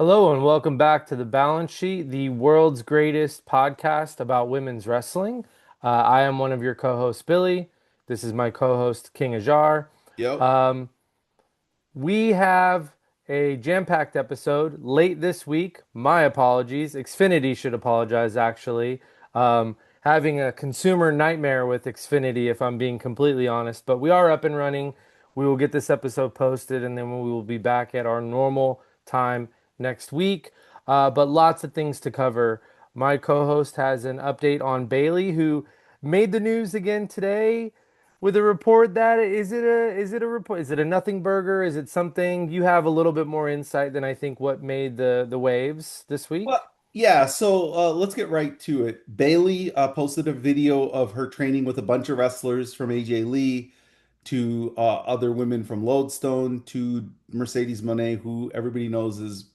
Hello and welcome back to the Balance Sheet, the world's greatest podcast about women's wrestling. I am one of your co-hosts, Billy. This is my co-host, King Ajar. Yep. Um, we have a jam-packed episode late this week. My apologies. Xfinity should apologize, actually. Having a consumer nightmare with Xfinity, if I'm being completely honest. But we are up and running. We will get this episode posted, and then we will be back at our normal time next week. But lots of things to cover. My co-host has an update on Bayley, who made the news again today with a report that is it a report, is it a nothing burger, is it something you have a little bit more insight than I think what made the waves this Well, week. yeah, so let's get right to it. Bayley posted a video of her training with a bunch of wrestlers from AJ Lee to other women from Lodestone to Mercedes Moné, who everybody knows is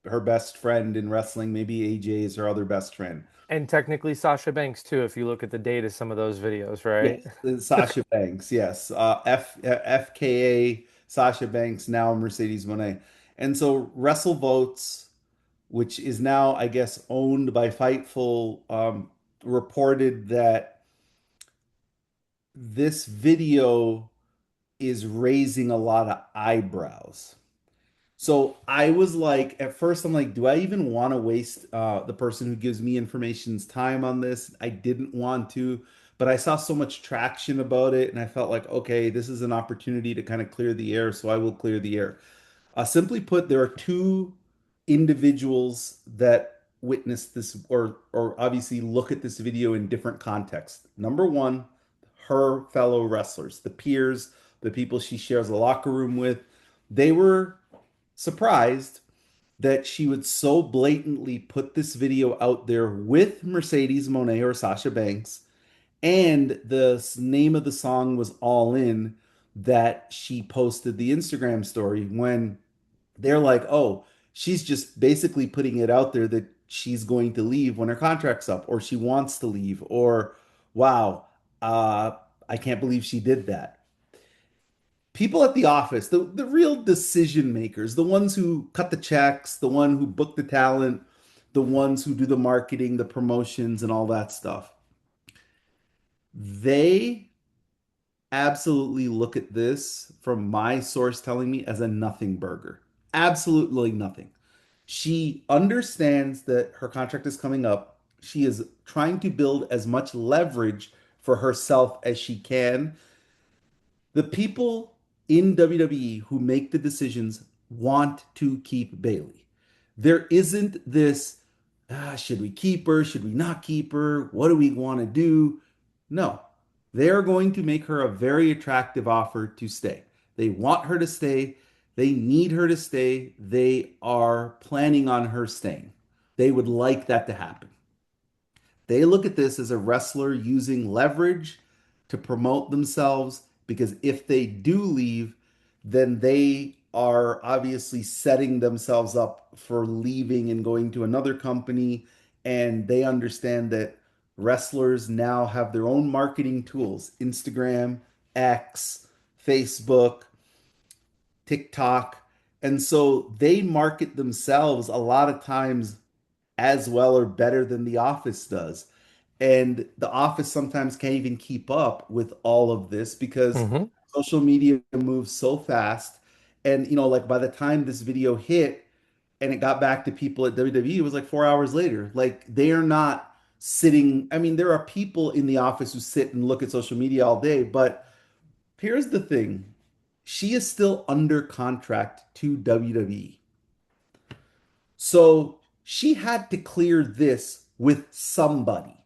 her best friend in wrestling. Maybe AJ is her other best friend. And technically Sasha Banks too, if you look at the date some of those videos, right? Yes, Sasha Banks. Yes, FKA Sasha Banks, now Mercedes Moné. And so WrestleVotes, which is now, I guess, owned by Fightful, reported that this video is raising a lot of eyebrows. So I was like, at first, I'm like, do I even want to waste the person who gives me information's time on this? I didn't want to, but I saw so much traction about it, and I felt like, okay, this is an opportunity to kind of clear the air, so I will clear the air. Simply put, there are two individuals that witnessed this or obviously look at this video in different contexts. Number one, her fellow wrestlers, the peers, the people she shares a locker room with, they were surprised that she would so blatantly put this video out there with Mercedes Moné or Sasha Banks, and the name of the song was All In that she posted the Instagram story when they're like, oh, she's just basically putting it out there that she's going to leave when her contract's up, or she wants to leave, or wow, uh, I can't believe she did that. People at the office, the real decision makers, the ones who cut the checks, the one who book the talent, the ones who do the marketing, the promotions, and all that stuff, they absolutely look at this from my source telling me as a nothing burger. Absolutely nothing. She understands that her contract is coming up. She is trying to build as much leverage for herself as she can. The people in WWE who make the decisions want to keep Bayley. There isn't this, should we keep her? Should we not keep her? What do we want to do? No, they're going to make her a very attractive offer to stay. They want her to stay. They need her to stay. They are planning on her staying. They would like that to happen. They look at this as a wrestler using leverage to promote themselves because if they do leave, then they are obviously setting themselves up for leaving and going to another company. And they understand that wrestlers now have their own marketing tools: Instagram, X, Facebook, TikTok. And so they market themselves a lot of times as well or better than the office does. And the office sometimes can't even keep up with all of this because Hmm. social media moves so fast. And, like by the time this video hit and it got back to people at WWE, it was like 4 hours later. Like they are not sitting. I mean, there are people in the office who sit and look at social media all day, but here's the thing. She is still under contract to WWE. So she had to clear this with somebody.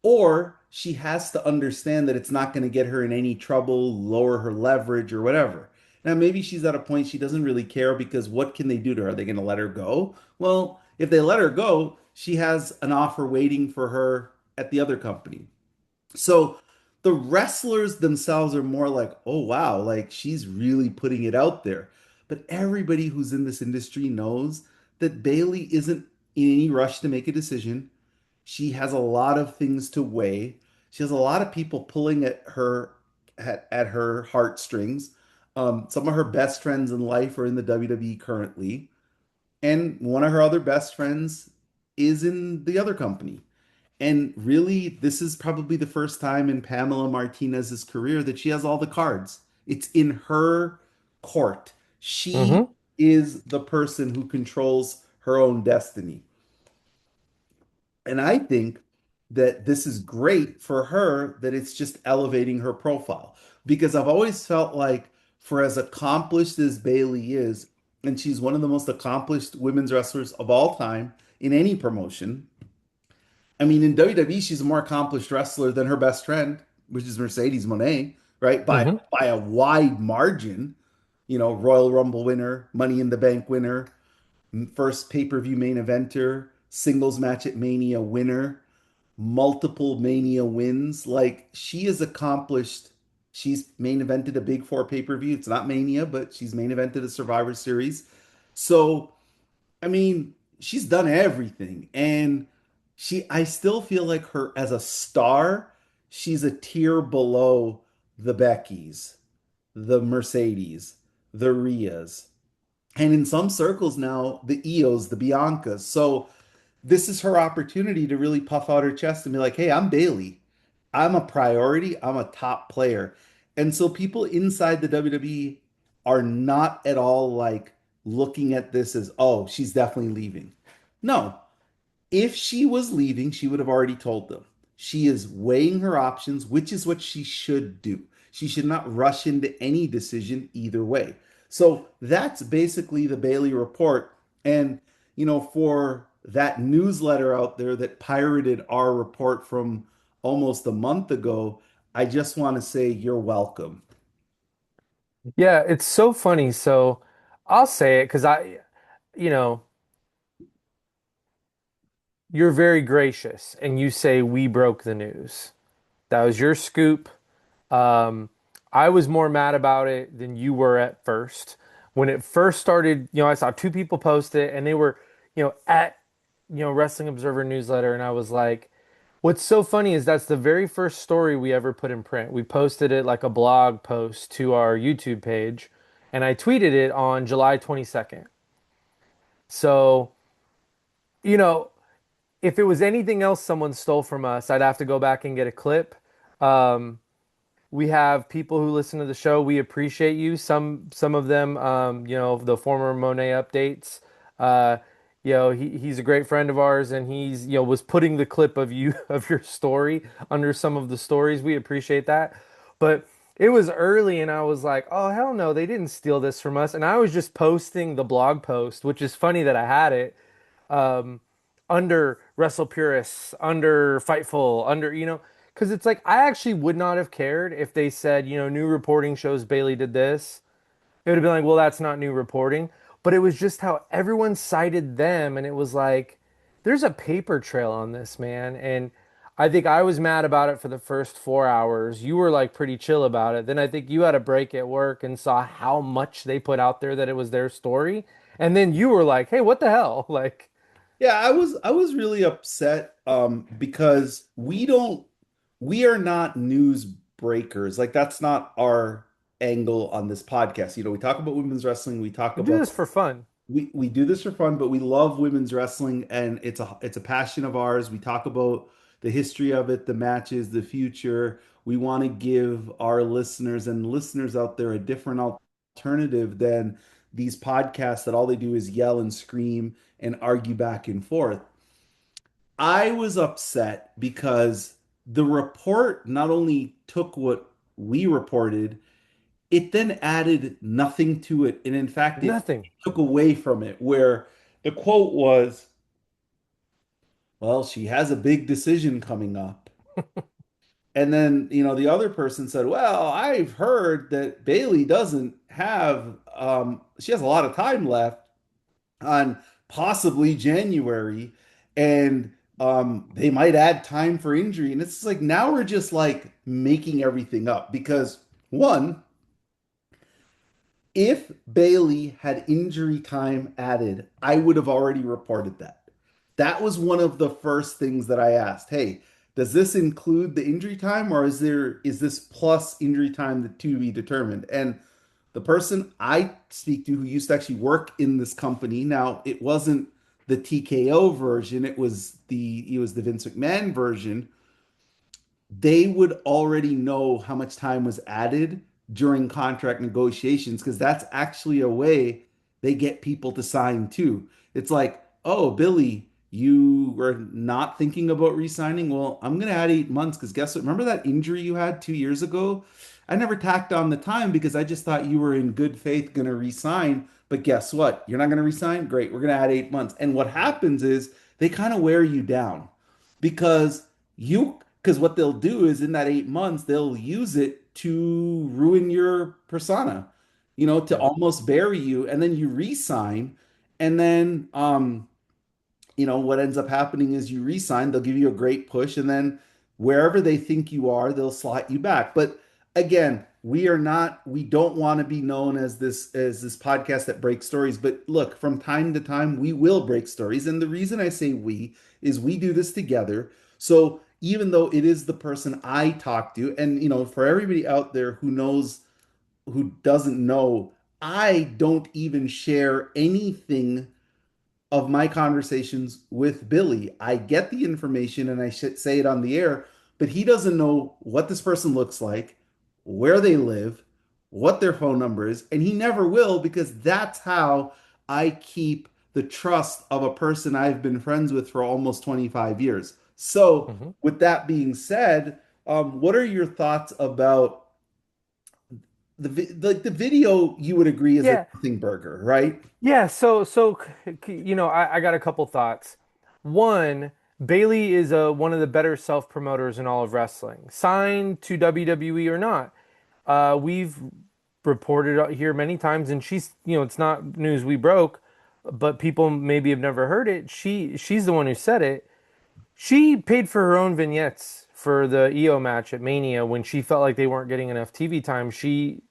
Or she has to understand that it's not going to get her in any trouble, lower her leverage, or whatever. Now, maybe she's at a point she doesn't really care because what can they do to her? Are they going to let her go? Well, if they let her go, she has an offer waiting for her at the other company. So the wrestlers themselves are more like, oh, wow, like she's really putting it out there. But everybody who's in this industry knows that Bayley isn't in any rush to make a decision. She has a lot of things to weigh. She has a lot of people pulling at her heartstrings. Some of her best friends in life are in the WWE currently. and one of her other best friends is in the other company. And really, this is probably the first time in Pamela Martinez's career that she has all the cards. It's in her court. She Mm-hmm. is the person who controls her own destiny. And I think that this is great for her, that it's just elevating her profile. Because I've always felt like, for as accomplished as Bayley is, and she's one of the most accomplished women's wrestlers of all time in any promotion. I mean, in WWE, she's a more accomplished wrestler than her best friend, which is Mercedes Moné, right? Mm-hmm. By a wide margin. You know, Royal Rumble winner, Money in the Bank winner, first pay-per-view main eventer, singles match at Mania winner, multiple Mania wins. Like, she is accomplished. She's main evented a Big Four pay-per-view. It's not Mania, but she's main evented a Survivor Series. So, I mean, she's done everything. And I still feel like her as a star, she's a tier below the Beckys, the Mercedes, the Rheas, and in some circles now, the Eos, the Biancas. So this is her opportunity to really puff out her chest and be like, hey, I'm Bayley. I'm a priority. I'm a top player. And so people inside the WWE are not at all like looking at this as, oh, she's definitely leaving. No, if she was leaving, she would have already told them. She is weighing her options, which is what she should do. She should not rush into any decision either way. So that's basically the Bayley report. And, for that newsletter out there that pirated our report from almost a month ago, I just want to say you're welcome. Yeah, it's so funny. So I'll say it because you know, you're very gracious and you say we broke the news. That was your scoop. Um, I was more mad about it than you were at first. When it first started, I saw two people post it and they were, at, Wrestling Observer newsletter. And I was like, what's so funny is that's the very first story we ever put in print. We posted it like a blog post to our YouTube page and I tweeted it on July 22nd. So, you know, if it was anything else someone stole from us, I'd have to go back and get a clip. Um, we have people who listen to the show. We appreciate you. Some of them, the former Monet updates. Uh, he's a great friend of ours, and he's was putting the clip of you of your story under some of the stories. We appreciate that, but it was early, and I was like, oh hell no, they didn't steal this from us. And I was just posting the blog post, which is funny that I had it um, under Wrestle Purists, under Fightful, under, because it's like I actually would not have cared if they said, new reporting shows Bayley did this. It would have been like, well, that's not new reporting. But it was just how everyone cited them, and it was like, there's a paper trail on this, man. And I think I was mad about it for the first 4 hours. You were like pretty chill about it. Then I think you had a break at work and saw how much they put out there that it was their story. And then you were like, hey, what the hell? Like, Yeah, I was really upset because we are not news breakers. Like, that's not our angle on this podcast. We talk about women's wrestling, we talk we do about this for fun. we do this for fun, but we love women's wrestling and it's a passion of ours. We talk about the history of it, the matches, the future. We want to give our listeners and listeners out there a different alternative than these podcasts that all they do is yell and scream and argue back and forth. I was upset because the report not only took what we reported, it then added nothing to it. And in fact, it Nothing. took away from it, where the quote was, well, she has a big decision coming up. And then, the other person said, well, I've heard that Bayley doesn't have, she has a lot of time left on possibly January, and they might add time for injury. And it's like now we're just like making everything up because one, if Bayley had injury time added, I would have already reported that. That was one of the first things that I asked. Hey, does this include the injury time or is this plus injury time to be determined? And The person I speak to who used to actually work in this company, now it wasn't the TKO version, it was the Vince McMahon version. They would already know how much time was added during contract negotiations because that's actually a way they get people to sign too. It's like, oh, Billy, you were not thinking about re-signing. Well, I'm going to add 8 months because guess what? Remember that injury you had 2 years ago? I never tacked on the time because I just thought you were in good faith going to re-sign. But guess what? You're not going to re-sign? Great. We're going to add 8 months. And what happens is they kind of wear you down because because what they'll do is in that 8 months they'll use it to ruin your persona, to Yep. almost bury you, and then you re-sign, and then what ends up happening is you re-sign, they'll give you a great push, and then wherever they think you are, they'll slot you back. But again, we don't want to be known as this podcast that breaks stories. But look, from time to time, we will break stories. And the reason I say we is we do this together. So even though it is the person I talk to, and for everybody out there who doesn't know, I don't even share anything of my conversations with Billy. I get the information and I should say it on the air, but he doesn't know what this person looks like, where they live, what their phone number is, and he never will because that's how I keep the trust of a person I've been friends with for almost 25 years. So, Hmm. with that being said, what are your thoughts about the video? You would agree is a Yeah. nothing burger, right? Yeah. I got a couple thoughts. One, Bayley is one of the better self promoters in all of wrestling, signed to WWE or not. We've reported out here many times, and it's not news we broke, but people maybe have never heard it. She's the one who said it. She paid for her own vignettes for the EO match at Mania when she felt like they weren't getting enough TV time. She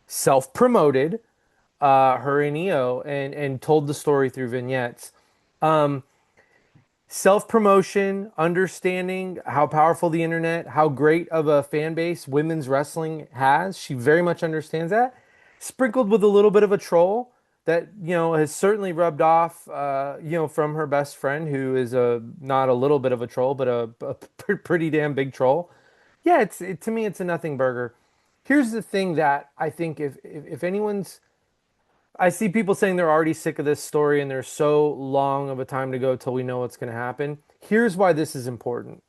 self promoted her and EO and told the story through vignettes. Self promotion, understanding how powerful the internet, how great of a fan base women's wrestling has. She very much understands that. Sprinkled with a little bit of a troll that, has certainly rubbed off, from her best friend, who is not a little bit of a troll, but a pretty damn big troll. Yeah, to me, it's a nothing burger. Here's the thing that I think if anyone's I see people saying they're already sick of this story and there's so long of a time to go till we know what's going to happen. Here's why this is important.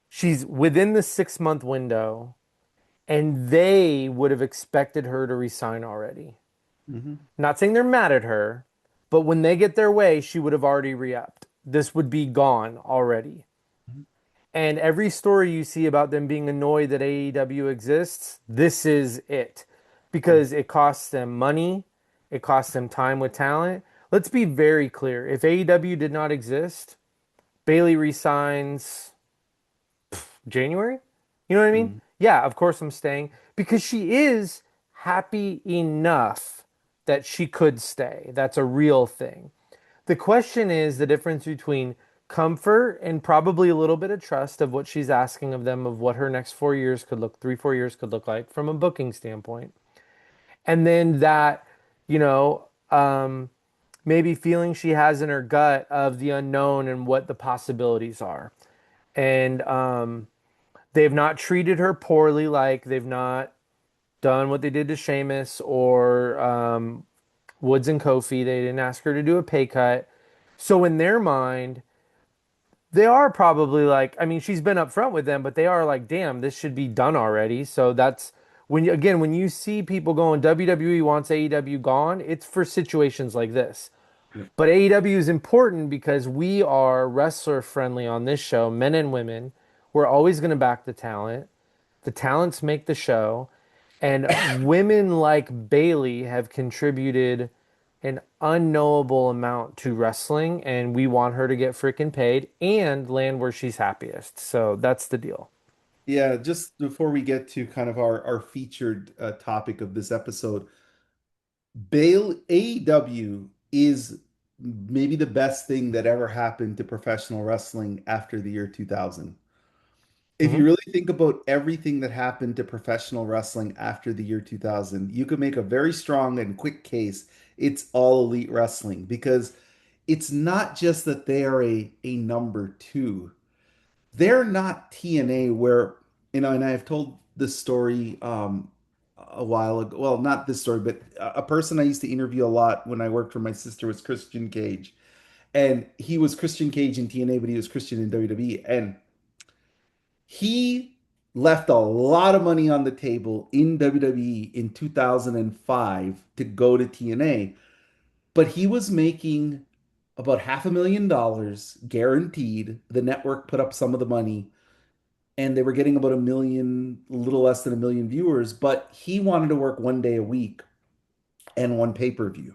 She's within the 6 month window, and they would have expected her to resign already. Mhm. Not saying they're mad at her, but when they get their way, she would have already re-upped. This would be gone already. And every story you see about them being annoyed that AEW exists, this is it. Because it costs them money, it costs them time with talent. Let's be very clear. If AEW did not exist, Bayley resigns January? You know what I mean? Mhm. Yeah, of course I'm staying because she is happy enough that she could stay. That's a real thing. The question is the difference between comfort and probably a little bit of trust of what she's asking of them, of what her next 4 years could look, 3, 4 years could look like from a booking standpoint. And then that, you know, maybe feeling she has in her gut of the unknown and what the possibilities are. And they've not treated her poorly, like they've not done what they did to Sheamus or Woods and Kofi. They didn't ask her to do a pay cut. So in their mind, they are probably like, I mean, she's been upfront with them, but they are like, damn, this should be done already. So that's when you see people going, WWE wants AEW gone, it's for situations like this. Yep. But AEW is important because we are wrestler friendly on this show, men and women. We're always going to back the talent. The talents make the show. And women like Bayley have contributed an unknowable amount to wrestling, and we want her to get freaking paid and land where she's happiest. So that's the deal. Yeah, just before we get to kind of our featured topic of this episode, AEW is maybe the best thing that ever happened to professional wrestling after the year 2000. If you Hmm. really think about everything that happened to professional wrestling after the year 2000, you could make a very strong and quick case it's all elite wrestling because it's not just that they are a number two. They're not TNA where, and I've told this story a while ago. Well, not this story, but a person I used to interview a lot when I worked for my sister was Christian Cage. And he was Christian Cage in TNA, but he was Christian in WWE. And he left a lot of money on the table in WWE in 2005 to go to TNA, but he was making about $500,000 guaranteed. The network put up some of the money and they were getting about a million, a little less than a million viewers, but he wanted to work 1 day a week and one pay-per-view.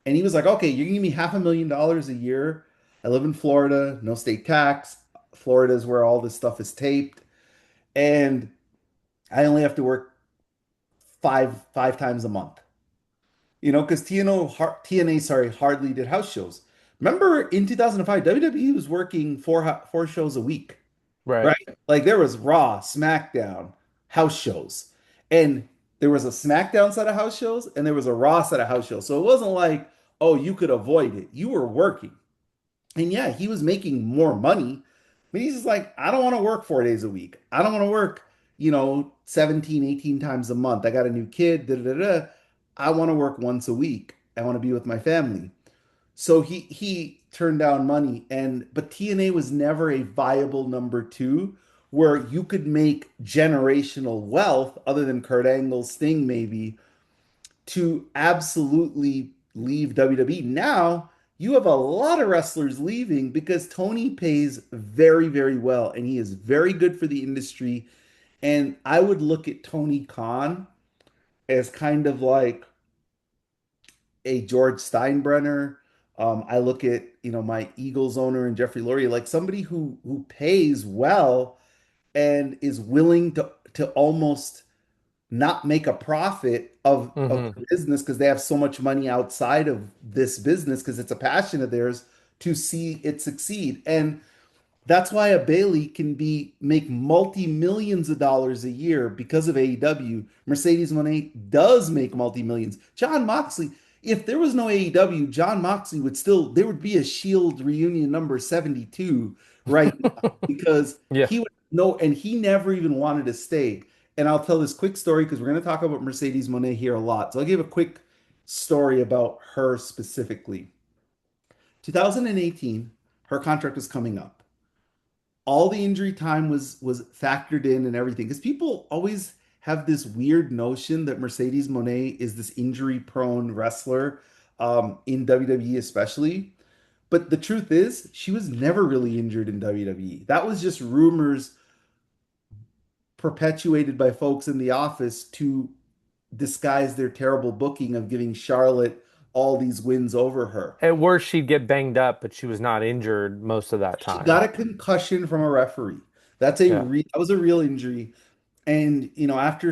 And he was like, okay, you're gonna give me $500,000 a year. I live in Florida, no state tax. Florida is where all this stuff is taped. And I only have to work five times a month. Because TNA, sorry, hardly did house shows. Remember in 2005, WWE was working four shows a week, Right. right? Like there was Raw, SmackDown, house shows, and there was a SmackDown set of house shows, and there was a Raw set of house shows. So it wasn't like, oh, you could avoid it. You were working. And yeah, he was making more money. But he's just like, I don't want to work 4 days a week. I don't want to work, 17, 18 times a month. I got a new kid. Da, da, da, da. I want to work once a week. I want to be with my family. So he turned down money but TNA was never a viable number two where you could make generational wealth other than Kurt Angle's Sting maybe to absolutely leave WWE. Now you have a lot of wrestlers leaving because Tony pays very, very well and he is very good for the industry. And I would look at Tony Khan as kind of like a George Steinbrenner. I look at my Eagles owner and Jeffrey Lurie like somebody who pays well and is willing to almost not make a profit of Hmm. the business because they have so much money outside of this business because it's a passion of theirs to see it succeed. And that's why a Bayley can make multi-millions of dollars a year because of AEW. Mercedes Moné does make multi-millions. John Moxley, if there was no AEW, John Moxley would still there would be a Shield reunion number 72 right now because Yeah. he would know and he never even wanted to stay. And I'll tell this quick story because we're going to talk about Mercedes Moné here a lot. So I'll give a quick story about her specifically. 2018, her contract was coming up. All the injury time was factored in and everything because people always have this weird notion that Mercedes Moné is this injury prone wrestler in WWE especially, but the truth is she was never really injured in WWE. That was just rumors perpetuated by folks in the office to disguise their terrible booking of giving Charlotte all these wins over her. At worst, she'd get banged up, but she was not injured most of that She time. got a concussion from a referee. Yeah. That was a real injury. And after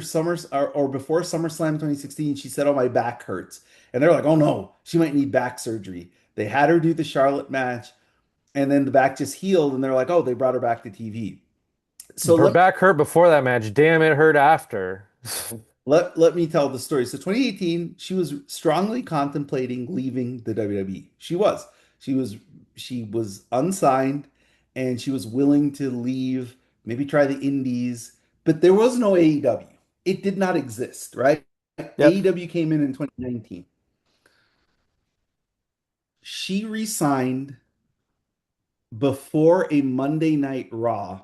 or before SummerSlam 2016, she said, "Oh, my back hurts." And they're like, "Oh no, she might need back surgery." They had her do the Charlotte match, and then the back just healed, and they're like, "Oh, they brought her back to TV." So Her back hurt before that match. Damn, it hurt after. let me tell the story. So 2018, she was strongly contemplating leaving the WWE. She was she was unsigned and she was willing to leave, maybe try the indies, but there was no AEW. It did not exist, right? Yep. AEW came in 2019. She resigned before a Monday Night Raw.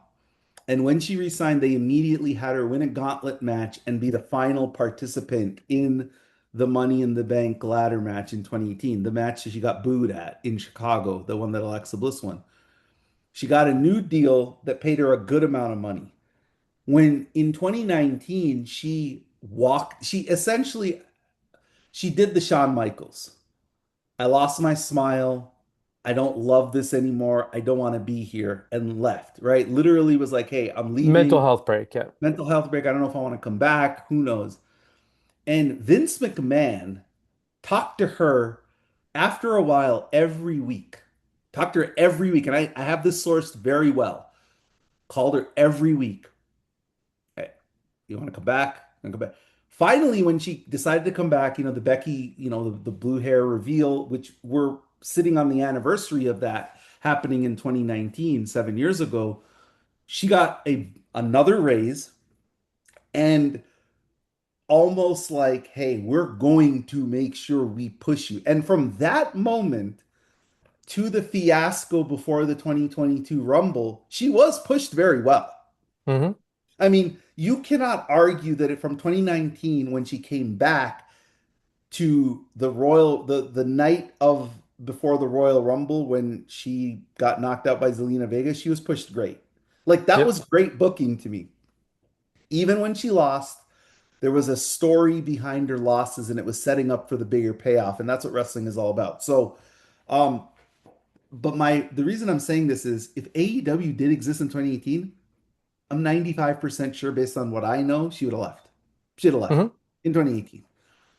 And when she resigned, they immediately had her win a gauntlet match and be the final participant in the Money in the Bank ladder match in 2018, the match that she got booed at in Chicago, the one that Alexa Bliss won. She got a new deal that paid her a good amount of money. When in 2019, she essentially she did the Shawn Michaels. I lost my smile. I don't love this anymore. I don't want to be here and left, right? Literally was like, hey, I'm Mental leaving. health break. Yep. Mental health break. I don't know if I want to come back. Who knows? And Vince McMahon talked to her after a while every week. Talked to her every week. And I have this sourced very well. Called her every week. Hey, you want to come back? You wanna come back? Finally, when she decided to come back, the Becky, the blue hair reveal, which we're sitting on the anniversary of that happening in 2019, 7 years ago, she got another raise and almost like, hey, we're going to make sure we push you. And from that moment to the fiasco before the 2022 Rumble, she was pushed very well. Hmm. I mean, you cannot argue that from 2019 when she came back to the night of before the Royal Rumble when she got knocked out by Zelina Vega, she was pushed great. Like that Yep. was great booking to me. Even when she lost, there was a story behind her losses and it was setting up for the bigger payoff, and that's what wrestling is all about. So, um, but the reason I'm saying this is if AEW did exist in 2018, I'm 95% sure based on what I know, she would have left. She'd have left Hmm. in 2018.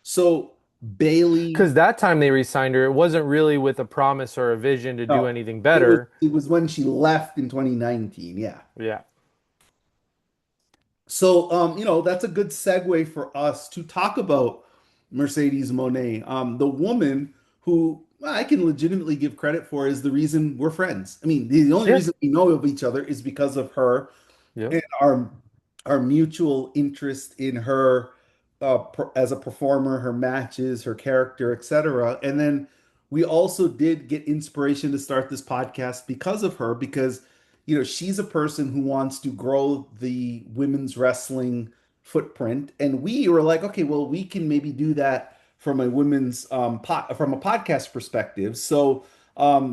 So Bayley, Because that time they re-signed her, it wasn't really with a promise or a vision to do no, anything it was better. it was when she left in 2019. Yeah. Yeah. So that's a good segue for us to talk about Mercedes Moné, the woman who well, I can legitimately give credit for is the reason we're friends. I mean, the only Yeah. reason we know of each other is because of her Yep. and our mutual interest in her as a performer, her matches, her character, etc. And then we also did get inspiration to start this podcast because of her, because she's a person who wants to grow the women's wrestling footprint, and we were like, okay, well, we can maybe do that from a women's from a podcast perspective. So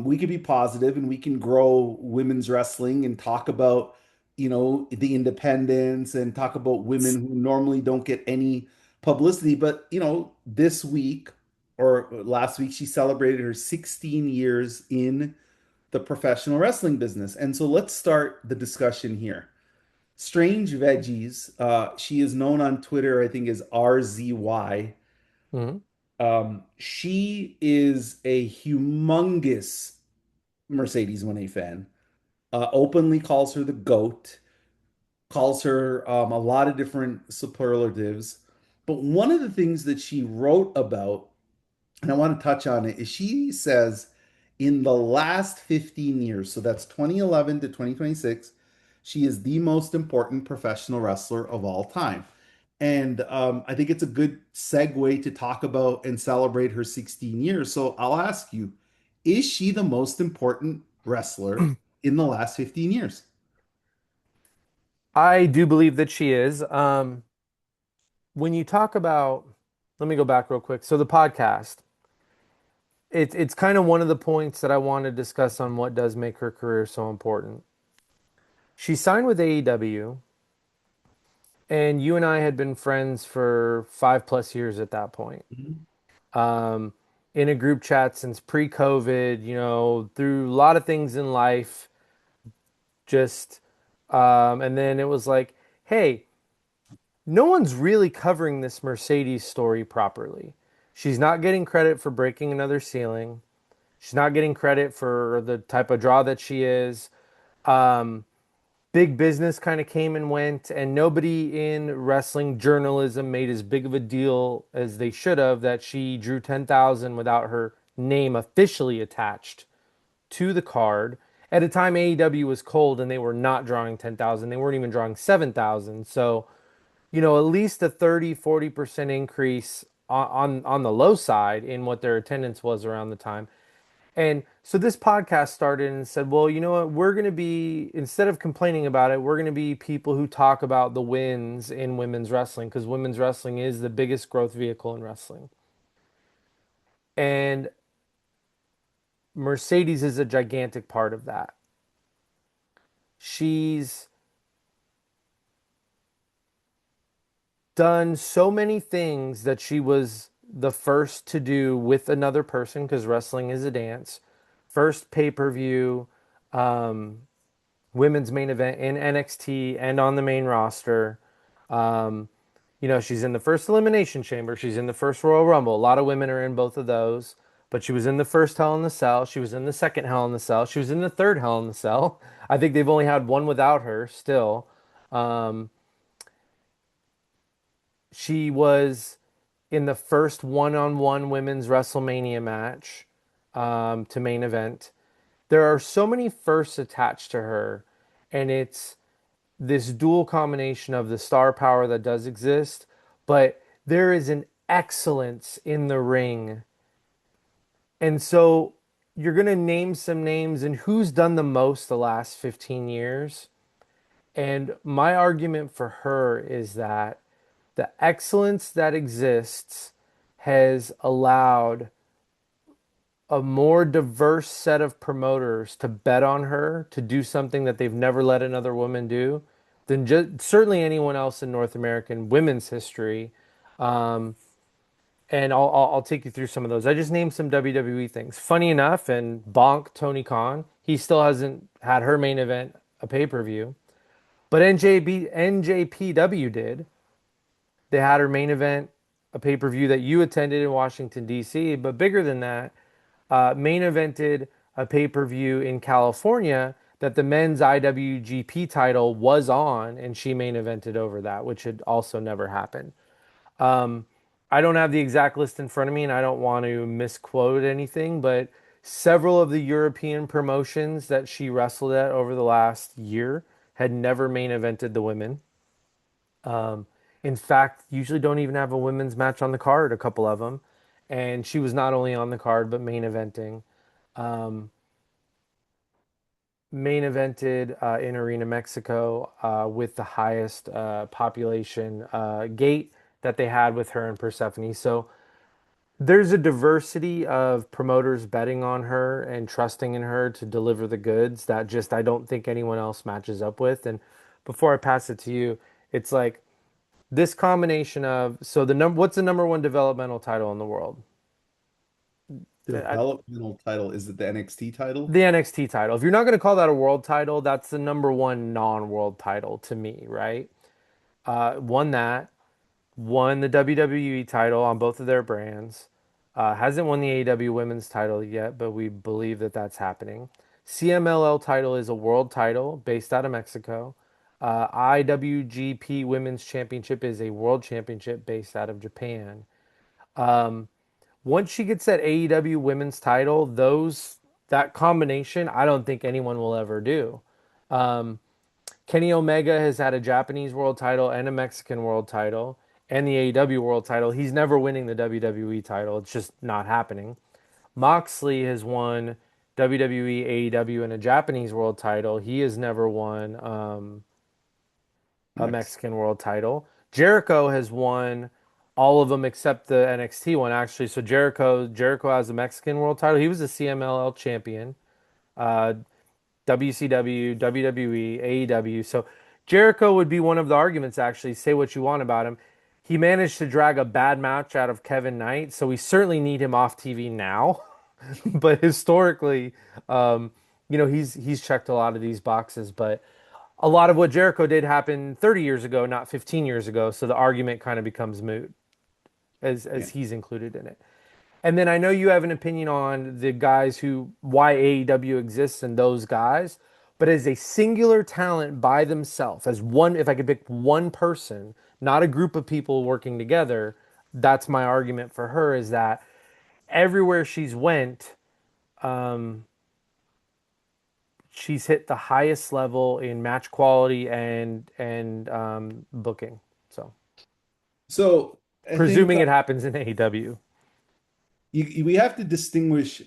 we could be positive and we can grow women's wrestling and talk about the independents and talk about women who normally don't get any publicity. But this week or last week she celebrated her 16 years in the professional wrestling business. And so let's start the discussion here. Strange Veggies, she is known on Twitter, I think, as RZY. Hmm. She is a humongous Mercedes Moné fan, openly calls her the GOAT, calls her a lot of different superlatives. But one of the things that she wrote about, and I want to touch on it, is she says in the last 15 years, so that's 2011 to 2026, she is the most important professional wrestler of all time. And I think it's a good segue to talk about and celebrate her 16 years. So I'll ask you, is she the most important wrestler in the last 15 years? I do believe that she is. When you talk about, let me go back real quick. So the podcast, it's kind of one of the points that I want to discuss on what does make her career so important. She signed with AEW, and you and I had been friends for 5+ years at that point. Mhm. Um, in a group chat since pre-COVID, through a lot of things in life, just and then it was like, hey, no one's really covering this Mercedes story properly. She's not getting credit for breaking another ceiling. She's not getting credit for the type of draw that she is. Um, Big business kind of came and went, and nobody in wrestling journalism made as big of a deal as they should have that she drew 10,000 without her name officially attached to the card. At a time AEW was cold and they were not drawing 10,000. They weren't even drawing 7,000. So, at least a 30-40% increase on the low side in what their attendance was around the time. And so this podcast started and said, well, you know what? We're going to be, instead of complaining about it, we're going to be people who talk about the wins in women's wrestling because women's wrestling is the biggest growth vehicle in wrestling. And Mercedes is a gigantic part of that. She's done so many things that she was the first to do with another person because wrestling is a dance. First pay per view, um, women's main event in NXT and on the main roster. Um, she's in the first Elimination Chamber. She's in the first Royal Rumble. A lot of women are in both of those. but she was in the first Hell in the Cell. She was in the second Hell in the Cell. She was in the third Hell in the Cell. I think they've only had one without her still. Um, she was in the first one-on-one women's WrestleMania match to main event. There are so many firsts attached to her, and it's this dual combination of the star power that does exist, but there is an excellence in the ring. And so you're going to name some names and who's done the most the last 15 years. And my argument for her is that the excellence that exists has allowed a more diverse set of promoters to bet on her to do something that they've never let another woman do than just certainly anyone else in North American women's history. Um, and I'll take you through some of those. I just named some WWE things. Funny enough, and Bonk Tony Khan, he still hasn't had her main event a pay per view, but NJPW did. They had her main event a pay per view that you attended in Washington D.C. But bigger than that, main evented a pay per view in California that the men's IWGP title was on, and she main evented over that, which had also never happened. Um, I don't have the exact list in front of me, and I don't want to misquote anything, but several of the European promotions that she wrestled at over the last year had never main evented the women. Um, in fact, usually don't even have a women's match on the card, a couple of them. And she was not only on the card, but main eventing. Um, Main evented in Arena, Mexico, with the highest population gate that they had with her and Persephone. So there's a diversity of promoters betting on her and trusting in her to deliver the goods that just I don't think anyone else matches up with. And before I pass it to you, it's like this combination of so the number what's the number one developmental title in the world? Developmental title, is it the NXT title? The NXT title. If you're not going to call that a world title, that's the number one non-world title to me, right? Won that, won the WWE title on both of their brands. Hasn't won the AEW women's title yet, but we believe that that's happening. CMLL title is a world title based out of Mexico. IWGP Women's Championship is a world championship based out of Japan. Once she gets that AEW women's title, those that combination, I don't think anyone will ever do. Kenny Omega has had a Japanese world title and a Mexican world title and the AEW world title. He's never winning the WWE title. It's just not happening. Moxley has won WWE, AEW, and a Japanese world title. He has never won a Next. Mexican world title. Jericho has won all of them except the NXT one, actually. So Jericho has a Mexican world title. He was a CMLL champion. Uh, WCW, WWE, AEW. So Jericho would be one of the arguments, actually. Say what you want about him. He managed to drag a bad match out of Kevin Knight, so we certainly need him off TV now. But historically, um, he's checked a lot of these boxes. But a lot of what Jericho did happened 30 years ago, not 15 years ago. So the argument kind of becomes moot as Yeah. he's included in it. And then I know you have an opinion on the guys who why AEW exists and those guys, but as a singular talent by themselves, as one, if I could pick one person, not a group of people working together, that's my argument for her is that everywhere she's went, she's hit the highest level in match quality and booking. So So I think presuming it happens in AEW. we have to distinguish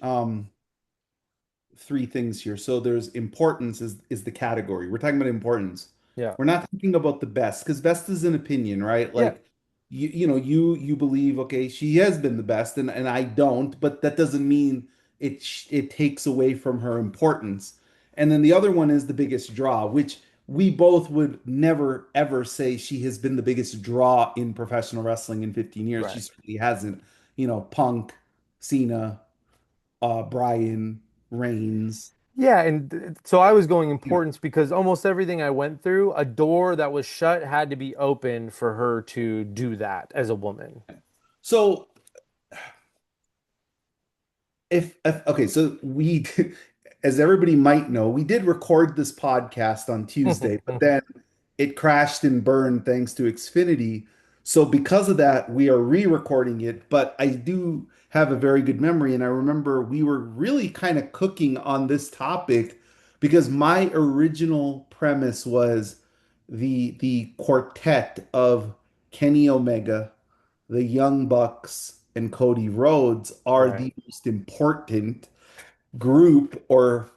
three things here. So there's importance is the category. We're talking about importance. Yeah. We're not thinking about the best because best is an opinion, right? Yeah. Like you believe okay, she has been the best and I don't, but that doesn't mean it takes away from her importance. And then the other one is the biggest draw, which we both would never ever say she has been the biggest draw in professional wrestling in 15 years. She Right. certainly hasn't. Punk, Cena, Brian, Reigns. Yeah, and so I was going You know. importance because almost everything I went through, a door that was shut had to be open for her to do that as a woman. So if okay, so we, as everybody might know, we did record this podcast on Tuesday, but then it crashed and burned thanks to Xfinity. So because of that, we are re-recording it. But I do have a very good memory, and I remember we were really kind of cooking on this topic because my original premise was the quartet of Kenny Omega, the Young Bucks, and Cody Rhodes are Right. the most important group or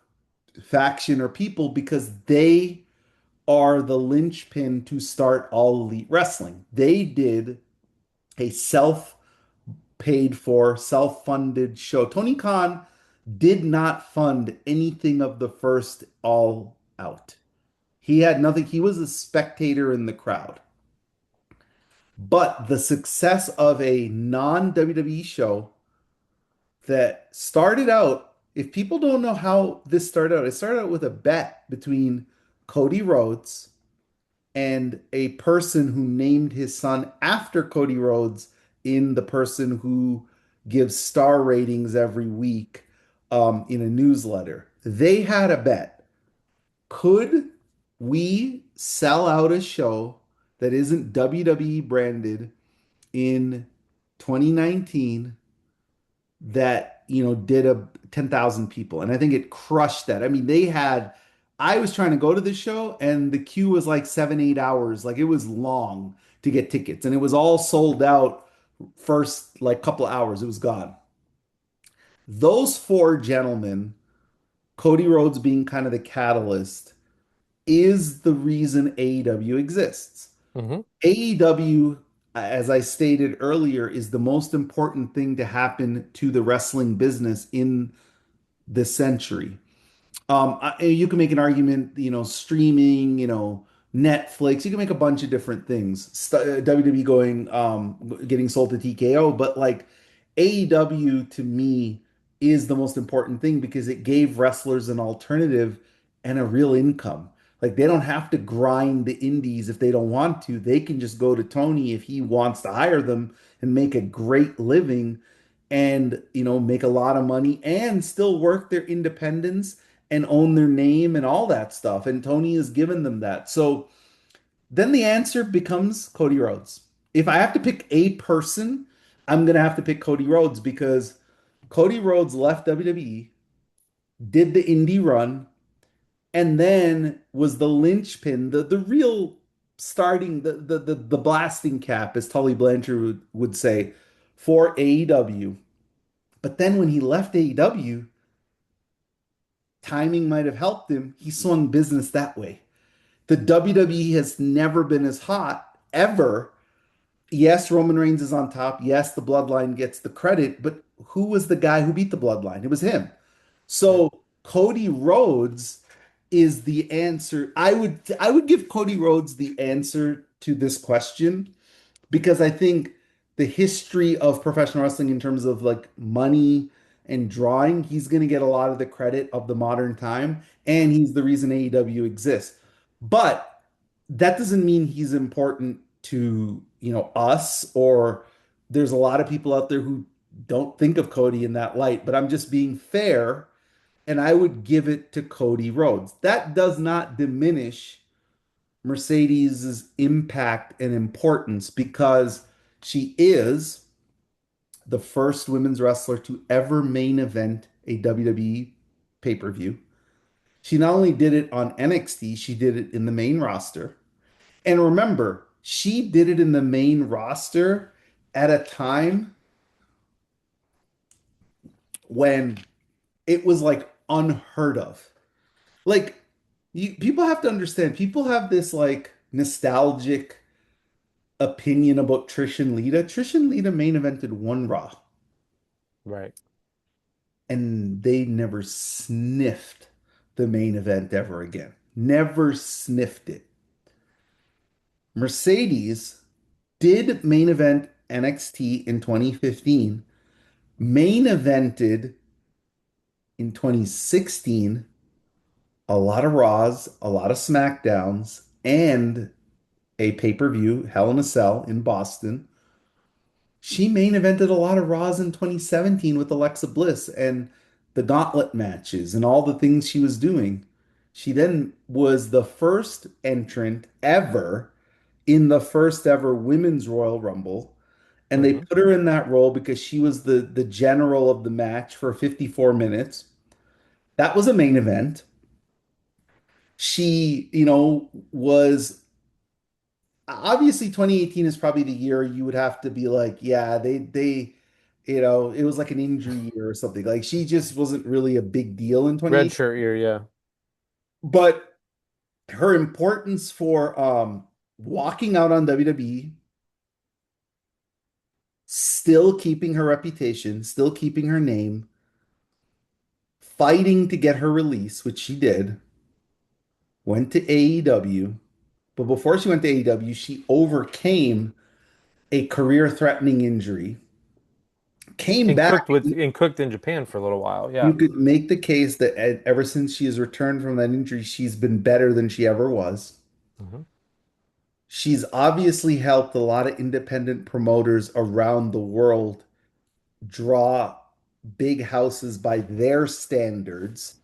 faction or people because they are the linchpin to start All Elite Wrestling. They did a self-paid for, self-funded show. Tony Khan did not fund anything of the first All Out. He had nothing. He was a spectator in the crowd. But the success of a non-WWE show that started out, if people don't know how this started out, it started out with a bet between Cody Rhodes and a person who named his son after Cody Rhodes in the person who gives star ratings every week in a newsletter. They had a bet. Could we sell out a show that isn't WWE branded in 2019 that did a 10,000 people, and I think it crushed that. I mean, I was trying to go to the show and the queue was like 7, 8 hours, like it was long to get tickets, and it was all sold out first like couple hours, it was gone. Those four gentlemen, Cody Rhodes being kind of the catalyst, is the reason AEW exists. Hmm. AEW, as I stated earlier, is the most important thing to happen to the wrestling business in this century. You can make an argument, streaming, Netflix. You can make a bunch of different things. WWE getting sold to TKO, but like AEW to me is the most important thing because it gave wrestlers an alternative and a real income. Like they don't have to grind the indies if they don't want to. They can just go to Tony if he wants to hire them and make a great living and, make a lot of money and still work their independence and own their name and all that stuff. And Tony has given them that. So then the answer becomes Cody Rhodes. If I have to pick a person, I'm going to have to pick Cody Rhodes because Cody Rhodes left WWE, did the indie run, and then was the linchpin, the real starting, the blasting cap, as Tully Blanchard would say, for AEW. But then when he left AEW, timing might have helped him. He swung business that way. The WWE has never been as hot ever. Yes, Roman Reigns is on top. Yes, the bloodline gets the credit, but who was the guy who beat the bloodline? It was him. Yeah. So Cody Rhodes is the answer. I would give Cody Rhodes the answer to this question because I think the history of professional wrestling in terms of like money and drawing, he's going to get a lot of the credit of the modern time, and he's the reason AEW exists. But that doesn't mean he's important to, us, or there's a lot of people out there who don't think of Cody in that light, but I'm just being fair and I would give it to Cody Rhodes. That does not diminish Mercedes' impact and importance because she is the first women's wrestler to ever main event a WWE pay-per-view. She not only did it on NXT, she did it in the main roster. And remember, she did it in the main roster at a time when it was like unheard of. Like people have to understand, people have this like nostalgic opinion about Trish and Lita. Trish and Lita main evented one Raw, Right. and they never sniffed the main event ever again. Never sniffed it. Mercedes did main event NXT in 2015, main evented in 2016 a lot of Raws, a lot of Smackdowns, and a pay-per-view, Hell in a Cell in Boston. She main evented a lot of Raws in 2017 with Alexa Bliss and the gauntlet matches and all the things she was doing. She then was the first entrant ever in the first ever Women's Royal Rumble. And they Hmm. put her in that role because she was the general of the match for 54 minutes. That was a main event. She, was obviously 2018 is probably the year you would have to be like, yeah, it was like an injury year or something. Like she just wasn't really a big deal in Red 2018. shirt year, yeah. But her importance for walking out on WWE, still keeping her reputation, still keeping her name, fighting to get her release, which she did, went to AEW. But before she went to AEW, she overcame a career-threatening injury, came And back. cooked in Japan for a little while, You yeah. could make the case that ever since she has returned from that injury, she's been better than she ever was. Hmm. She's obviously helped a lot of independent promoters around the world draw big houses by their standards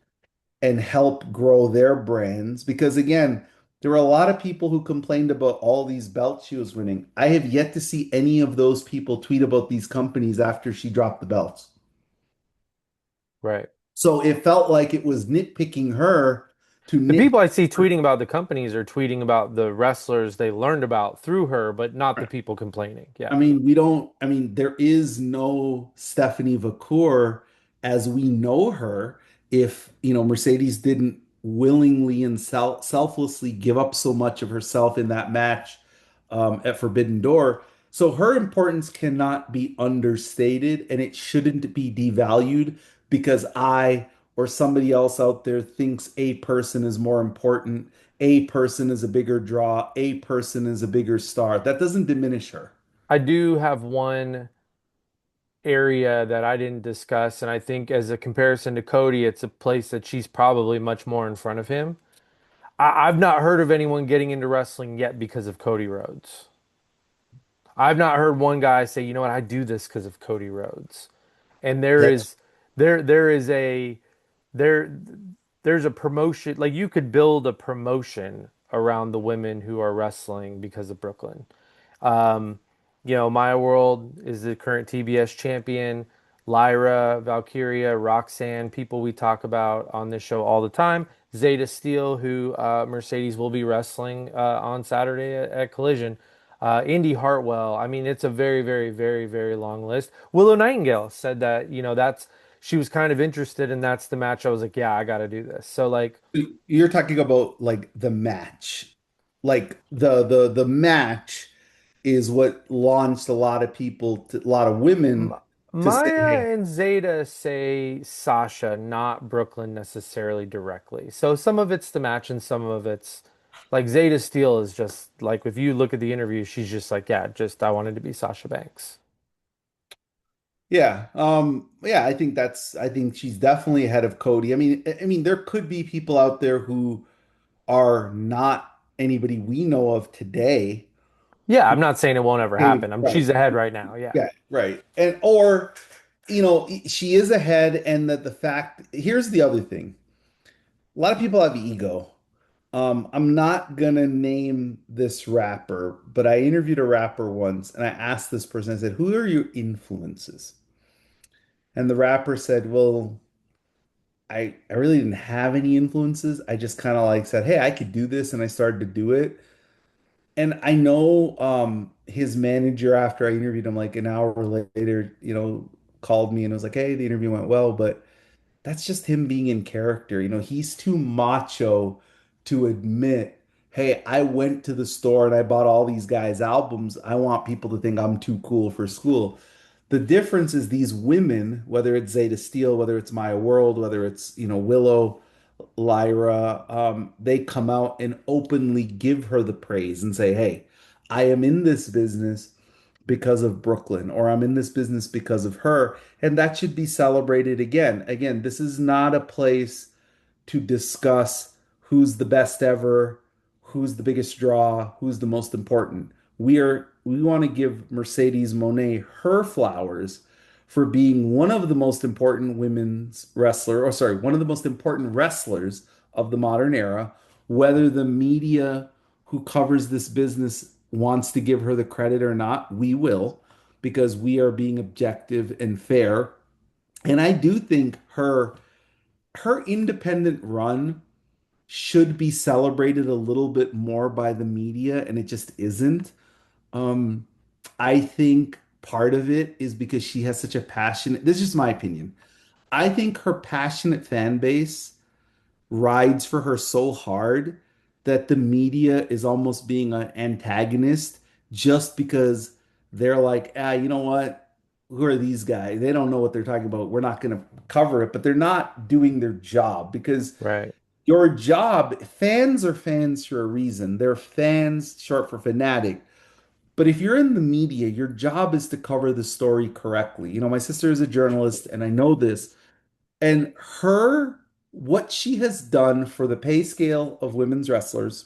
and help grow their brands. Because again, there were a lot of people who complained about all these belts she was winning. I have yet to see any of those people tweet about these companies after she dropped the belts. Right. So it felt like it was nitpicking her to The nitpick. people I see tweeting about the companies are tweeting about the wrestlers they learned about through her, but not the people complaining. I Yeah. mean, we don't, I mean, there is no Stephanie Vacour as we know her if, Mercedes didn't willingly and selflessly give up so much of herself in that match at Forbidden Door. So her importance cannot be understated and it shouldn't be devalued because I or somebody else out there thinks a person is more important, a person is a bigger draw, a person is a bigger star. That doesn't diminish her. I do have one area that I didn't discuss, and I think as a comparison to Cody, it's a place that she's probably much more in front of him. I've not heard of anyone getting into wrestling yet because of Cody Rhodes. I've not heard one guy say, you know what, I do this because of Cody Rhodes. And That's there is a there there's a promotion, like you could build a promotion around the women who are wrestling because of Brooklyn. Um, Maya World is the current TBS champion. Lyra, Valkyria, Roxanne, people we talk about on this show all the time. Zeta Steel, who Mercedes will be wrestling on Saturday at Collision. Indy Hartwell. I mean, it's a very, very, very, very long list. Willow Nightingale said that, that's she was kind of interested, and that's the match. I was like, yeah, I got to do this. So like, you're talking about like the match. Like the match is what launched a lot of people to, a lot of women to say, hey, Maya and Zeta say Sasha, not Brooklyn necessarily directly. So some of it's the match and some of it's like Zeta Steele is just like if you look at the interview, she's just like, yeah, just I wanted to be Sasha Banks. yeah, yeah, I think she's definitely ahead of Cody. I mean, there could be people out there who are not anybody we know of today. Yeah, I'm not saying it won't ever Hey, happen. right. She's ahead right now. Yeah. Yeah, right. And or she is ahead and that the fact here's the other thing. A lot of people have ego. I'm not gonna name this rapper, but I interviewed a rapper once and I asked this person, I said, "Who are your influences?" And the rapper said, "Well, I really didn't have any influences. I just kind of like said, 'Hey, I could do this,' and I started to do it." And I know his manager after I interviewed him like an hour later, called me and was like, "Hey, the interview went well, but that's just him being in character. He's too macho to admit, hey, I went to the store and I bought all these guys' albums. I want people to think I'm too cool for school." The difference is these women, whether it's Zeta Steel, whether it's Maya World, whether it's, Willow, Lyra, they come out and openly give her the praise and say, hey, I am in this business because of Brooklyn, or I'm in this business because of her. And that should be celebrated again. Again, this is not a place to discuss who's the best ever, who's the biggest draw, who's the most important. We are we want to give Mercedes Moné her flowers for being one of the most important women's wrestler, or sorry, one of the most important wrestlers of the modern era. Whether the media who covers this business wants to give her the credit or not, we will, because we are being objective and fair. And I do think her independent run should be celebrated a little bit more by the media, and it just isn't. Um, I think part of it is because she has such a passionate, this is just my opinion. I think her passionate fan base rides for her so hard that the media is almost being an antagonist just because they're like, ah, you know what? Who are these guys? They don't know what they're talking about. We're not going to cover it, but they're not doing their job because Right. your job, fans are fans for a reason. They're fans, short for fanatic. But if you're in the media, your job is to cover the story correctly. You know, my sister is a journalist, and I know this. And what she has done for the pay scale of women's wrestlers,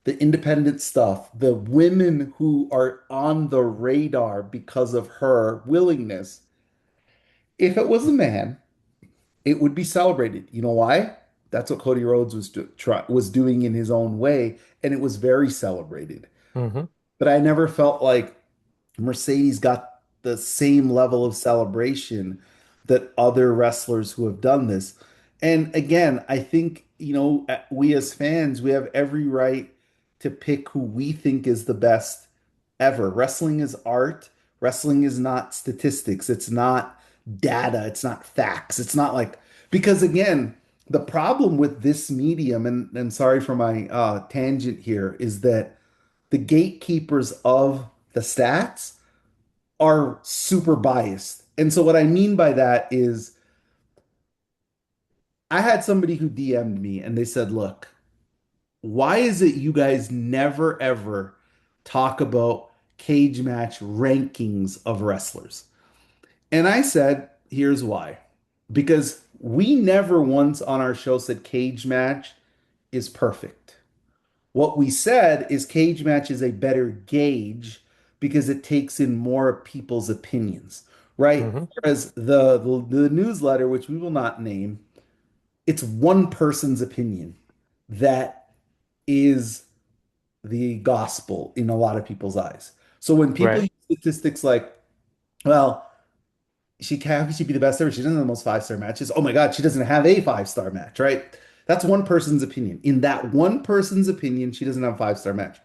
the independent stuff, the women who are on the radar because of her willingness. If it was a man, it would be celebrated. You know why? That's what Cody Rhodes was doing in his own way, and it was very celebrated. Hmm. But I never felt like Mercedes got the same level of celebration that other wrestlers who have done this. And again, I think, we as fans, we have every right to pick who we think is the best ever. Wrestling is art. Wrestling is not statistics. It's not data. It's not facts. It's not like, because again, the problem with this medium, and sorry for my tangent here, is that the gatekeepers of the stats are super biased. And so what I mean by that is I had somebody who DM'd me and they said, "Look, why is it you guys never ever talk about cage match rankings of wrestlers?" And I said, "Here's why. Because we never once on our show said cage match is perfect. What we said is cage match is a better gauge because it takes in more people's opinions, right? Hmm. Whereas the newsletter, which we will not name, it's one person's opinion that is the gospel in a lot of people's eyes. So when people Right. use statistics like, well, how could she be the best ever? She doesn't have the most five-star matches. Oh my God, she doesn't have a five-star match, right? That's one person's opinion. In that one person's opinion, she doesn't have a five-star match.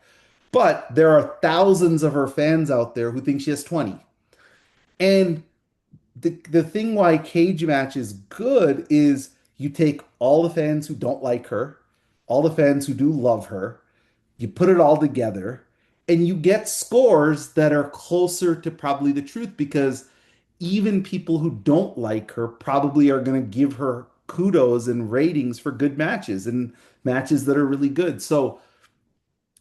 But there are thousands of her fans out there who think she has 20. And the thing why Cage Match is good is you take all the fans who don't like her, all the fans who do love her, you put it all together, and you get scores that are closer to probably the truth because even people who don't like her probably are going to give her kudos and ratings for good matches and matches that are really good. So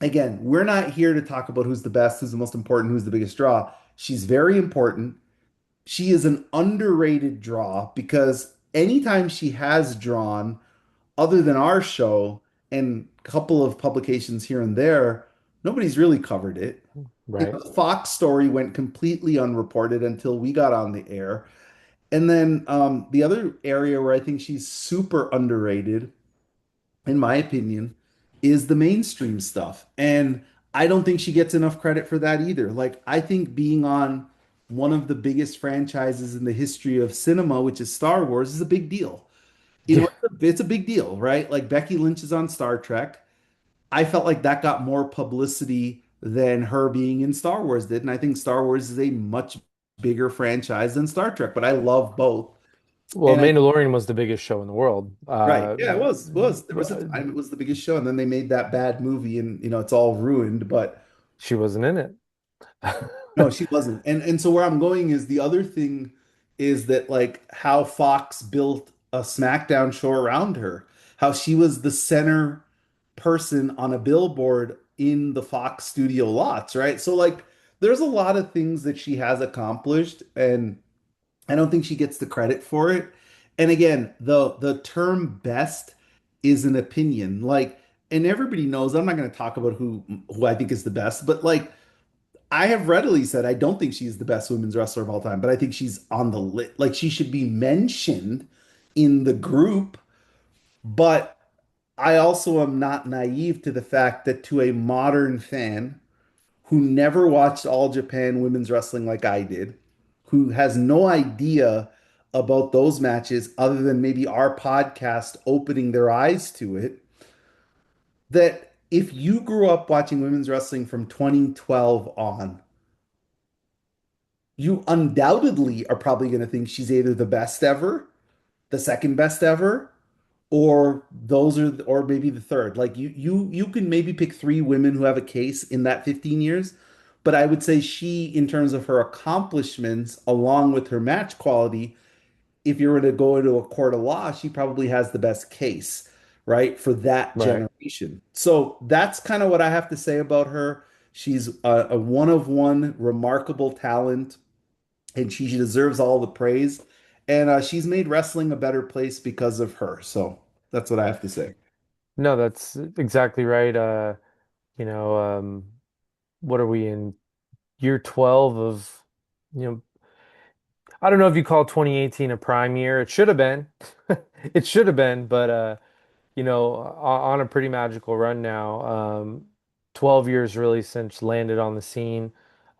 again, we're not here to talk about who's the best, who's the most important, who's the biggest draw. She's very important. She is an underrated draw because anytime she has drawn, other than our show and a couple of publications here and there, nobody's really covered it. Right. The Fox story went completely unreported until we got on the air. And then the other area where I think she's super underrated in my opinion, is the mainstream stuff. And I don't think she gets enough credit for that either. Like, I think being on one of the biggest franchises in the history of cinema, which is Star Wars, is a big deal. Yeah. It's a big deal, right? Like, Becky Lynch is on Star Trek. I felt like that got more publicity than her being in Star Wars did. And I think Star Wars is a much bigger franchise than Star Trek, but I love both. Well, And I Mandalorian was the biggest show in the world. Right. Yeah, it was. There was a time it was the biggest show, and then they made that bad movie and it's all ruined. But She wasn't in it. no, she wasn't. And so where I'm going is the other thing is that like how Fox built a SmackDown show around her, how she was the center person on a billboard in the Fox studio lots, right? So like there's a lot of things that she has accomplished, and I don't think she gets the credit for it. And again, the term best is an opinion. Like, and everybody knows I'm not going to talk about who I think is the best, but like I have readily said I don't think she's the best women's wrestler of all time, but I think she's on the list. Like she should be mentioned in the group, but I also am not naive to the fact that to a modern fan who never watched All Japan women's wrestling like I did, who has no idea about those matches other than maybe our podcast opening their eyes to it, that if you grew up watching women's wrestling from 2012 on, you undoubtedly are probably going to think she's either the best ever, the second best ever, or or maybe the third. Like you can maybe pick three women who have a case in that 15 years, but I would say she, in terms of her accomplishments, along with her match quality, if you were to go into a court of law, she probably has the best case, right, for that Right. generation. So that's kind of what I have to say about her. She's a one of one remarkable talent, and she deserves all the praise. And she's made wrestling a better place because of her. So that's what I have to say. No, that's exactly right. You know, what are we in year 12 of, you know, I don't know if you call 2018 a prime year. It should have been. It should have been, but on a pretty magical run now. 12 years really since landed on the scene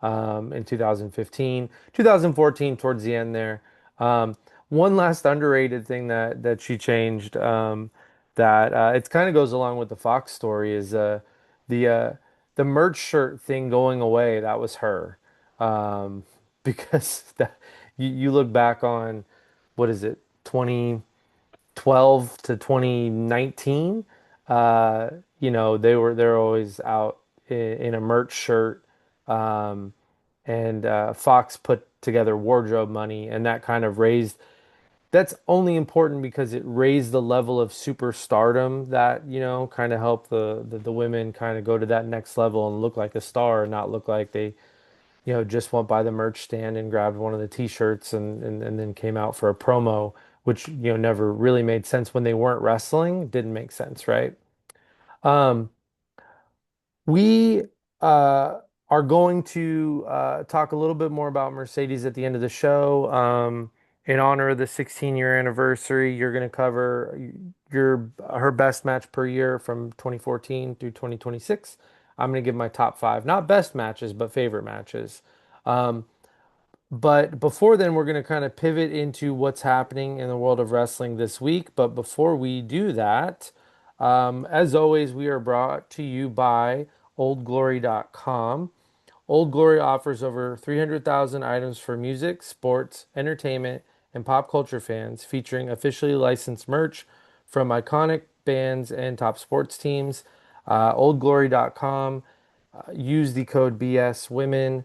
in 2015, 2014 towards the end there. Um, One last underrated thing that she changed that it kind of goes along with the Fox story is the uh, the merch shirt thing going away. That was her because you look back on what is it 2012 to 2019, they're always out in a merch shirt, um, and Fox put together wardrobe money, and that kind of raised. That's only important because it raised the level of superstardom that kind of helped the women kind of go to that next level and look like a star, and not look like they just went by the merch stand and grabbed one of the t-shirts and then came out for a promo, which, never really made sense when they weren't wrestling. Didn't make sense, right? Um, we are going to talk a little bit more about Mercedes at the end of the show. In honor of the 16-year anniversary, you're going to cover her best match per year from 2014 through 2026. I'm going to give my top five, not best matches, but favorite matches. Um, but before then, we're going to kind of pivot into what's happening in the world of wrestling this week. But before we do that, as always, we are brought to you by oldglory.com. Old Glory offers over 300,000 items for music, sports, entertainment, and pop culture fans, featuring officially licensed merch from iconic bands and top sports teams. Oldglory.com. Use the code BSWomen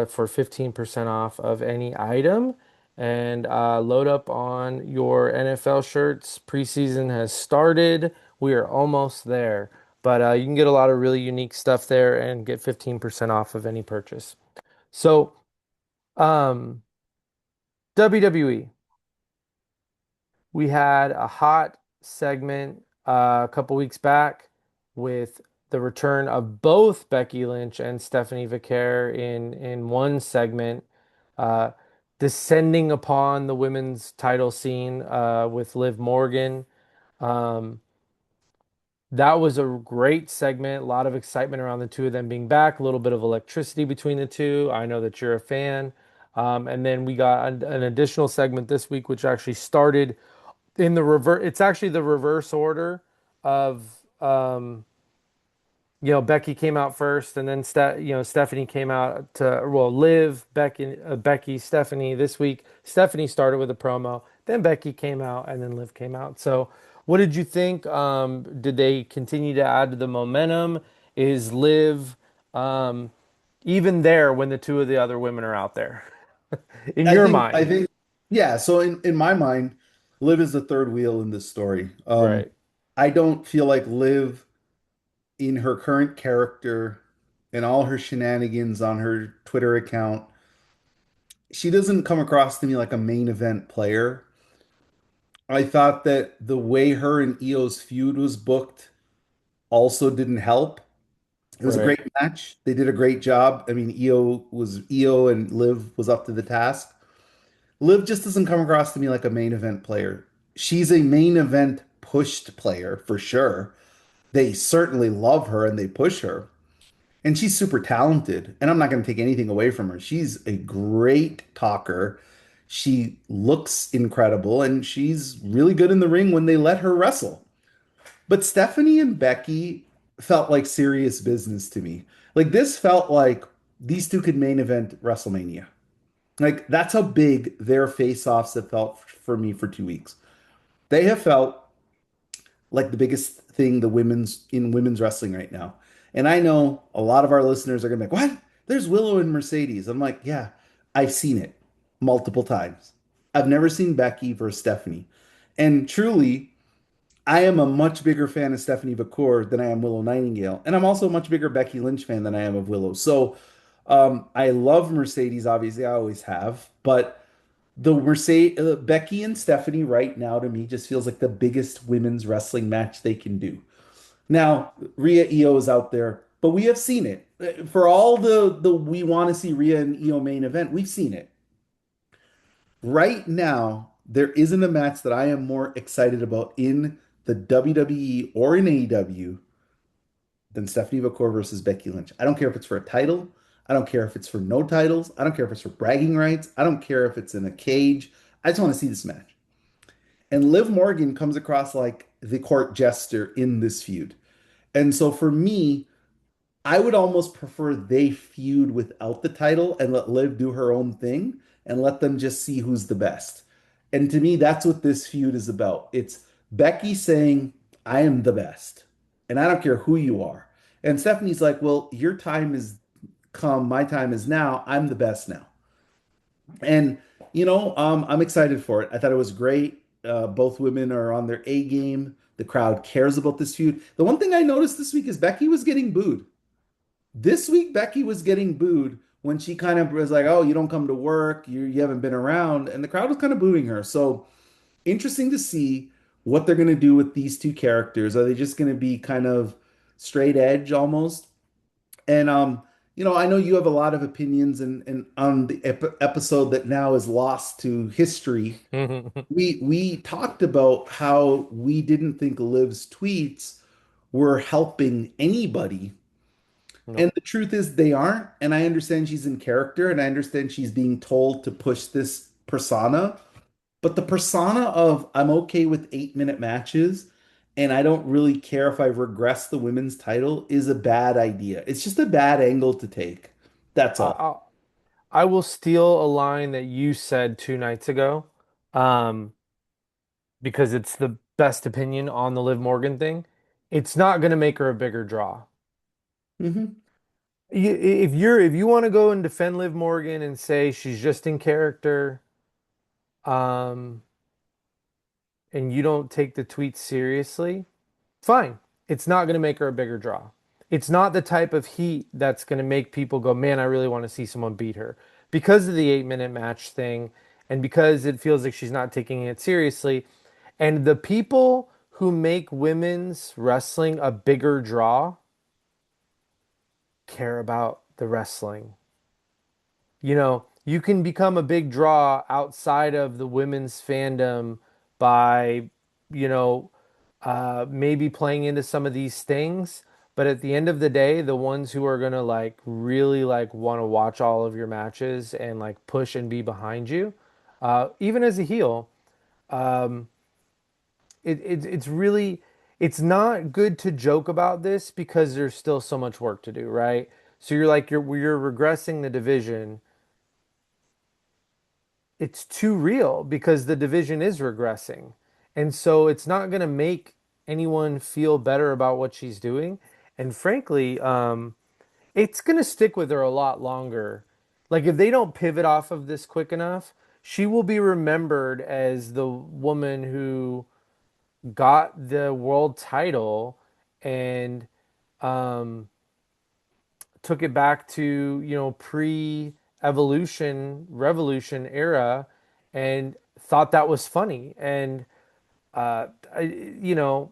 for 15% off of any item. And load up on your NFL shirts. Preseason has started. We are almost there. But you can get a lot of really unique stuff there and get 15% off of any purchase. So, um, WWE. We had a hot segment a couple weeks back with the return of both Becky Lynch and Stephanie Vicaire in one segment, uh, descending upon the women's title scene with Liv Morgan. Um, that was a great segment. A lot of excitement around the two of them being back. A little bit of electricity between the two. I know that you're a fan. And then we got an additional segment this week, which actually started in the reverse. It's actually the reverse order of Becky came out first, and then Stephanie came out to Liv, Becky, Stephanie this week. Stephanie started with a promo, then Becky came out, and then Liv came out. So, what did you think? Did they continue to add to the momentum? Is Liv um, even there when the two of the other women are out there? In your I mind, think, yeah. So in my mind, Liv is the third wheel in this story. right? I don't feel like Liv, in her current character and all her shenanigans on her Twitter account, she doesn't come across to me like a main event player. I thought that the way her and Io's feud was booked also didn't help. It was a Right. great match. They did a great job. I mean, Io and Liv was up to the task. Liv just doesn't come across to me like a main event player. She's a main event pushed player for sure. They certainly love her and they push her. And she's super talented. And I'm not going to take anything away from her. She's a great talker. She looks incredible and she's really good in the ring when they let her wrestle. But Stephanie and Becky felt like serious business to me. Like this felt like these two could main event WrestleMania. Like that's how big their face-offs have felt for me for 2 weeks. They have felt like the biggest thing women's wrestling right now. And I know a lot of our listeners are gonna be like, what? There's Willow and Mercedes. I'm like, yeah, I've seen it multiple times. I've never seen Becky versus Stephanie. And truly, I am a much bigger fan of Stephanie McCourt than I am Willow Nightingale. And I'm also a much bigger Becky Lynch fan than I am of Willow. So I love Mercedes, obviously, I always have. But the Mercedes, Becky and Stephanie right now to me just feels like the biggest women's wrestling match they can do. Now, Rhea Io is out there, but we have seen it. For all the we want to see Rhea and Io main event, we've seen it. Right now, there isn't a match that I am more excited about in the WWE or in AEW than Stephanie McCourt versus Becky Lynch. I don't care if it's for a title. I don't care if it's for no titles. I don't care if it's for bragging rights. I don't care if it's in a cage. I just want to see this match. And Liv Morgan comes across like the court jester in this feud. And so for me, I would almost prefer they feud without the title and let Liv do her own thing and let them just see who's the best. And to me, that's what this feud is about. It's Becky saying, I am the best, and I don't care who you are. And Stephanie's like, well, your time is come, my time is now. I'm the best now. And I'm excited for it. I thought it was great. Both women are on their A game. The crowd cares about this feud. The one thing I noticed this week is Becky was getting booed. This week, Becky was getting booed when she kind of was like, "Oh, you don't come to work. You haven't been around," and the crowd was kind of booing her. So interesting to see what they're going to do with these two characters. Are they just going to be kind of straight edge almost? And I know you have a lot of opinions, and on the episode that now is lost to history, we talked about how we didn't think Liv's tweets were helping anybody. No. And the truth is, they aren't. And I understand she's in character and I understand she's being told to push this persona. But the persona of I'm okay with 8-minute matches and I don't really care if I regress the women's title is a bad idea. It's just a bad angle to take. That's I, all. I I will steal a line that you said 2 nights ago, um, because it's the best opinion on the Liv Morgan thing. It's not going to make her a bigger draw. Hmm. If you want to go and defend Liv Morgan and say she's just in character, um, and you don't take the tweets seriously, fine. It's not going to make her a bigger draw. It's not the type of heat that's going to make people go, man, I really want to see someone beat her. Because of the 8-minute match thing, and because it feels like she's not taking it seriously. And the people who make women's wrestling a bigger draw care about the wrestling. You can become a big draw outside of the women's fandom by, you know, maybe playing into some of these things. But at the end of the day, the ones who are gonna like really like want to watch all of your matches and like push and be behind you, even as a heel, it's really it's not good to joke about this because there's still so much work to do, right? So you're regressing the division. It's too real because the division is regressing. And so it's not going to make anyone feel better about what she's doing. And frankly, it's going to stick with her a lot longer. Like, if they don't pivot off of this quick enough, she will be remembered as the woman who got the world title and um, took it back to, pre-evolution, revolution era and thought that was funny. And, I, you know,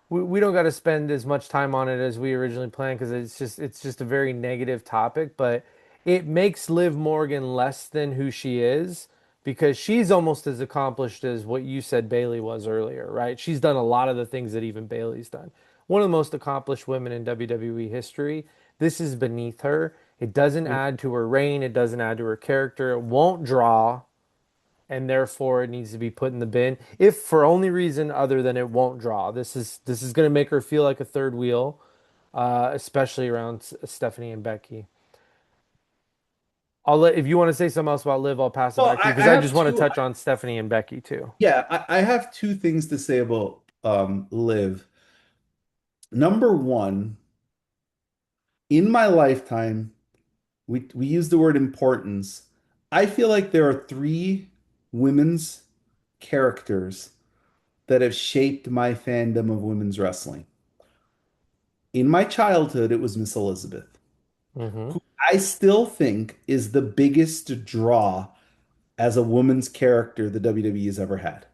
we don't got to spend as much time on it as we originally planned because it's just a very negative topic, but it makes Liv Morgan less than who she is because she's almost as accomplished as what you said Bayley was earlier, right? She's done a lot of the things that even Bayley's done. One of the most accomplished women in WWE history. This is beneath her. It doesn't add to her reign, it doesn't add to her character. It won't draw and therefore it needs to be put in the bin. If for only reason other than it won't draw, this is going to make her feel like a third wheel, especially around Stephanie and Becky. I'll let if you want to say something else about Liv, I'll pass it Well, back to you because I I have just want to two. touch on Stephanie and Becky too. Yeah, I have two things to say about Liv. Number one, in my lifetime, we use the word importance. I feel like there are three women's characters that have shaped my fandom of women's wrestling. In my childhood, it was Miss Elizabeth, Mm-hmm. who I still think is the biggest draw as a woman's character the WWE has ever had.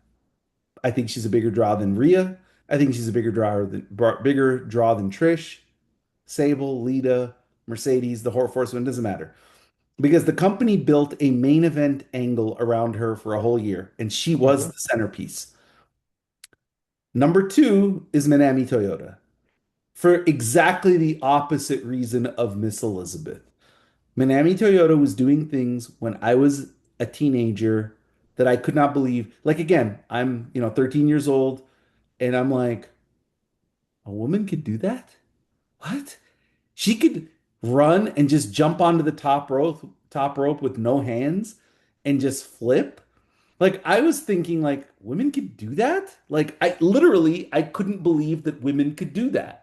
I think she's a bigger draw than Rhea. I think she's a bigger draw than Trish, Sable, Lita, Mercedes, the Horsewoman. Doesn't matter because the company built a main event angle around her for a whole year, and she Mm-hmm. was the centerpiece. Number two is Manami Toyota for exactly the opposite reason of Miss Elizabeth. Manami Toyota was doing things when I was a teenager that I could not believe. Like again, I'm, 13 years old and I'm like, a woman could do that? What? She could run and just jump onto the top rope with no hands and just flip? Like I was thinking like women could do that? Like I couldn't believe that women could do that.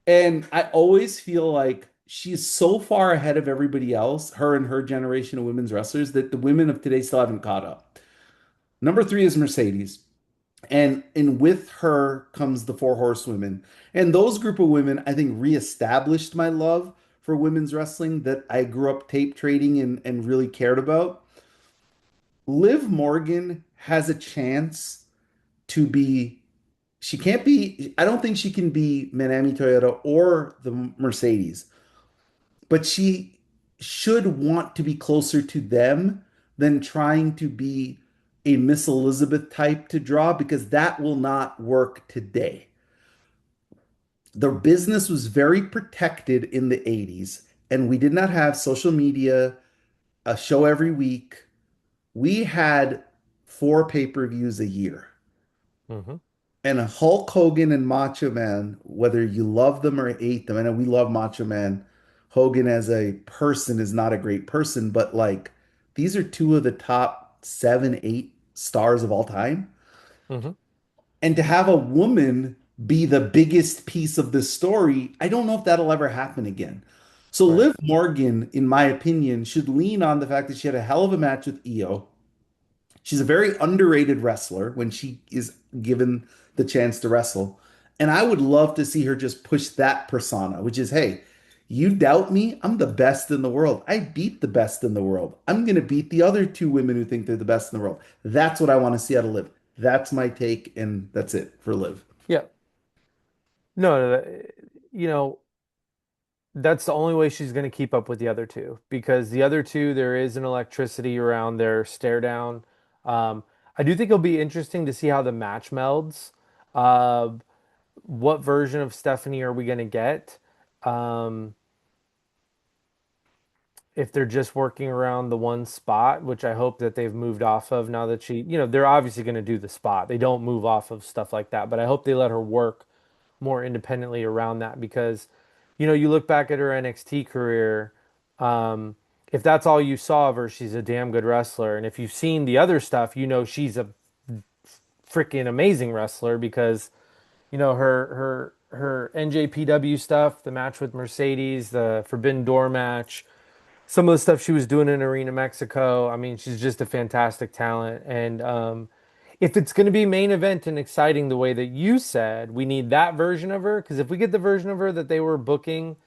And I always feel like she's so far ahead of everybody else, her and her generation of women's wrestlers, that the women of today still haven't caught up. Number three is Mercedes. And with her comes the four horsewomen. And those group of women, I think, reestablished my love for women's wrestling that I grew up tape trading and really cared about. Liv Morgan has a chance to be she can't be I don't think she can be Manami Toyota or the Mercedes, but she should want to be closer to them than trying to be a Miss Elizabeth type to draw because that will not work today. The business was very protected in the 80s, and we did not have social media, a show every week. We had four pay-per-views a year. Mm-hmm. And Hulk Hogan and Macho Man, whether you love them or hate them, I know we love Macho Man. Hogan as a person is not a great person, but like these are two of the top seven, eight stars of all time. Mm-hmm. And to have a woman be the biggest piece of this story, I don't know if that'll ever happen again. So Right. Liv Morgan, in my opinion, should lean on the fact that she had a hell of a match with Io. She's a very underrated wrestler when she is given the chance to wrestle. And I would love to see her just push that persona, which is, hey, you doubt me? I'm the best in the world. I beat the best in the world. I'm going to beat the other two women who think they're the best in the world. That's what I want to see out of Liv. That's my take, and that's it for Liv. Yeah. No, no, you know, that's the only way she's going to keep up with the other two because the other two, there is an electricity around their stare down. Um, I do think it'll be interesting to see how the match melds. Uh, what version of Stephanie are we going to get? Um, if they're just working around the one spot, which I hope that they've moved off of now that they're obviously going to do the spot. They don't move off of stuff like that, but I hope they let her work more independently around that because, you look back at her NXT career, um, if that's all you saw of her, she's a damn good wrestler. And if you've seen the other stuff, she's a freaking amazing wrestler because, her NJPW stuff, the match with Mercedes, the Forbidden Door match, some of the stuff she was doing in Arena Mexico. I mean, she's just a fantastic talent. And if it's going to be main event and exciting the way that you said, we need that version of her. Because if we get the version of her that they were booking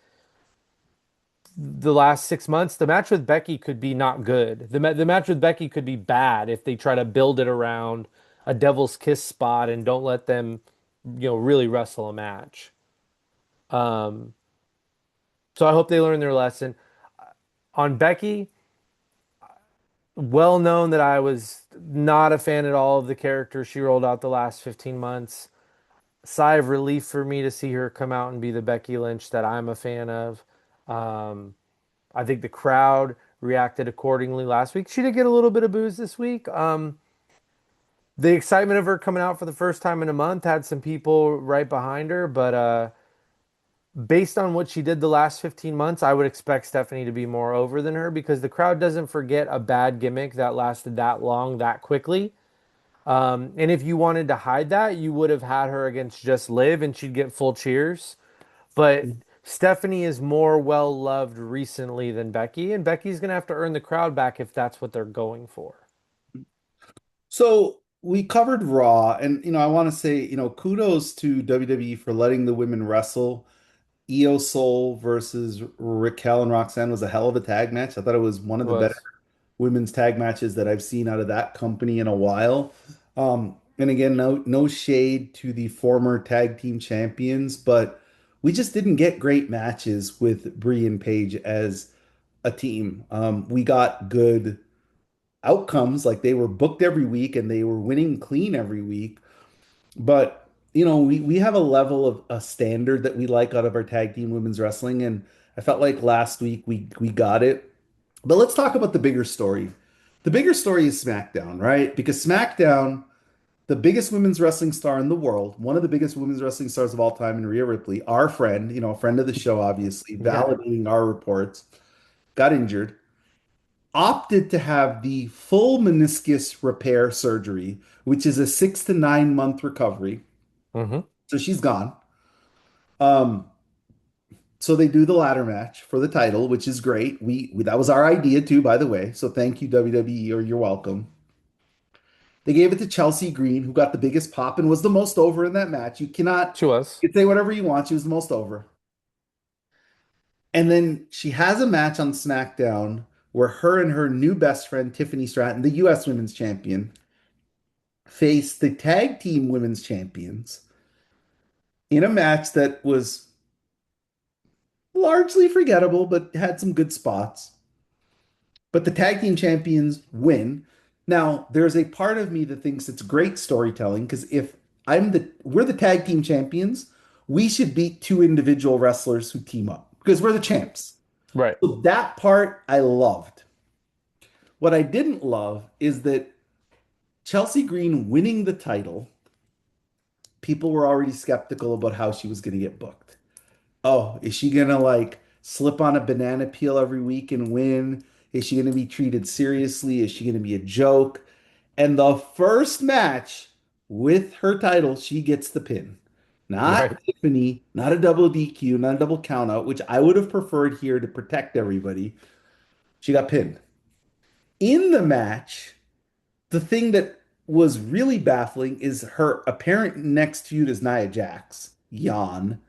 the last 6 months, the match with Becky could be not good. The match with Becky could be bad if they try to build it around a Devil's Kiss spot and don't let them really wrestle a match. Um, so I hope they learn their lesson. On Becky, well known that I was not a fan at all of the character she rolled out the last 15 months. Sigh of relief for me to see her come out and be the Becky Lynch that I'm a fan of. Um, I think the crowd reacted accordingly last week. She did get a little bit of booze this week. The excitement of her coming out for the first time in a month had some people right behind her, but based on what she did the last 15 months, I would expect Stephanie to be more over than her because the crowd doesn't forget a bad gimmick that lasted that long, that quickly. And if you wanted to hide that, you would have had her against Just Liv and she'd get full cheers. But Stephanie is more well loved recently than Becky, and Becky's going to have to earn the crowd back if that's what they're going for. So we covered Raw, and I want to say, kudos to WWE for letting the women wrestle. Io Soul versus Raquel and Roxanne was a hell of a tag match. I thought it was one It of the better was. women's tag matches that I've seen out of that company in a while. And again, no shade to the former tag team champions, but we just didn't get great matches with Brie and Paige as a team. We got good outcomes, like they were booked every week and they were winning clean every week. But we have a level of a standard that we like out of our tag team women's wrestling, and I felt like last week we got it. But let's talk about the bigger story. The bigger story is SmackDown, right? Because SmackDown, the biggest women's wrestling star in the world, one of the biggest women's wrestling stars of all time, in Rhea Ripley, our friend, a friend of the show, obviously, Yeah. validating our reports, got injured, opted to have the full meniscus repair surgery, which is a 6 to 9 month recovery. Hmm. So she's gone. Um, so they do the ladder match for the title, which is great. We that was our idea too, by the way. So thank you, WWE, or you're welcome. They gave it to Chelsea Green, who got the biggest pop and was the most over in that match. She was. You can say whatever you want. She was the most over. And then she has a match on SmackDown where her and her new best friend, Tiffany Stratton, the US Women's Champion, face the tag team women's champions in a match that was largely forgettable, but had some good spots. But the tag team champions win. Now, there's a part of me that thinks it's great storytelling because if we're the tag team champions, we should beat two individual wrestlers who team up because we're the champs. Right. So that part I loved. What I didn't love is that Chelsea Green winning the title, people were already skeptical about how she was going to get booked. Oh, is she gonna like slip on a banana peel every week and win? Is she gonna be treated seriously? Is she gonna be a joke? And the first match with her title, she gets the pin. Not Right. Tiffany, not a double DQ, not a double count out, which I would have preferred here to protect everybody. She got pinned. In the match, the thing that was really baffling is her apparent next feud is Nia Jax. Yawn,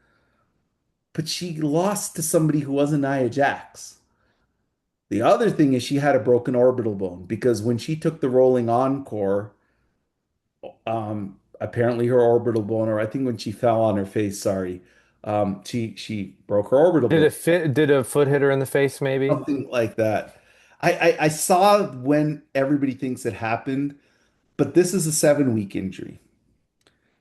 but she lost to somebody who wasn't Nia Jax. The other thing is she had a broken orbital bone because when she took the rolling encore, apparently her orbital bone, or I think when she fell on her face, sorry, she broke her orbital Did bone, it fit? Did a foot hit her in the face, maybe? something like that. I saw when everybody thinks it happened, but this is a 7 week injury.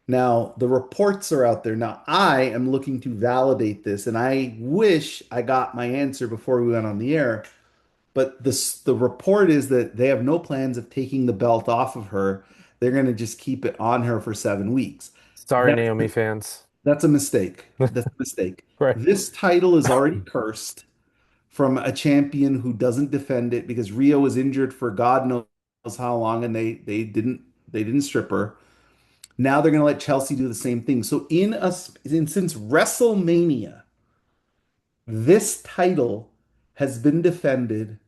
Now, the reports are out there. Now, I am looking to validate this, and I wish I got my answer before we went on the air. But the report is that they have no plans of taking the belt off of her. They're going to just keep it on her for 7 weeks. Sorry, That's Naomi fans. that's a mistake. That's a mistake. Right. This title is already cursed from a champion who doesn't defend it because Rio was injured for God knows how long, and they didn't strip her. Now they're going to let Chelsea do the same thing. So since WrestleMania, this title has been defended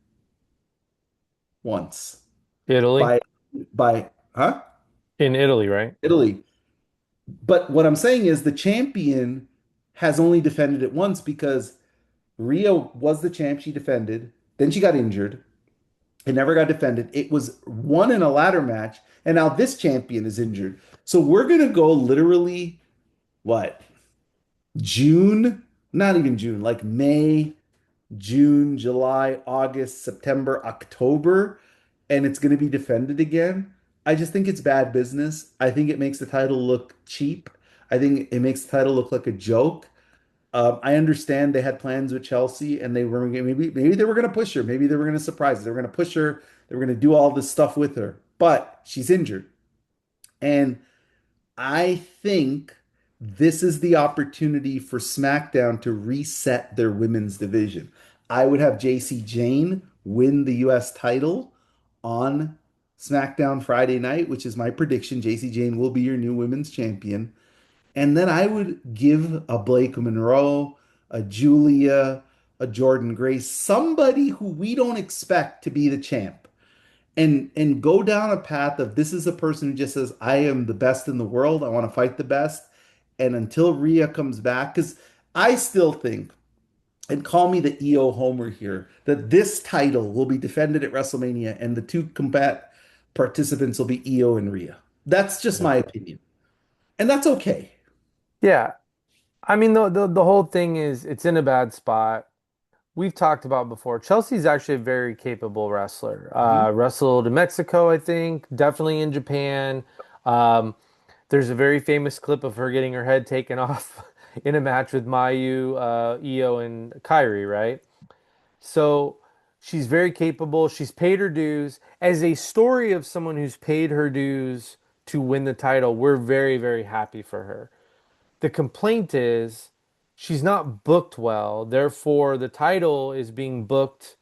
once Italy. by by In Italy, right? Italy. But what I'm saying is the champion has only defended it once because Rio was the champ she defended, then she got injured. It never got defended. It was won in a ladder match, and now this champion is injured. So we're gonna go literally. what, June? Not even June, like May, June, July, August, September, October, and it's going to be defended again. I just think it's bad business. I think it makes the title look cheap. I think it makes the title look like a joke. I understand they had plans with Chelsea, and they were maybe they were going to push her. Maybe they were going to surprise her. They were going to push her. They were going to do all this stuff with her, but she's injured, and I think this is the opportunity for SmackDown to reset their women's division. I would have JC Jane win the US title on SmackDown Friday night, which is my prediction. JC Jane will be your new women's champion. And then I would give a Blake Monroe, a Julia, a Jordan Grace, somebody who we don't expect to be the champ and go down a path of this is a person who just says, I am the best in the world. I want to fight the best. And until Rhea comes back, because I still think, and call me the EO Homer here, that this title will be defended at WrestleMania and the two combat participants will be EO and Rhea. That's just Yeah. my opinion. And that's okay. Yeah. I mean, the whole thing is it's in a bad spot. We've talked about before. Chelsea's actually a very capable wrestler. Mhm. Wrestled in Mexico, I think, definitely in Japan. Um, there's a very famous clip of her getting her head taken off in a match with Mayu, Io, and Kairi, right? So she's very capable. She's paid her dues. As a story of someone who's paid her dues to win the title, we're very, very happy for her. The complaint is she's not booked well. Therefore, the title is being booked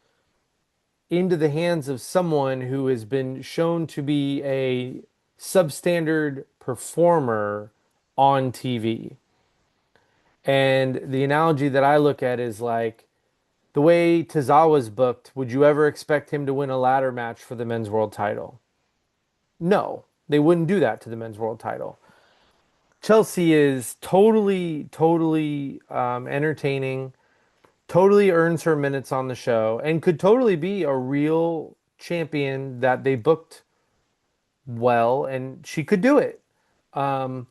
into the hands of someone who has been shown to be a substandard performer on TV. And the analogy that I look at is like the way Tozawa's booked, would you ever expect him to win a ladder match for the men's world title? No, they wouldn't do that to the men's world title. Chelsea is totally entertaining, totally earns her minutes on the show, and could totally be a real champion that they booked well, and she could do it. Um,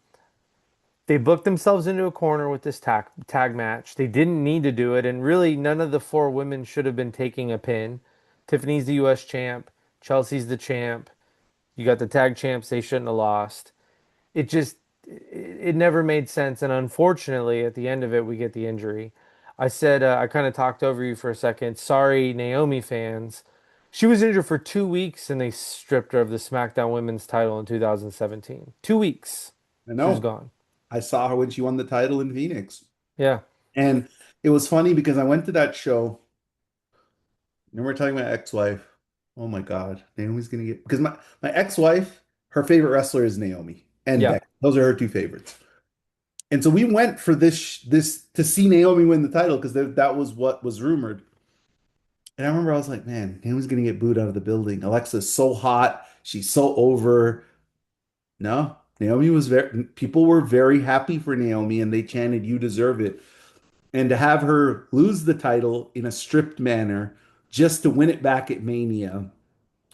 they booked themselves into a corner with this tag match. They didn't need to do it, and really, none of the four women should have been taking a pin. Tiffany's the U.S. champ. Chelsea's the champ. You got the tag champs. They shouldn't have lost. It just it never made sense, and unfortunately, at the end of it, we get the injury. I said I kind of talked over you for a second. Sorry, Naomi fans. She was injured for 2 weeks, and they stripped her of the SmackDown Women's title in 2017. 2 weeks, I she was know. gone. I saw her when she won the title in Phoenix. Yeah, And it was funny because I went to that show. Remember telling my ex-wife, oh my God, Naomi's gonna get because my ex-wife, her favorite wrestler is Naomi and yeah, Becky. Those are her two favorites. And so we went for this to see Naomi win the title because that was what was rumored. And I remember I was like, man, Naomi's gonna get booed out of the building. Alexa's so hot, she's so over. No, Naomi was very, people were very happy for Naomi and they chanted, you deserve it. And to have her lose the title in a stripped manner just to win it back at Mania,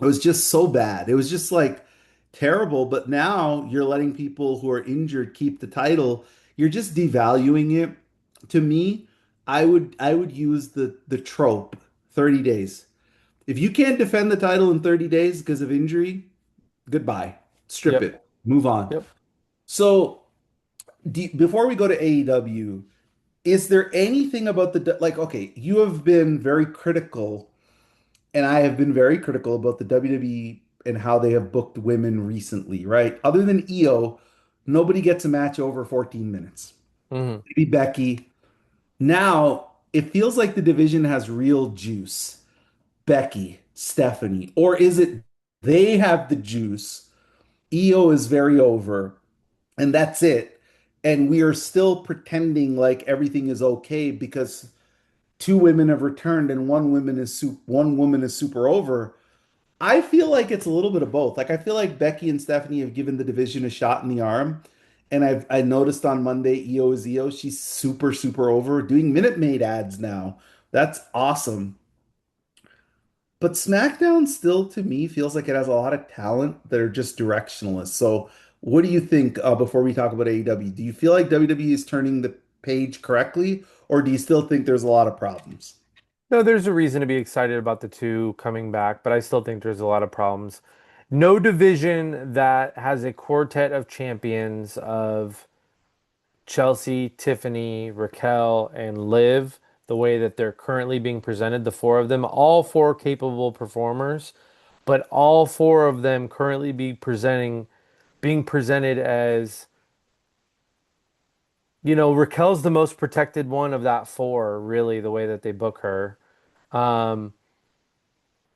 it was just so bad. It was just like terrible. But now you're letting people who are injured keep the title. You're just devaluing it. To me, I would use the trope 30 days. If you can't defend the title in 30 days because of injury, goodbye. Strip yep, it. Move on. yep. So before we go to AEW, is there anything about like, okay, you have been very critical, and I have been very critical about the WWE and how they have booked women recently, right? Other than Io, nobody gets a match over 14 minutes. Hmm. Maybe Becky. Now, it feels like the division has real juice. Becky, Stephanie, or is it they have the juice? Io is very over, and that's it. And we are still pretending like everything is okay because two women have returned and one woman is super over. I feel like it's a little bit of both. Like I feel like Becky and Stephanie have given the division a shot in the arm. And I noticed on Monday Io is Io. She's super over doing Minute Maid ads now. That's awesome. But SmackDown still to me feels like it has a lot of talent that are just directionless. So What do you think before we talk about AEW? Do you feel like WWE is turning the page correctly, or do you still think there's a lot of problems? No, there's a reason to be excited about the two coming back, but I still think there's a lot of problems. No division that has a quartet of champions of Chelsea, Tiffany, Raquel, and Liv, the way that they're currently being presented, the four of them, all four capable performers, but all four of them currently being presented as, Raquel's the most protected one of that four, really, the way that they book her. Um,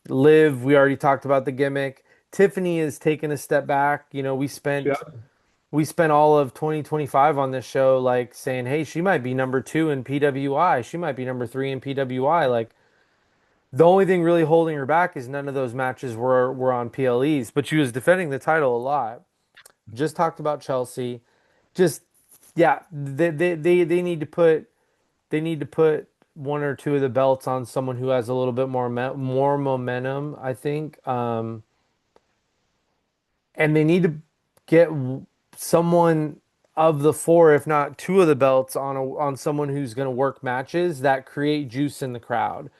Liv, we already talked about the gimmick. Tiffany has taken a step back. We spent all of 2025 on this show like saying, "Hey, she might be number 2 in PWI. She might be number 3 in PWI." Like the only thing really holding her back is none of those matches were on PLEs, but she was defending the title a lot. Just talked about Chelsea. Just yeah, they need to put one or two of the belts on someone who has a little bit more momentum, I think. And they need to get someone of the four, if not two of the belts, on someone who's going to work matches that create juice in the crowd.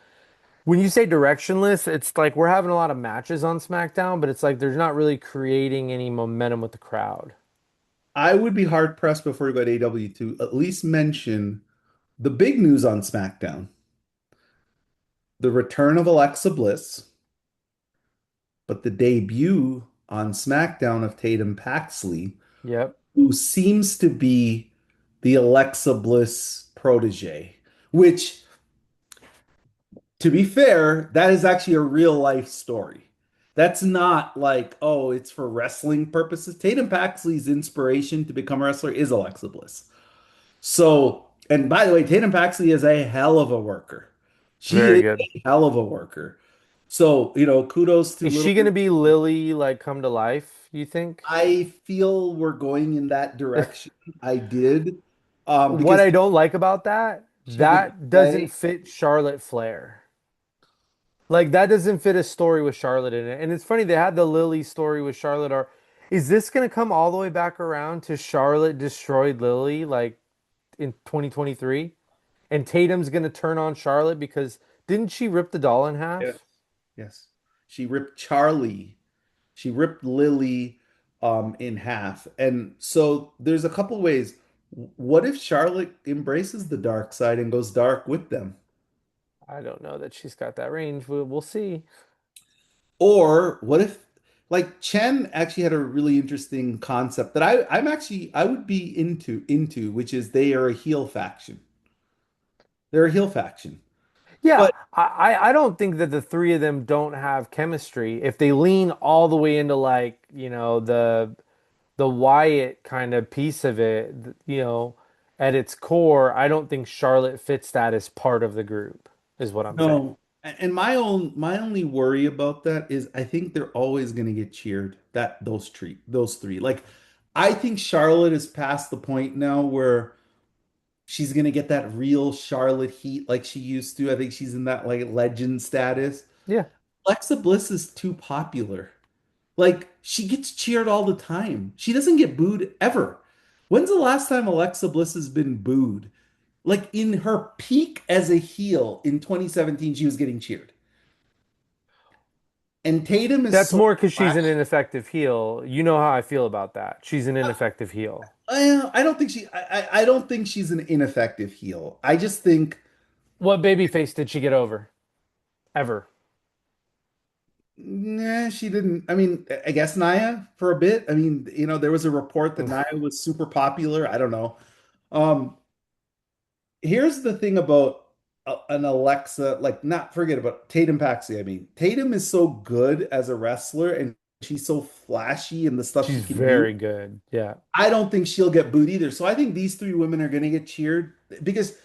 When you say directionless, it's like we're having a lot of matches on SmackDown, but it's like there's not really creating any momentum with the crowd. I would be hard pressed before we go to AEW to at least mention the big news on SmackDown, the return of Alexa Bliss, but the debut on SmackDown of Tatum Paxley, Yep. who seems to be the Alexa Bliss protege, which, to be fair, that is actually a real life story. That's not like, oh, it's for wrestling purposes. Tatum Paxley's inspiration to become a wrestler is Alexa Bliss. So, and by the way, Tatum Paxley is a hell of a worker. She Very is good. a hell of a worker. So, kudos to Is she going little. to be Lily like come to life, you think? I feel we're going in that direction. I did. What Because I don't like about that, she's a good that doesn't play. fit Charlotte Flair. Like that doesn't fit a story with Charlotte in it. And it's funny they had the Lily story with Charlotte. Or is this gonna come all the way back around to Charlotte destroyed Lily like in 2023? And Tatum's gonna turn on Charlotte because didn't she rip the doll in Yes. half? Yes. She ripped Charlie. She ripped Lily in half. And so there's a couple ways. What if Charlotte embraces the dark side and goes dark with them? I don't know that she's got that range. We'll see. Or what if, like, Chen actually had a really interesting concept that I would be into, which is they are a heel faction. They're a heel faction. Yeah, But I don't think that the three of them don't have chemistry. If they lean all the way into like, the Wyatt kind of piece of it, at its core, I don't think Charlotte fits that as part of the group, is what I'm saying. no, and my only worry about that is I think they're always going to get cheered. That those three. Like I think Charlotte is past the point now where she's going to get that real Charlotte heat like she used to. I think she's in that like legend status. Yeah. Alexa Bliss is too popular. Like she gets cheered all the time. She doesn't get booed ever. When's the last time Alexa Bliss has been booed? Like in her peak as a heel in 2017, she was getting cheered. And Tatum is That's so more because she's an flashy. ineffective heel. You know how I feel about that. She's an ineffective heel. I don't think I don't think she's an ineffective heel. I just think, What babyface did she get over? Ever? nah, she didn't. I mean, I guess Nia for a bit. I mean, there was a report that Nia was super popular. I don't know. Um, Here's the thing about an Alexa, like not forget about Tatum Paxley. I mean, Tatum is so good as a wrestler and she's so flashy in the stuff she She's can do. very good. Yeah. I don't think she'll get booed either. So I think these three women are going to get cheered because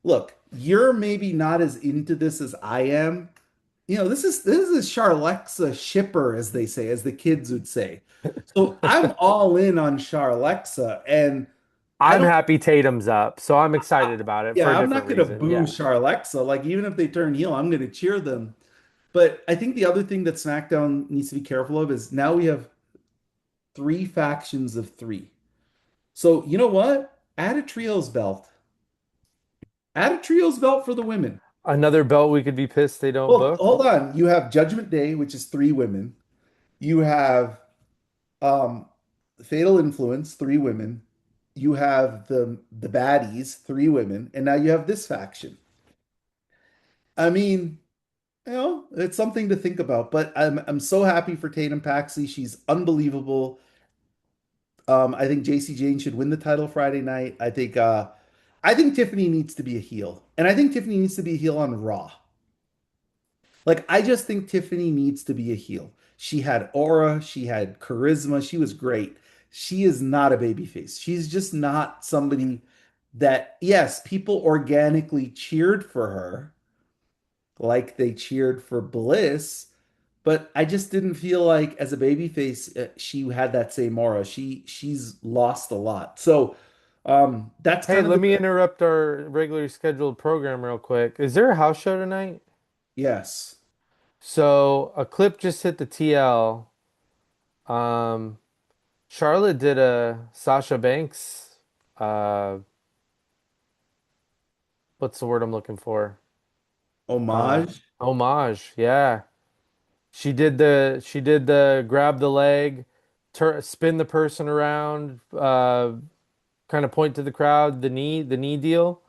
look, you're maybe not as into this as I am. This is Charlexa shipper, as they say, as the kids would say. So I'm all in on Charlexa, and I I'm don't. happy Tatum's up, so I'm excited about it for Yeah, a I'm different not gonna reason. boo Yeah. Charlexa. Like even if they turn heel, I'm gonna cheer them. But I think the other thing that SmackDown needs to be careful of is now we have three factions of three. So you know what? Add a trios belt. Add a trios belt for the women. Another belt we could be pissed they don't Well, book. hold on. You have Judgment Day, which is three women. You have um Fatal Influence, three women. You have the baddies, three women, and now you have this faction. I mean, it's something to think about, but I'm so happy for Tatum Paxley. She's unbelievable. I think JC Jane should win the title Friday night. I think Tiffany needs to be a heel. And I think Tiffany needs to be a heel on Raw. Like I just think Tiffany needs to be a heel. She had aura, she had charisma, she was great. She is not a babyface. She's just not somebody that, yes, people organically cheered for her like they cheered for Bliss, but I just didn't feel like as a babyface she had that same aura. She's lost a lot. So that's Hey, kind of let the me interrupt our regularly scheduled program real quick. Is there a house show tonight? yes. So a clip just hit the TL. Um, Charlotte did a Sasha Banks. Uh, what's the word I'm looking for? Homage. Homage. Yeah, she did the grab the leg, spin the person around, kind of point to the crowd, the knee deal.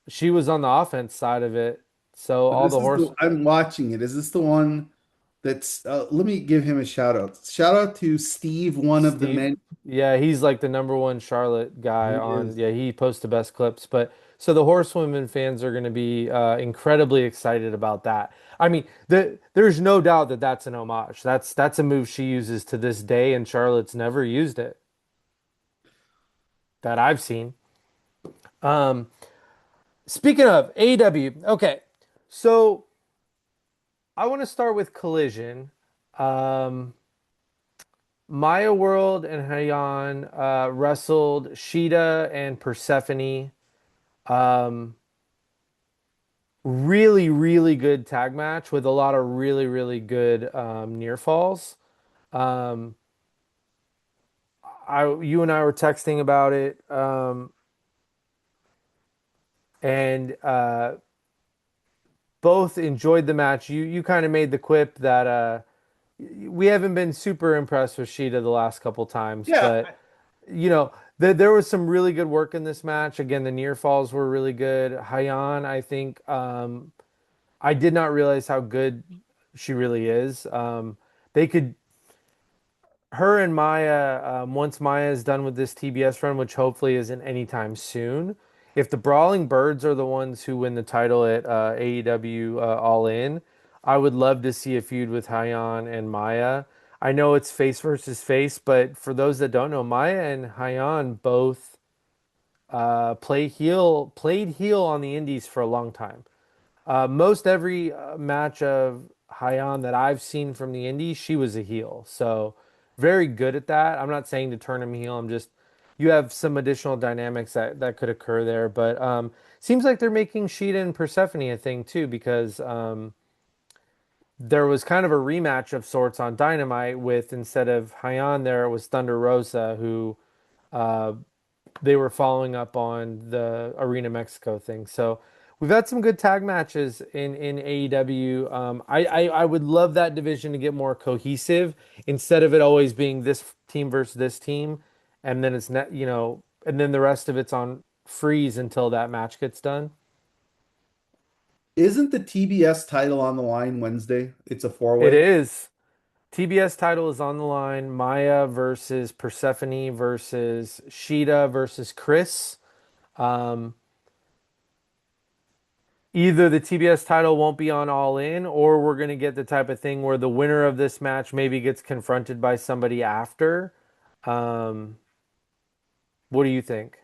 She was on the offense side of it. So But all this the is horse. the I'm watching it. Is this the one that's let me give him a shout out. Shout out to Steve, one of the Steve, men. yeah, he's like the number one Charlotte guy He on. is. Yeah, he posts the best clips. But so the horsewomen fans are going to be incredibly excited about that. I mean, there's no doubt that that's an homage. That's a move she uses to this day, and Charlotte's never used it that I've seen. Um, Speaking of AEW, okay, so I want to start with Collision. Um, Maya World and Hayan wrestled Sheeta and Persephone. Um, Really, really good tag match with a lot of really, really good near falls. Um, you and I were texting about it, and both enjoyed the match. You kind of made the quip that we haven't been super impressed with Sheeta the last couple times, Yeah. but there was some really good work in this match. Again, the near falls were really good. Hayan, I think, I did not realize how good she really is. They could, her and Maya, once Maya is done with this TBS run, which hopefully isn't anytime soon, if the Brawling Birds are the ones who win the title at AEW All In, I would love to see a feud with Hyan and Maya. I know it's face versus face, but for those that don't know, Maya and Hyan both played heel on the Indies for a long time. Most every match of Hyan that I've seen from the Indies, she was a heel. So very good at that. I'm not saying to turn him heel. I'm just you have some additional dynamics that could occur there. But seems like they're making Sheeta and Persephone a thing too because there was kind of a rematch of sorts on Dynamite with instead of Hyan there it was Thunder Rosa who uh, they were following up on the Arena Mexico thing. So we've had some good tag matches in AEW. I would love that division to get more cohesive instead of it always being this team versus this team, and then it's not and then the rest of it's on freeze until that match gets done. Isn't the TBS title on the line Wednesday? It's a It four-way. is. TBS title is on the line. Maya versus Persephone versus Sheeta versus Chris. Um, Either the TBS title won't be on All In, or we're going to get the type of thing where the winner of this match maybe gets confronted by somebody after. Um, what do you think?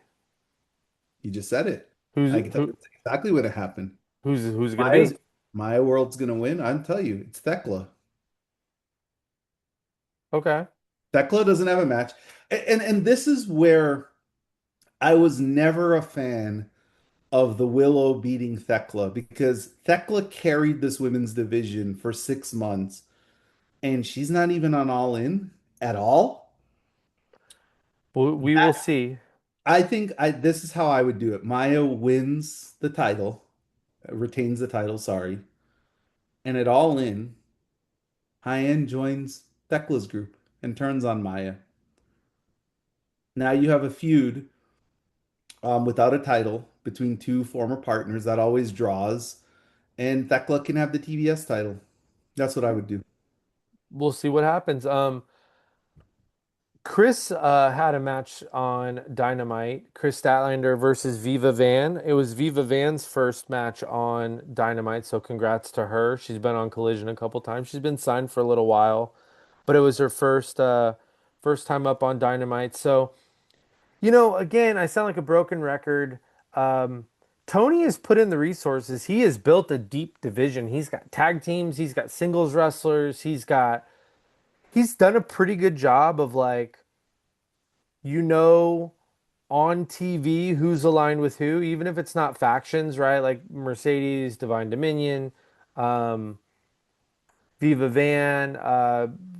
You just said it. Who's I can tell you who? exactly what happened. Who's it going to Maya's be? Maya World's gonna win. I'm telling you, it's Thekla. Okay. Thekla doesn't have a match. And this is where I was never a fan of the Willow beating Thekla because Thekla carried this women's division for 6 months and she's not even on All In at all. We will see. I think this is how I would do it. Maya wins the title, retains the title, sorry. And at All In, High joins Thekla's group and turns on Maya. Now you have a feud without a title between two former partners that always draws, and Thekla can have the TBS title. That's what I would do. We'll see what happens. Chris had a match on Dynamite, Chris Statlander versus Viva Van. It was Viva Van's first match on Dynamite, so congrats to her. She's been on Collision a couple times. She's been signed for a little while, but it was her first time up on Dynamite. So, again, I sound like a broken record. Um, Tony has put in the resources. He has built a deep division. He's got tag teams, he's got singles wrestlers, he's done a pretty good job of like you know on TV who's aligned with who, even if it's not factions, right? Like Mercedes, Divine Dominion, um, Viva Van,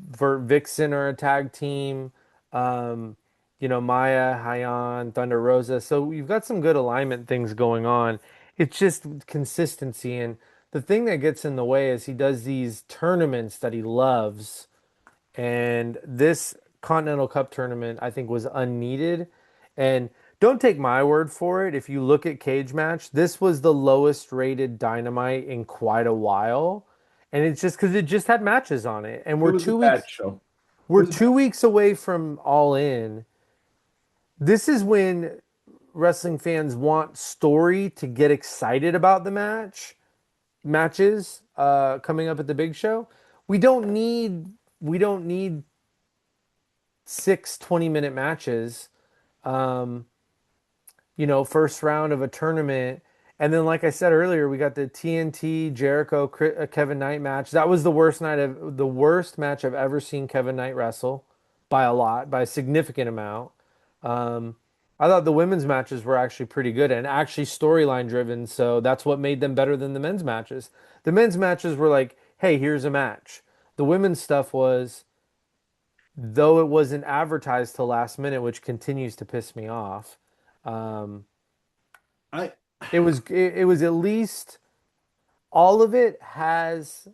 Vert Vixen are a tag team. Um, Maya, Hyan, Thunder Rosa. So you've got some good alignment things going on. It's just consistency. And the thing that gets in the way is he does these tournaments that he loves, and this Continental Cup tournament, I think, was unneeded. And don't take my word for it. If you look at Cage Match, this was the lowest rated Dynamite in quite a while. And it's just because it just had matches on it. And It we're was a two bad weeks show. It we're was two weeks away from All In. This is when wrestling fans want story to get excited about the matches coming up at the big show. We don't need six 20-minute matches, um, first round of a tournament. And then, like I said earlier, we got the TNT Jericho Kevin Knight match. That was the worst match I've ever seen Kevin Knight wrestle by a lot, by a significant amount. Um, I thought the women's matches were actually pretty good and actually storyline driven. So that's what made them better than the men's matches. The men's matches were like, hey, here's a match. The women's stuff was, though it wasn't advertised till last minute, which continues to piss me off. Um, I it was at least all of it has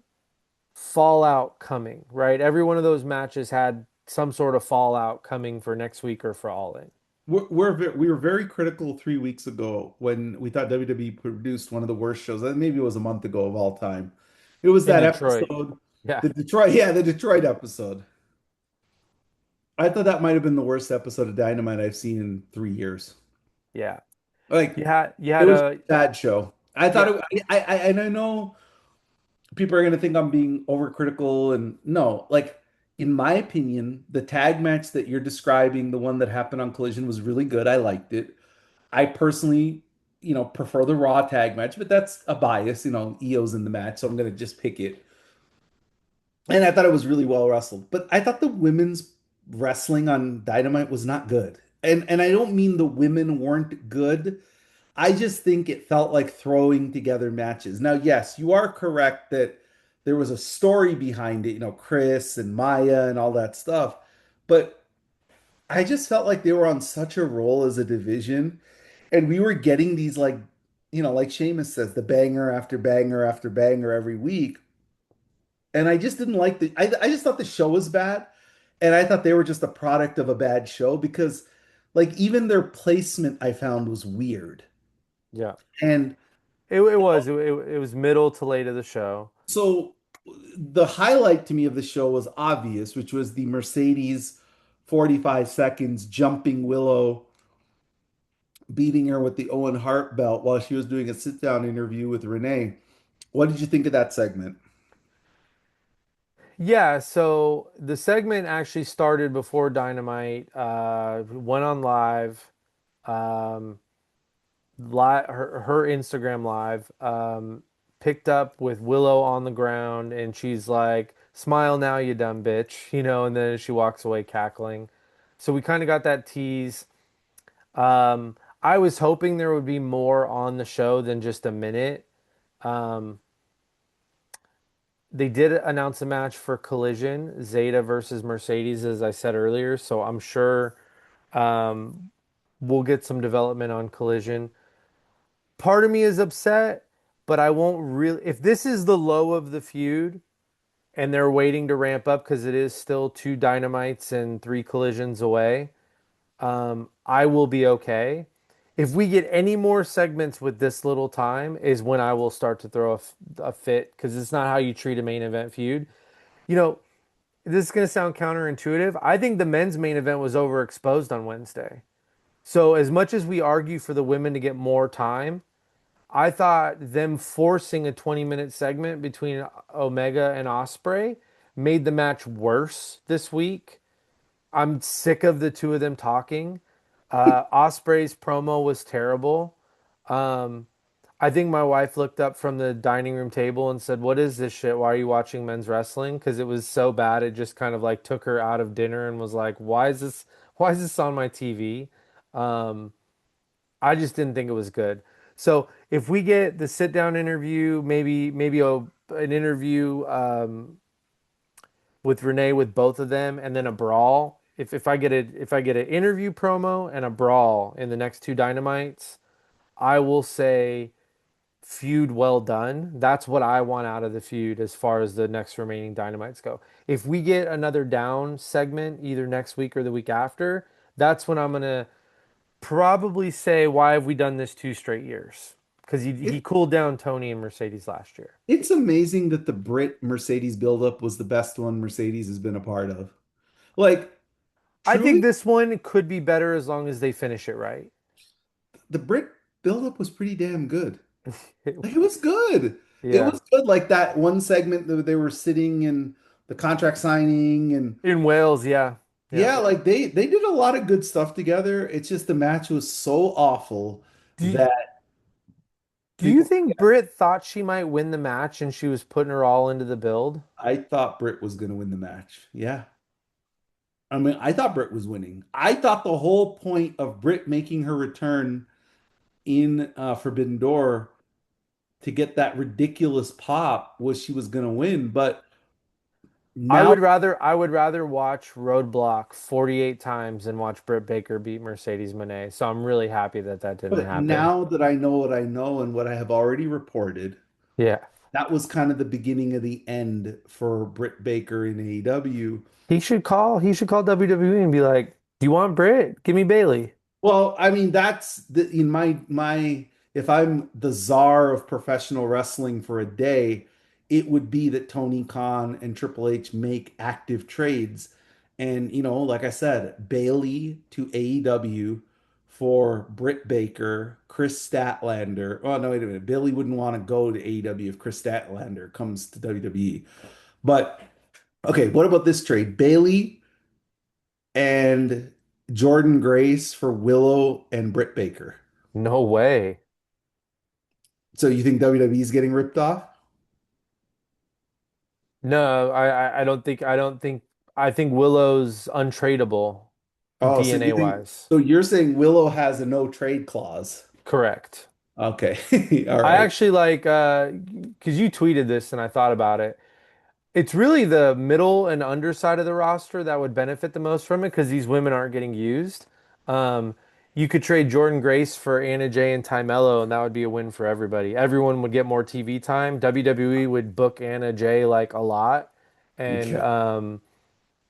fallout coming, right? Every one of those matches had some sort of fallout coming for next week or for All In we were very critical 3 weeks ago when we thought WWE produced one of the worst shows. Maybe it was a month ago of all time. It was in that Detroit. episode, Yeah, the Detroit episode. I thought that might have been the worst episode of Dynamite I've seen in 3 years. yeah. Like You had it was a a bad show. I thought yeah, and I know people are going to think I'm being overcritical, and no, like in my opinion, the tag match that you're describing, the one that happened on Collision, was really good. I liked it. I personally, prefer the Raw tag match, but that's a bias. EO's in the match, so I'm going to just pick it. And I thought it was really well wrestled. But I thought the women's wrestling on Dynamite was not good. And I don't mean the women weren't good. I just think it felt like throwing together matches. Now, yes, you are correct that there was a story behind it, Chris and Maya and all that stuff. But I just felt like they were on such a roll as a division. And we were getting these, like, like Sheamus says, the banger after banger after banger every week. And I just didn't like I just thought the show was bad. And I thought they were just a product of a bad show because, like, even their placement I found was weird. yeah. And It was middle to late of the show. so the highlight to me of the show was obvious, which was the Mercedes 45 seconds jumping Willow, beating her with the Owen Hart belt while she was doing a sit down interview with Renee. What did you think of that segment? Yeah, so the segment actually started before Dynamite, went on live. Um, her Instagram live, picked up with Willow on the ground, and she's like, "Smile now, you dumb bitch," and then she walks away cackling. So we kind of got that tease. I was hoping there would be more on the show than just a minute. Um, they did announce a match for Collision, Zeta versus Mercedes, as I said earlier. So I'm sure Um, we'll get some development on Collision. Part of me is upset, but I won't really. If this is the low of the feud and they're waiting to ramp up because it is still two dynamites and three collisions away, I will be okay. If we get any more segments with this little time, is when I will start to throw a fit because it's not how you treat a main event feud. You know, this is going to sound counterintuitive. I think the men's main event was overexposed on Wednesday. So, as much as we argue for the women to get more time, I thought them forcing a 20-minute segment between Omega and Osprey made the match worse this week. I'm sick of the two of them talking. Osprey's promo was terrible. Um, I think my wife looked up from the dining room table and said, "What is this shit? Why are you watching men's wrestling?" Because it was so bad, it just kind of like took her out of dinner and was like, "Why is this? Why is this on my TV?" Um, I just didn't think it was good. So if we get the sit down interview, maybe an interview with Renee with both of them, and then a brawl. If I get an interview promo and a brawl in the next two Dynamites, I will say feud well done. That's what I want out of the feud as far as the next remaining Dynamites go. If we get another down segment either next week or the week after, that's when I'm gonna probably say, why have we done this 2 straight years? Because he It cooled down Tony and Mercedes last year. it's amazing that the Brit Mercedes buildup was the best one Mercedes has been a part of. Like, I think truly, this one could be better as long as they finish it right. the Brit buildup was pretty damn good. Like, it was good. It Yeah. was good. Like that one segment that they were sitting in the contract signing, and In Wales, yeah. Yeah. yeah, like they did a lot of good stuff together. It's just the match was so awful Do you, that do you people. think Britt thought she might win the match and she was putting her all into the build? I thought Britt was going to win the match. Yeah. I mean, I thought Britt was winning. I thought the whole point of Britt making her return in Forbidden Door to get that ridiculous pop was she was going to win. But now, I would rather watch Roadblock 48 times than watch Britt Baker beat Mercedes Moné. So I'm really happy that that didn't but happen. now that I know what I know and what I have already reported, Yeah. that was kind of the beginning of the end for Britt Baker in AEW. He should call WWE and be like, "Do you want Britt? Give me Bayley." Well, I mean, that's the in my if I'm the czar of professional wrestling for a day, it would be that Tony Khan and Triple H make active trades. And like I said, Bayley to AEW for Britt Baker, Chris Statlander. Oh no, wait a minute. Bayley wouldn't want to go to AEW if Chris Statlander comes to WWE. But okay, what about this trade? Bayley and Jordan Grace for Willow and Britt Baker. No way. So you think WWE is getting ripped off? No, I think Willow's untradeable Oh, so DNA you think wise. so you're saying Willow has a no trade clause. Correct. Okay. All I right. actually like because you tweeted this and I thought about it. It's really the middle and underside of the roster that would benefit the most from it because these women aren't getting used. Um, you could trade Jordan Grace for Anna Jay and Ty Mello, and that would be a win for everybody. Everyone would get more TV time. WWE would book Anna Jay like a lot, and Okay. um,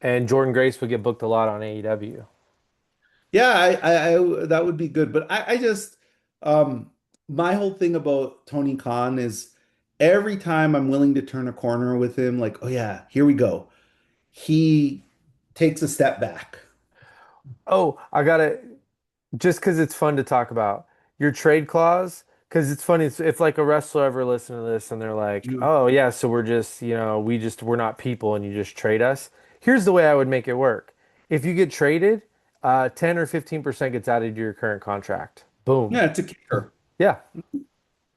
and Jordan Grace would get booked a lot on AEW. Yeah, that would be good. But I just my whole thing about Tony Khan is every time I'm willing to turn a corner with him, like, oh yeah, here we go. He takes a step back. Oh, I gotta just because it's fun to talk about your trade clause. Because it's funny, if like a wrestler ever listened to this and they're like, You- "Oh yeah, so we're just we're not people and you just trade us." Here's the way I would make it work. If you get traded, 10 or 15% gets added to your current contract. Boom. Yeah, it's a kicker. Yeah.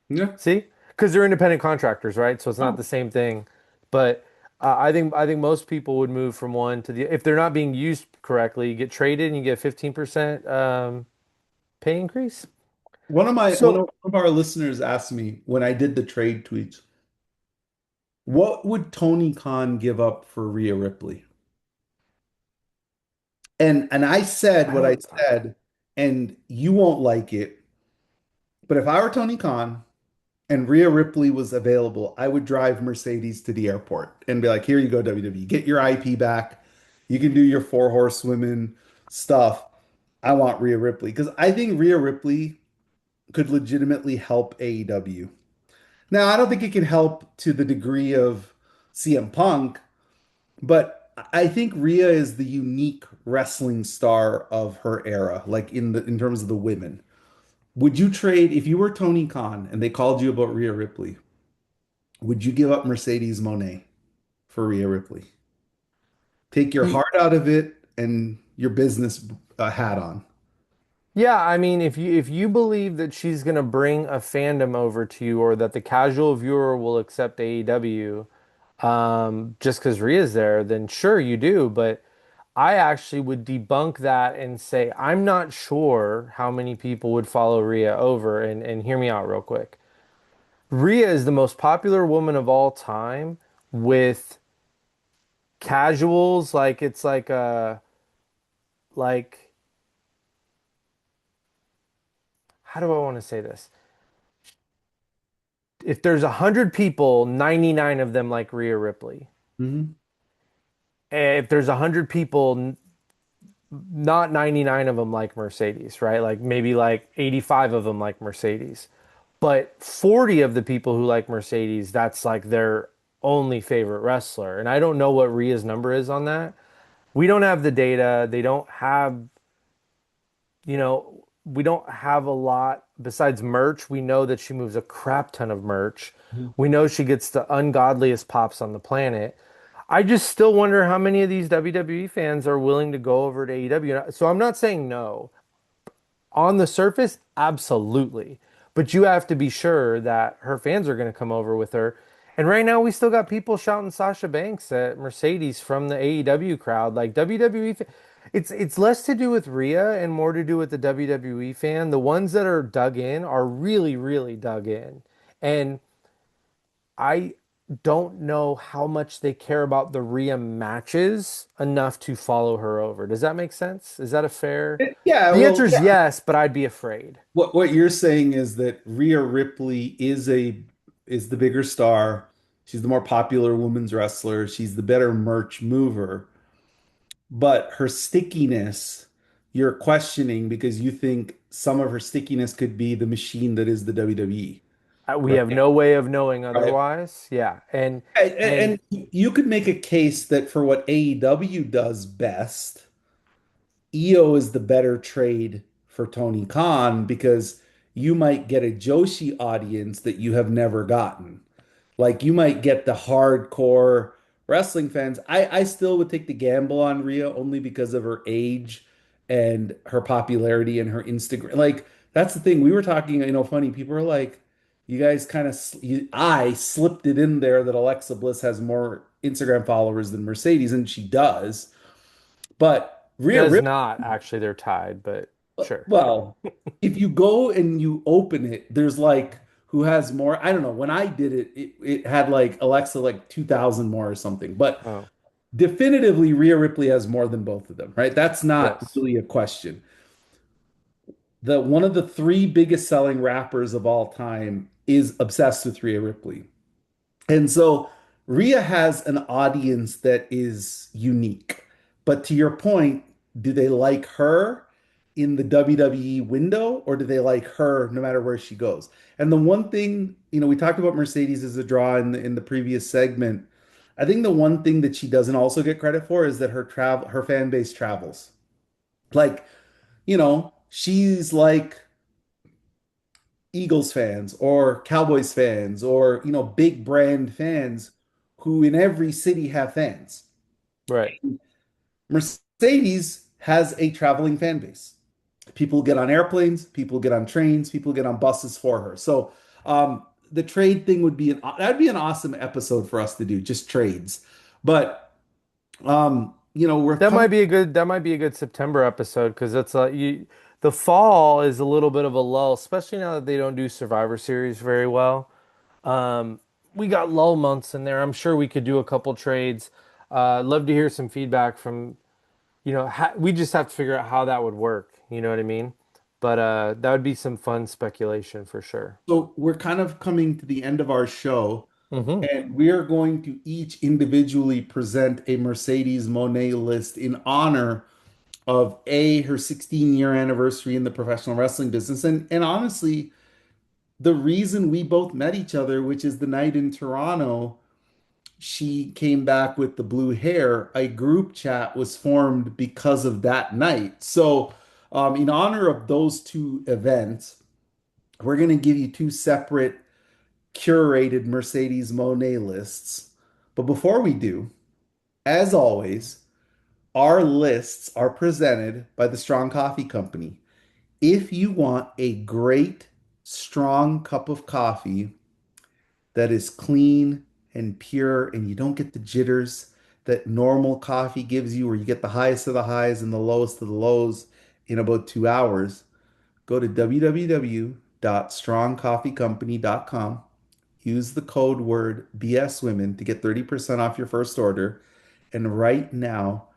Yeah. See? Because they're independent contractors, right? So it's not the Oh, same thing. But I think most people would move from one to the if they're not being used correctly, you get traded and you get 15% pay increase. one So of our listeners asked me when I did the trade tweets, what would Tony Khan give up for Rhea Ripley? And I said I what I don't. said, and you won't like it, but if I were Tony Khan and Rhea Ripley was available, I would drive Mercedes to the airport and be like, "Here you go, WWE. Get your IP back. You can do your four horsewomen stuff. I want Rhea Ripley." Because I think Rhea Ripley could legitimately help AEW. Now, I don't think it can help to the degree of CM Punk, but I think Rhea is the unique wrestling star of her era, like in terms of the women. Would you trade if you were Tony Khan and they called you about Rhea Ripley? Would you give up Mercedes Moné for Rhea Ripley? Take your Y- heart out of it and your business hat on. Yeah, I mean, if you believe that she's gonna bring a fandom over to you, or that the casual viewer will accept AEW, just because Rhea's there, then sure you do. But I actually would debunk that and say I'm not sure how many people would follow Rhea over. And hear me out real quick. Rhea is the most popular woman of all time with casuals. Like it's like how do I want to say this? If there's 100 people, 99 of them like Rhea Ripley. Mhm. If there's 100 people, not 99 of them like Mercedes, right? Like maybe like 85 of them like Mercedes. But 40 of the people who like Mercedes, that's like their only favorite wrestler. And I don't know what Rhea's number is on that. We don't have the data. They don't have, we don't have a lot besides merch. We know that she moves a crap ton of merch. Mhm. We know she gets the ungodliest pops on the planet. I just still wonder how many of these WWE fans are willing to go over to AEW. So I'm not saying no. On the surface, absolutely. But you have to be sure that her fans are going to come over with her. And right now, we still got people shouting Sasha Banks at Mercedes from the AEW crowd. Like WWE, it's less to do with Rhea and more to do with the WWE fan. The ones that are dug in are really, really dug in. And I don't know how much they care about the Rhea matches enough to follow her over. Does that make sense? Is that a fair? Yeah, The well, answer is yeah. yes, but I'd be afraid. What you're saying is that Rhea Ripley is the bigger star. She's the more popular women's wrestler. She's the better merch mover. But her stickiness, you're questioning because you think some of her stickiness could be the machine that is the WWE, We right? have no way of knowing Right. otherwise. Yeah. And And you could make a case that for what AEW does best, EO is the better trade for Tony Khan because you might get a Joshi audience that you have never gotten. Like you might get the hardcore wrestling fans. I still would take the gamble on Rhea only because of her age and her popularity and her Instagram. Like that's the thing. We were talking, funny. People are like, you guys kind of, I slipped it in there that Alexa Bliss has more Instagram followers than Mercedes, and she does. But Rhea does Ripley, not actually, they're tied, but sure. well, if you go and you open it, there's like who has more. I don't know. When I did it, it had like Alexa like 2,000 more or something. But Oh, definitively, Rhea Ripley has more than both of them, right? That's not yes. really a question. The one of the three biggest selling rappers of all time is obsessed with Rhea Ripley. And so Rhea has an audience that is unique. But to your point, do they like her in the WWE window or do they like her no matter where she goes? And the one thing, we talked about Mercedes as a draw in the previous segment. I think the one thing that she doesn't also get credit for is that her fan base travels. Like, she's like Eagles fans or Cowboys fans or big brand fans who in every city have fans. Right. Mercedes has a traveling fan base. People get on airplanes, people get on trains, people get on buses for her. So the trade thing that'd be an awesome episode for us to do, just trades. But we're coming. That might be a good September episode because it's the fall is a little bit of a lull, especially now that they don't do Survivor Series very well. Um, we got lull months in there. I'm sure we could do a couple trades. Love to hear some feedback from we just have to figure out how that would work. You know what I mean? But that would be some fun speculation for sure. So we're kind of coming to the end of our show, Hmm. and we are going to each individually present a Mercedes Monet list in honor of her 16-year anniversary in the professional wrestling business. And honestly, the reason we both met each other, which is the night in Toronto, she came back with the blue hair. A group chat was formed because of that night. So, in honor of those two events, we're going to give you two separate curated Mercedes Monet lists. But before we do, as always, our lists are presented by the Strong Coffee Company. If you want a great, strong cup of coffee that is clean and pure and you don't get the jitters that normal coffee gives you, where you get the highest of the highs and the lowest of the lows in about 2 hours, go to www.strongcoffeecompany.com. Use the code word BSWomen to get 30% off your first order. And right now,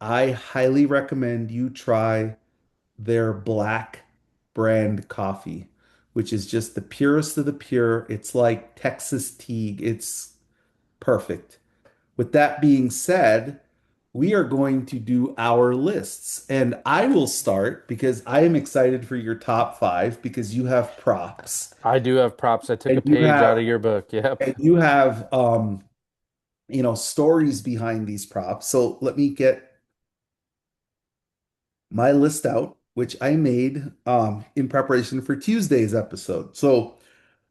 I highly recommend you try their black brand coffee, which is just the purest of the pure. It's like Texas tea. It's perfect. With that being said, we are going to do our lists. And I will start because I am excited for your top five because you have props I do have props. I took and a page out of your book. Yep. you have stories behind these props. So let me get my list out, which I made in preparation for Tuesday's episode. So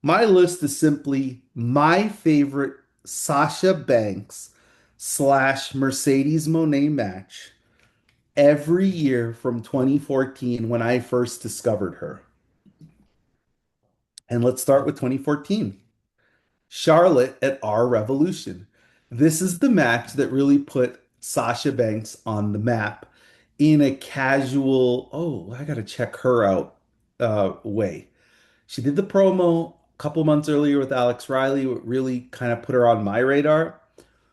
my list is simply my favorite Sasha Banks slash Mercedes Monet match every year from 2014 when I first discovered her. And let's start with 2014. Charlotte at our Revolution. This is the match that really put Sasha Banks on the map in a casual, oh, I gotta check her out way. She did the promo a couple months earlier with Alex Riley, what really kind of put her on my radar.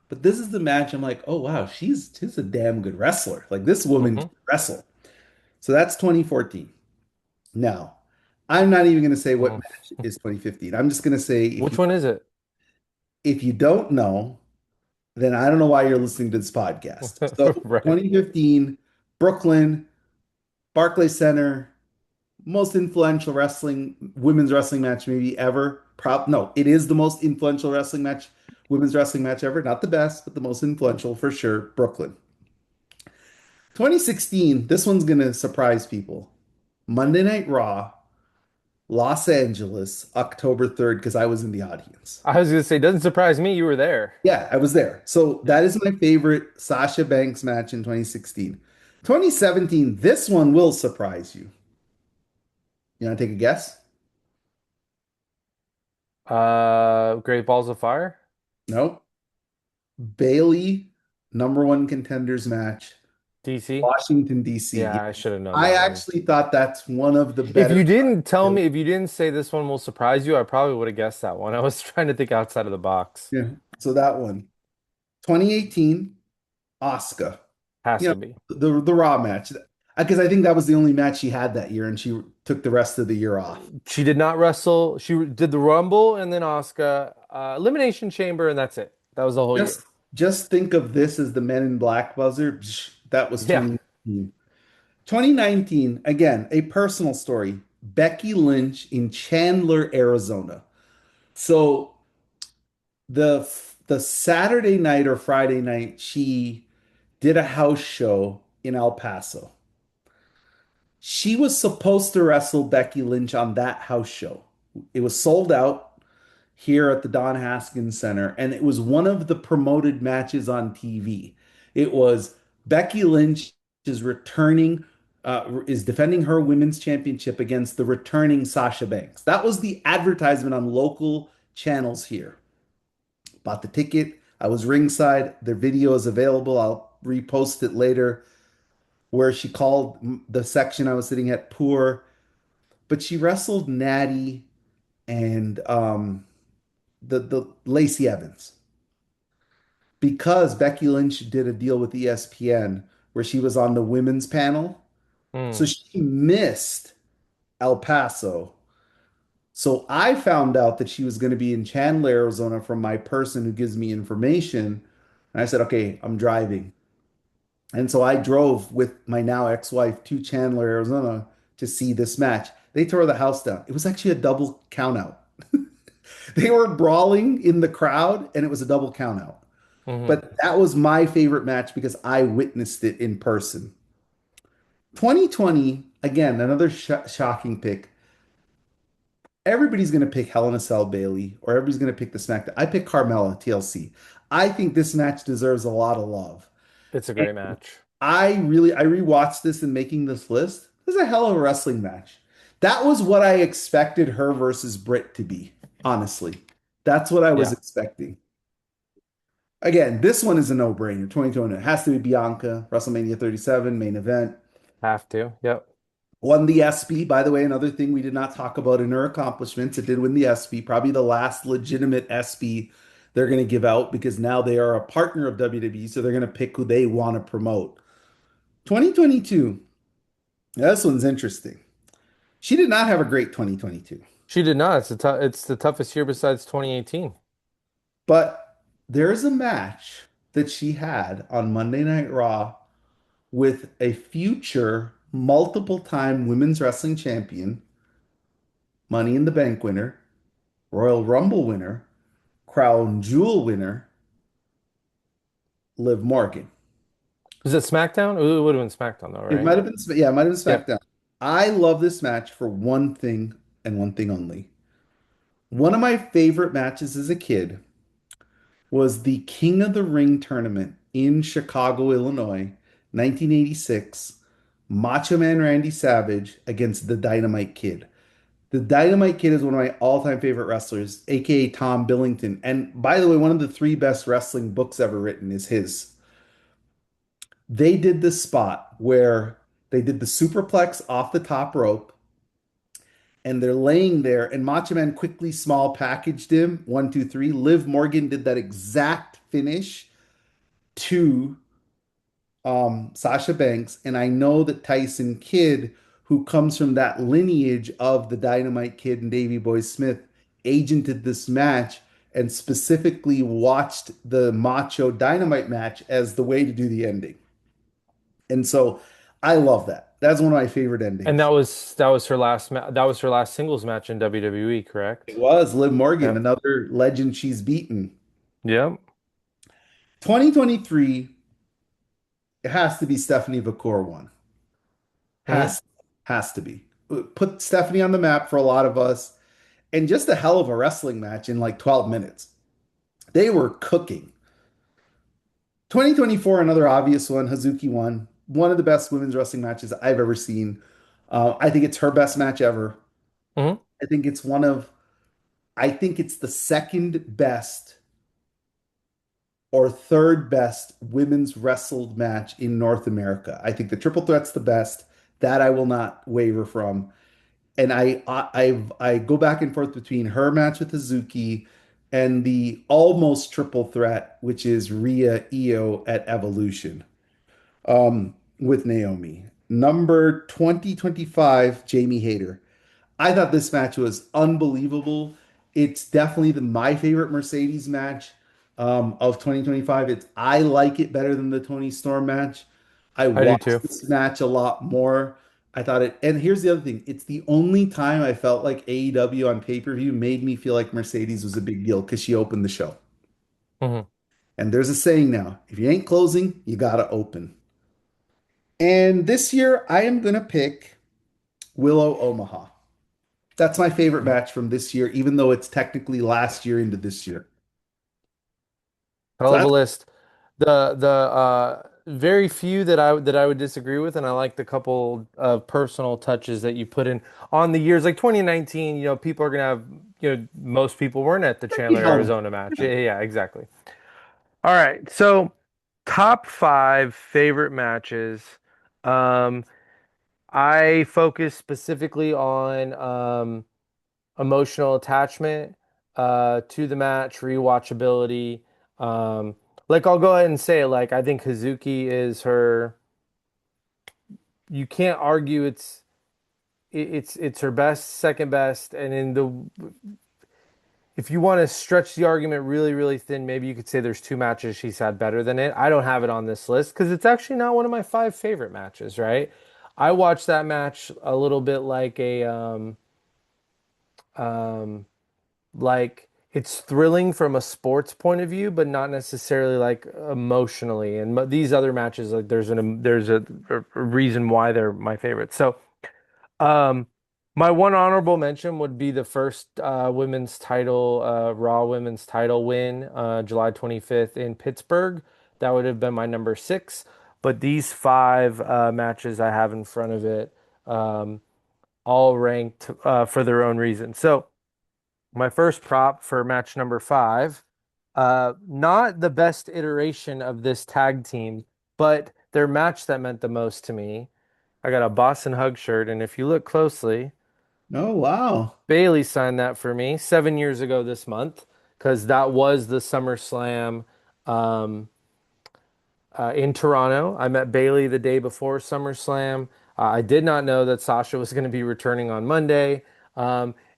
But this is the match I'm like, oh wow, she's a damn good wrestler. Like this woman can Hmm. wrestle. So that's 2014. Now, I'm not even gonna say what Mm. match is 2015. I'm just gonna say Which one is it? if you don't know, then I don't know why you're listening to this podcast. So Right. 2015, Brooklyn, Barclays Center, most influential women's wrestling match maybe ever. No, it is the most influential women's wrestling match ever. Not the best, but the most influential for sure. Brooklyn. 2016, this one's gonna surprise people. Monday Night Raw, Los Angeles, October 3rd, because I was in the audience. I was gonna say, doesn't surprise me you were there. Yeah, I was there. So that is my favorite Sasha Banks match in 2016. 2017, this one will surprise you. You want to take a guess? Great Balls of Fire? No. Bayley, number one contenders match, DC? Washington, D.C. Yeah, I should have known I that one. actually thought that's one of the better. If you didn't say this one will surprise you, I probably would have guessed that one. I was trying to think outside of the box. Yeah. So that one. 2018, Asuka. Has You know, to be. the Raw match. Because I think that was the only match she had that year, and she took the rest of the year off. She did not wrestle. She did the Rumble and then Asuka, Elimination Chamber, and that's it. That was the whole Just year. just think of this as the Men in Black buzzer. That was Yeah. 2019. 2019, again, a personal story. Becky Lynch in Chandler, Arizona. So the Saturday night or Friday night, she did a house show in El Paso. She was supposed to wrestle Becky Lynch on that house show. It was sold out here at the Don Haskins Center, and it was one of the promoted matches on TV. It was Becky Lynch is defending her women's championship against the returning Sasha Banks. That was the advertisement on local channels here. Bought the ticket. I was ringside. Their video is available. I'll repost it later. Where she called the section I was sitting at poor, but she wrestled Natty and the Lacey Evans because Becky Lynch did a deal with ESPN. where she was on the women's panel. So Mm. she missed El Paso. So I found out that she was going to be in Chandler, Arizona from my person who gives me information. And I said, okay, I'm driving. And so I drove with my now ex-wife to Chandler, Arizona to see this match. They tore the house down. It was actually a double count out. They were brawling in the crowd and it was a double count out. Hmm. But that was my favorite match because I witnessed it in person. 2020, again, another shocking pick. Everybody's going to pick Hell in a Cell Bayley, or everybody's going to pick the SmackDown. I pick Carmella TLC. I think this match deserves a lot of love. It's a And great match. I rewatched this in making this list. This is a hell of a wrestling match. That was what I expected her versus Britt to be, honestly. That's what I was Yeah, expecting. Again, this one is a no-brainer. 2020. It has to be Bianca, WrestleMania 37, main event. have to. Yep. Won the ESPY, by the way, another thing we did not talk about in her accomplishments. It did win the ESPY, probably the last legitimate ESPY they're going to give out because now they are a partner of WWE, so they're going to pick who they want to promote. 2022. This one's interesting. She did not have a great 2022, She did not. It's the toughest year besides 2018. but there's a match that she had on Monday Night Raw with a future multiple time women's wrestling champion, Money in the Bank winner, Royal Rumble winner, Crown Jewel winner, Liv Morgan. Was it SmackDown? It would have been SmackDown though, It right? might have been, yeah, it might have been Yep. SmackDown. I love this match for one thing and one thing only. One of my favorite matches as a kid was the King of the Ring tournament in Chicago, Illinois, 1986. Macho Man Randy Savage against the Dynamite Kid. The Dynamite Kid is one of my all-time favorite wrestlers, aka Tom Billington. And by the way, one of the three best wrestling books ever written is his. They did this spot where they did the superplex off the top rope and they're laying there, and Macho Man quickly small packaged him. One, two, three. Liv Morgan did that exact finish to Sasha Banks, and I know that Tyson Kidd, who comes from that lineage of the Dynamite Kid and Davey Boy Smith, agented this match and specifically watched the Macho Dynamite match as the way to do the ending. And so I love that. That's one of my favorite And endings. that was her last singles match in WWE, It correct? was Liv Morgan, Yep. another legend she's beaten. Yep. 2023, it has to be Stephanie Vacour one. Hmm. Has has to be. Put Stephanie on the map for a lot of us, and just a hell of a wrestling match in like 12 minutes. They were cooking. 2024, another obvious one, Hazuki won. One of the best women's wrestling matches I've ever seen. I think it's her best match ever. Hmm. I think it's one of, I think it's the second best or third best women's wrestled match in North America. I think the triple threat's the best. That I will not waver from. And I go back and forth between her match with Hazuki and the almost triple threat, which is Rhea Io at Evolution, with Naomi. Number 2025, Jamie Hayter. I thought this match was unbelievable. It's definitely my favorite Mercedes match of 2025. I like it better than the Tony Storm match. I I do watched too. this match a lot more. I thought it, and here's the other thing. It's the only time I felt like AEW on pay-per-view made me feel like Mercedes was a big deal because she opened the show. Hmm. And there's a saying now, if you ain't closing, you gotta open. And this year I am gonna pick Willow Omaha. That's my favorite match from this year, even though it's technically last year into this year. Hell So of a that's list. The very few that I would disagree with, and I like the couple of personal touches that you put in on the years like 2019. You know, people are gonna have most people weren't at the Becky Chandler Hell. Arizona match. Yeah, yeah, exactly. All right, so top five favorite matches. Um, I focus specifically on emotional attachment to the match, rewatchability. Um, like I'll go ahead and say like I think Hazuki is her. you can't argue it's her best, second best, and in the if you want to stretch the argument really, really thin, maybe you could say there's two matches she's had better than it. I don't have it on this list because it's actually not one of my five favorite matches, right? I watched that match a little bit like um, like it's thrilling from a sports point of view, but not necessarily like emotionally. And these other matches, like there's a reason why they're my favorite. So um, my one honorable mention would be the first women's title, Raw women's title win, July 25th in Pittsburgh. That would have been my number six. But these five matches I have in front of it, um, all ranked for their own reason. So my first prop for match number five, not the best iteration of this tag team, but their match that meant the most to me. I got a Boston Hug shirt, and if you look closely, Oh, wow. Bayley signed that for me 7 years ago this month because that was the SummerSlam um, in Toronto. I met Bayley the day before SummerSlam. I did not know that Sasha was going to be returning on Monday.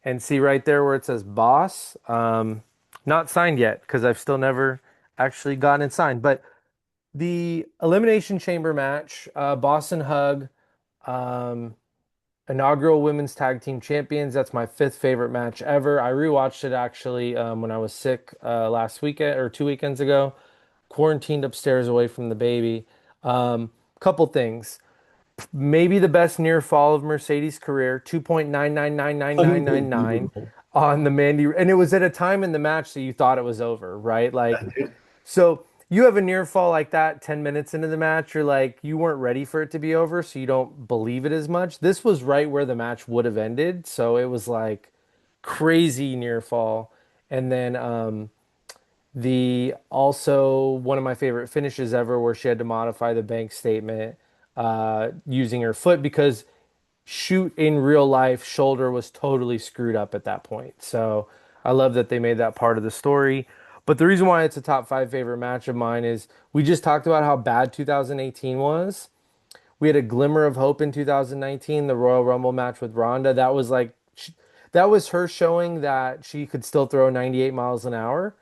And see right there where it says boss, not signed yet because I've still never actually gotten it signed. But the Elimination Chamber match, Boston Hug, um, inaugural women's tag team champions. That's my fifth favorite match ever. I rewatched it actually when I was sick last weekend or 2 weekends ago, quarantined upstairs away from the baby. Couple things. Maybe the best near fall of Mercedes' career, 2.999999 Unbelievable. on the Mandy. And it was at a time in the match that you thought it was over, right? Yeah, Like dude. so you have a near fall like that 10 minutes into the match, you're like, you weren't ready for it to be over, so you don't believe it as much. This was right where the match would have ended, so it was like crazy near fall. And then the also one of my favorite finishes ever where she had to modify the bank statement using her foot because shoot in real life shoulder was totally screwed up at that point. So I love that they made that part of the story. But the reason why it's a top five favorite match of mine is we just talked about how bad 2018 was. We had a glimmer of hope in 2019, the Royal Rumble match with Ronda. That was like, that was her showing that she could still throw 98 miles an hour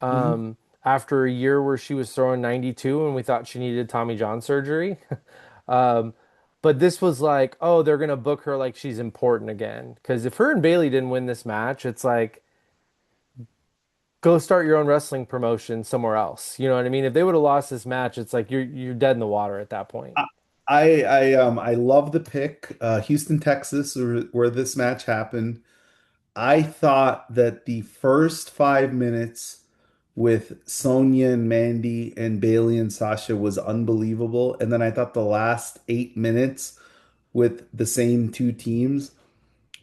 Mhm. after a year where she was throwing 92 and we thought she needed Tommy John surgery. Um, but this was like, oh, they're gonna book her like she's important again. Because if her and Bayley didn't win this match, it's like go start your own wrestling promotion somewhere else. You know what I mean? If they would have lost this match, it's like you're dead in the water at that point. I I love the pick. Houston, Texas, where this match happened. I thought that the first 5 minutes with Sonya and Mandy and Bayley and Sasha was unbelievable. And then I thought the last 8 minutes with the same two teams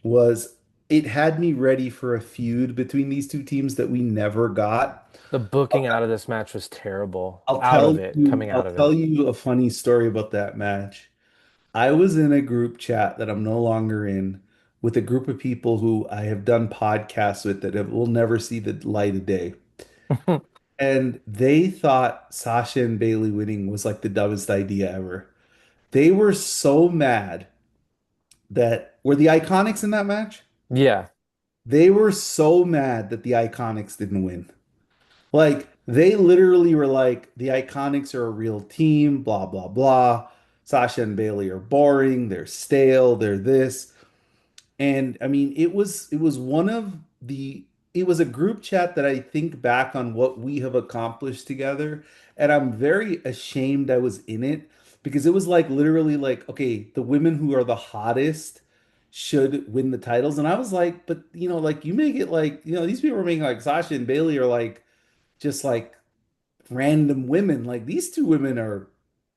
was it had me ready for a feud between these two teams that we never got. The booking out of this match was terrible. I'll Out tell of it, you, coming I'll out of tell it. you a funny story about that match. I was in a group chat that I'm no longer in with a group of people who I have done podcasts with will never see the light of day. And they thought Sasha and Bailey winning was like the dumbest idea ever. They were so mad that were the Iconics in that match? Yeah, They were so mad that the Iconics didn't win. Like they literally were like, the Iconics are a real team, blah, blah, blah. Sasha and Bailey are boring, they're stale, they're this. And I mean, it was one of the it was a group chat that I think back on what we have accomplished together, and I'm very ashamed I was in it because it was like literally like, okay, the women who are the hottest should win the titles. And I was like, but like you make it like, these people are making like Sasha and Bailey are like just like random women. Like these two women are,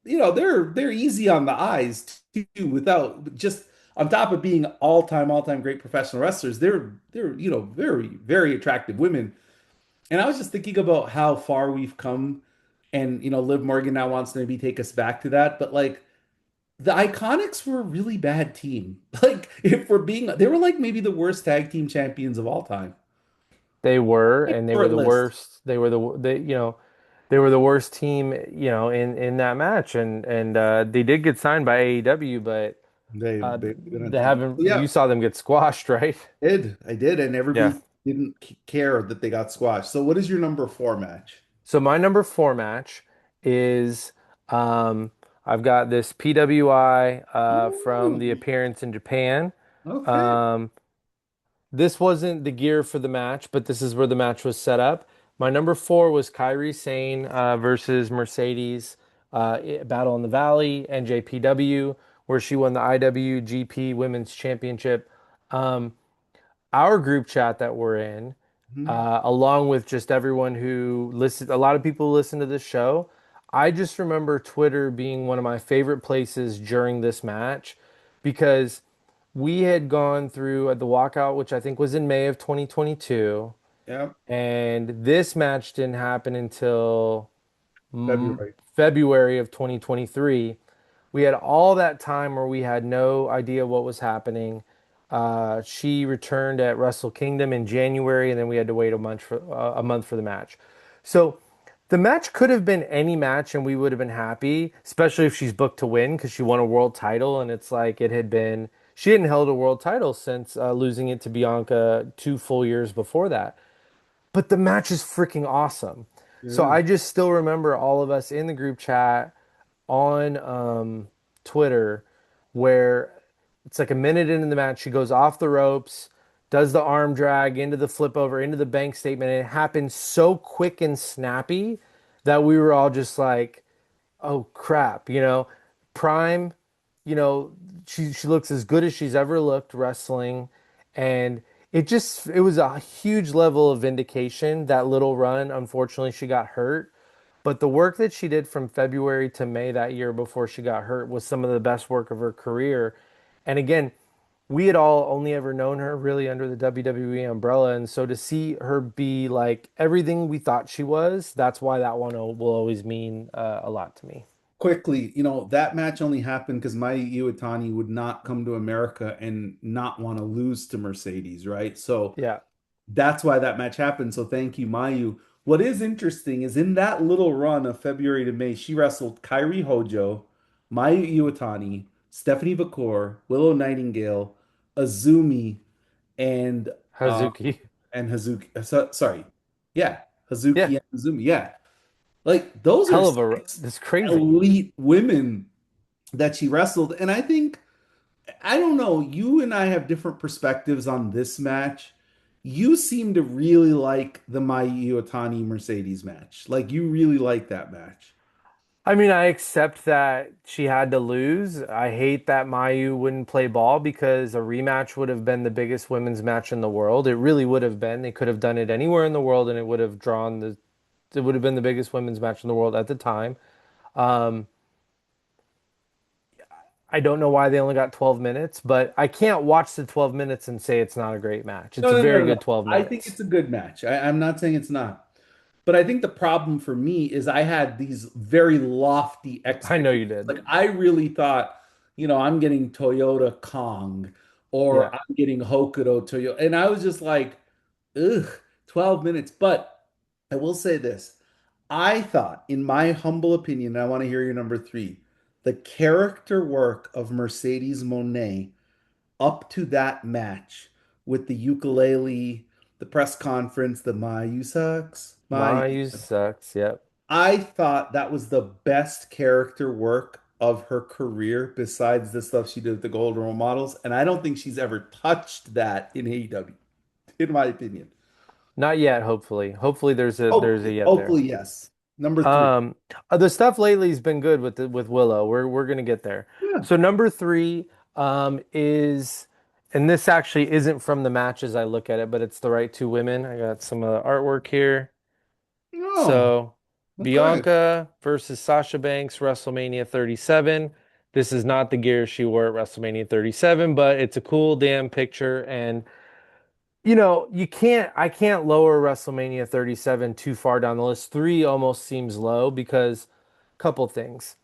they're easy on the eyes too, without just on top of being all-time great professional wrestlers, they're very, very attractive women. And I was just thinking about how far we've come, and Liv Morgan now wants to maybe take us back to that, but like the Iconics were a really bad team. Like if we're being, they were like maybe the worst tag team champions of all time. they were, and they were Short the list. worst. They were the they. they were the worst team, in that match, and they did get signed by AEW, but They didn't they take it. haven't. Yeah, You saw them get squashed, right? I did, and Yeah. everybody didn't care that they got squashed. So, what is your number four match? So my number four match is um, I've got this PWI from Oh, the appearance in Japan. okay. Um, this wasn't the gear for the match, but this is where the match was set up. My number four was Kairi Sane versus Mercedes Battle in the Valley, NJPW, where she won the IWGP Women's Championship. Um, our group chat that we're in, Mhm. along with just everyone who listens, a lot of people listen to this show. I just remember Twitter being one of my favorite places during this match because we had gone through the walkout, which I think was in May of 2022, Yeah, and this match didn't happen until February. February of 2023. We had all that time where we had no idea what was happening. She returned at Wrestle Kingdom in January, and then we had to wait a month for the match. So the match could have been any match, and we would have been happy, especially if she's booked to win because she won a world title, and it's like it had been she hadn't held a world title since losing it to Bianca 2 full years before that. But the match is freaking awesome. It So is. I just still remember all of us in the group chat on Twitter where it's like a minute into the match. She goes off the ropes, does the arm drag into the flip over, into the bank statement. And it happened so quick and snappy that we were all just like, oh crap, Prime, you know, she looks as good as she's ever looked wrestling, and it was a huge level of vindication that little run. Unfortunately, she got hurt, but the work that she did from February to May that year before she got hurt was some of the best work of her career. And again, we had all only ever known her really under the WWE umbrella, and so to see her be like everything we thought she was, that's why that one will always mean a lot to me. Quickly, that match only happened because Mayu Iwatani would not come to America and not want to lose to Mercedes, right? So Yeah. that's why that match happened. So thank you, Mayu. What is interesting is in that little run of February to May, she wrestled Kairi Hojo, Mayu Iwatani, Stephanie Vacour, Willow Nightingale, Azumi, and Hazuki. Hazuki. Sorry, yeah, Yeah. Hazuki and Azumi. Yeah, like those are Hell of a, six that's crazy. elite women that she wrestled, and I think I don't know. You and I have different perspectives on this match. You seem to really like the Mai Iwatani Mercedes match. Like you really like that match. I mean, I accept that she had to lose. I hate that Mayu wouldn't play ball because a rematch would have been the biggest women's match in the world. It really would have been. They could have done it anywhere in the world and it would have been the biggest women's match in the world at the time. Um, I don't know why they only got 12 minutes, but I can't watch the 12 minutes and say it's not a great match. It's No, a no, no, very no, no. good 12 I think minutes. it's a good match. I'm not saying it's not. But I think the problem for me is I had these very lofty I know you expectations. did. Like I really thought, I'm getting Toyota Kong or Yeah. I'm getting Hokuto Toyota. And I was just like, ugh, 12 minutes. But I will say this. I thought, in my humble opinion, and I want to hear your number three, the character work of Mercedes Moné up to that match with the ukulele, the press conference, the Mayu sucks, Mayu. Mayu sucks. Yep. I thought that was the best character work of her career besides the stuff she did with the Gold Role Models. And I don't think she's ever touched that in AEW, in my opinion. Not yet, hopefully. Hopefully there's a Hopefully, yet there. hopefully, yes. Number three. Um, the stuff lately has been good with Willow. We're gonna get there. Yeah. So number three is, and this actually isn't from the match as I look at it, but it's the right two women. I got some of the artwork here. Oh, So okay. Bianca versus Sasha Banks, WrestleMania 37. This is not the gear she wore at WrestleMania 37, but it's a cool damn picture. And I can't lower WrestleMania 37 too far down the list. Three almost seems low because couple things.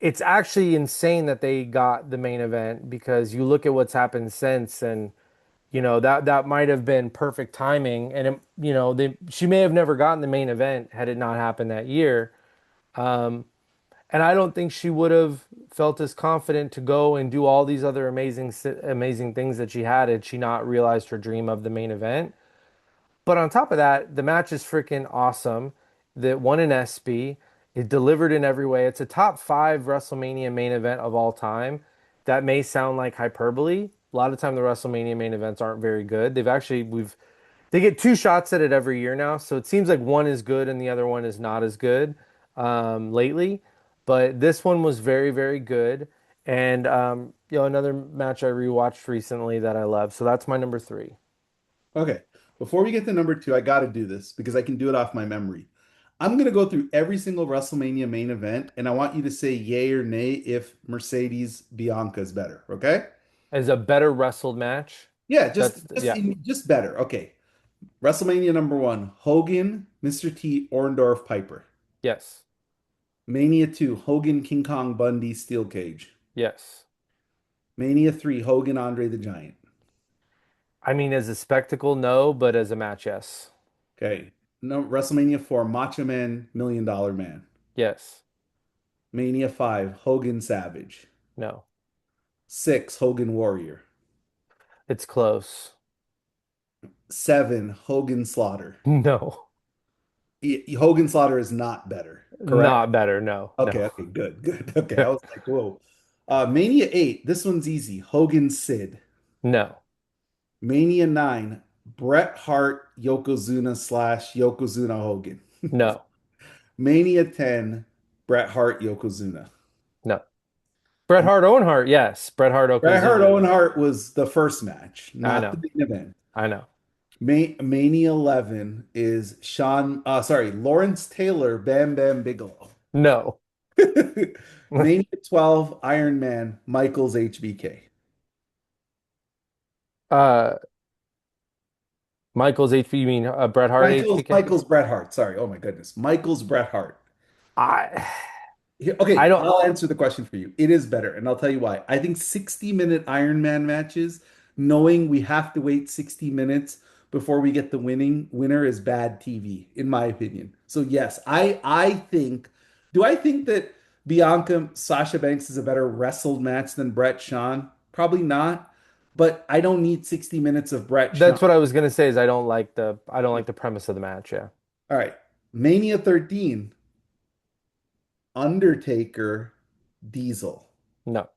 It's actually insane that they got the main event because you look at what's happened since, and that might have been perfect timing, and she may have never gotten the main event had it not happened that year. And I don't think she would have felt as confident to go and do all these other amazing things that she had she not realized her dream of the main event. But on top of that, the match is freaking awesome. That won an ESPY. It delivered in every way. It's a top five WrestleMania main event of all time. That may sound like hyperbole. A lot of time the WrestleMania main events aren't very good. They get two shots at it every year now, so it seems like one is good and the other one is not as good lately. But this one was very, very good. And another match I rewatched recently that I love. So that's my number three. Okay. Before we get to number two, I got to do this because I can do it off my memory. I'm going to go through every single WrestleMania main event, and I want you to say yay or nay if Mercedes Bianca is better. Okay? As a better wrestled match. Yeah, That's yeah. just better. Okay. WrestleMania number one, Hogan, Mr. T, Orndorff, Piper. Yes. Mania two, Hogan, King Kong, Bundy, Steel Cage. Yes. Mania three, Hogan, Andre the Giant. I mean, as a spectacle, no, but as a match, yes. Okay. No, WrestleMania four, Macho Man, Million Dollar Man. Yes. Mania five, Hogan, Savage. No. Six, Hogan, Warrior. It's close. Seven, Hogan, Slaughter. No. Hogan Slaughter is not better, correct? Not better. No. No. Okay, okay, good, good. Okay, I was like, whoa. Mania 8, this one's easy. Hogan Sid. No. Mania 9, Bret Hart, Yokozuna slash Yokozuna Hogan. No. Mania 10, Bret Hart, Yokozuna. No. Bret Hart, Owen Hart. Yes. Bret Hart, Bret Hart, Oklahoma. Owen Hart was the first match, I not the know. main event. I know. Mania 11 is Lawrence Taylor, Bam Bam Bigelow. No. Mania 12, Iron Man, Michaels HBK. uh, Michael's HB, you mean Bret Hart HBK? Michaels Bret Hart. Sorry. Oh my goodness. Michaels Bret Hart. I I Okay, don't. I'll answer the question for you. It is better, and I'll tell you why. I think 60-minute Iron Man matches, knowing we have to wait 60 minutes before we get the winner is bad TV, in my opinion. So yes, I think do I think that Bianca Sasha Banks is a better wrestled match than Brett Shawn? Probably not, but I don't need 60 minutes of Brett Shawn. That's what I was gonna say. Is I don't like the premise of the match. Yeah. All right. Mania 13, Undertaker, Diesel. No.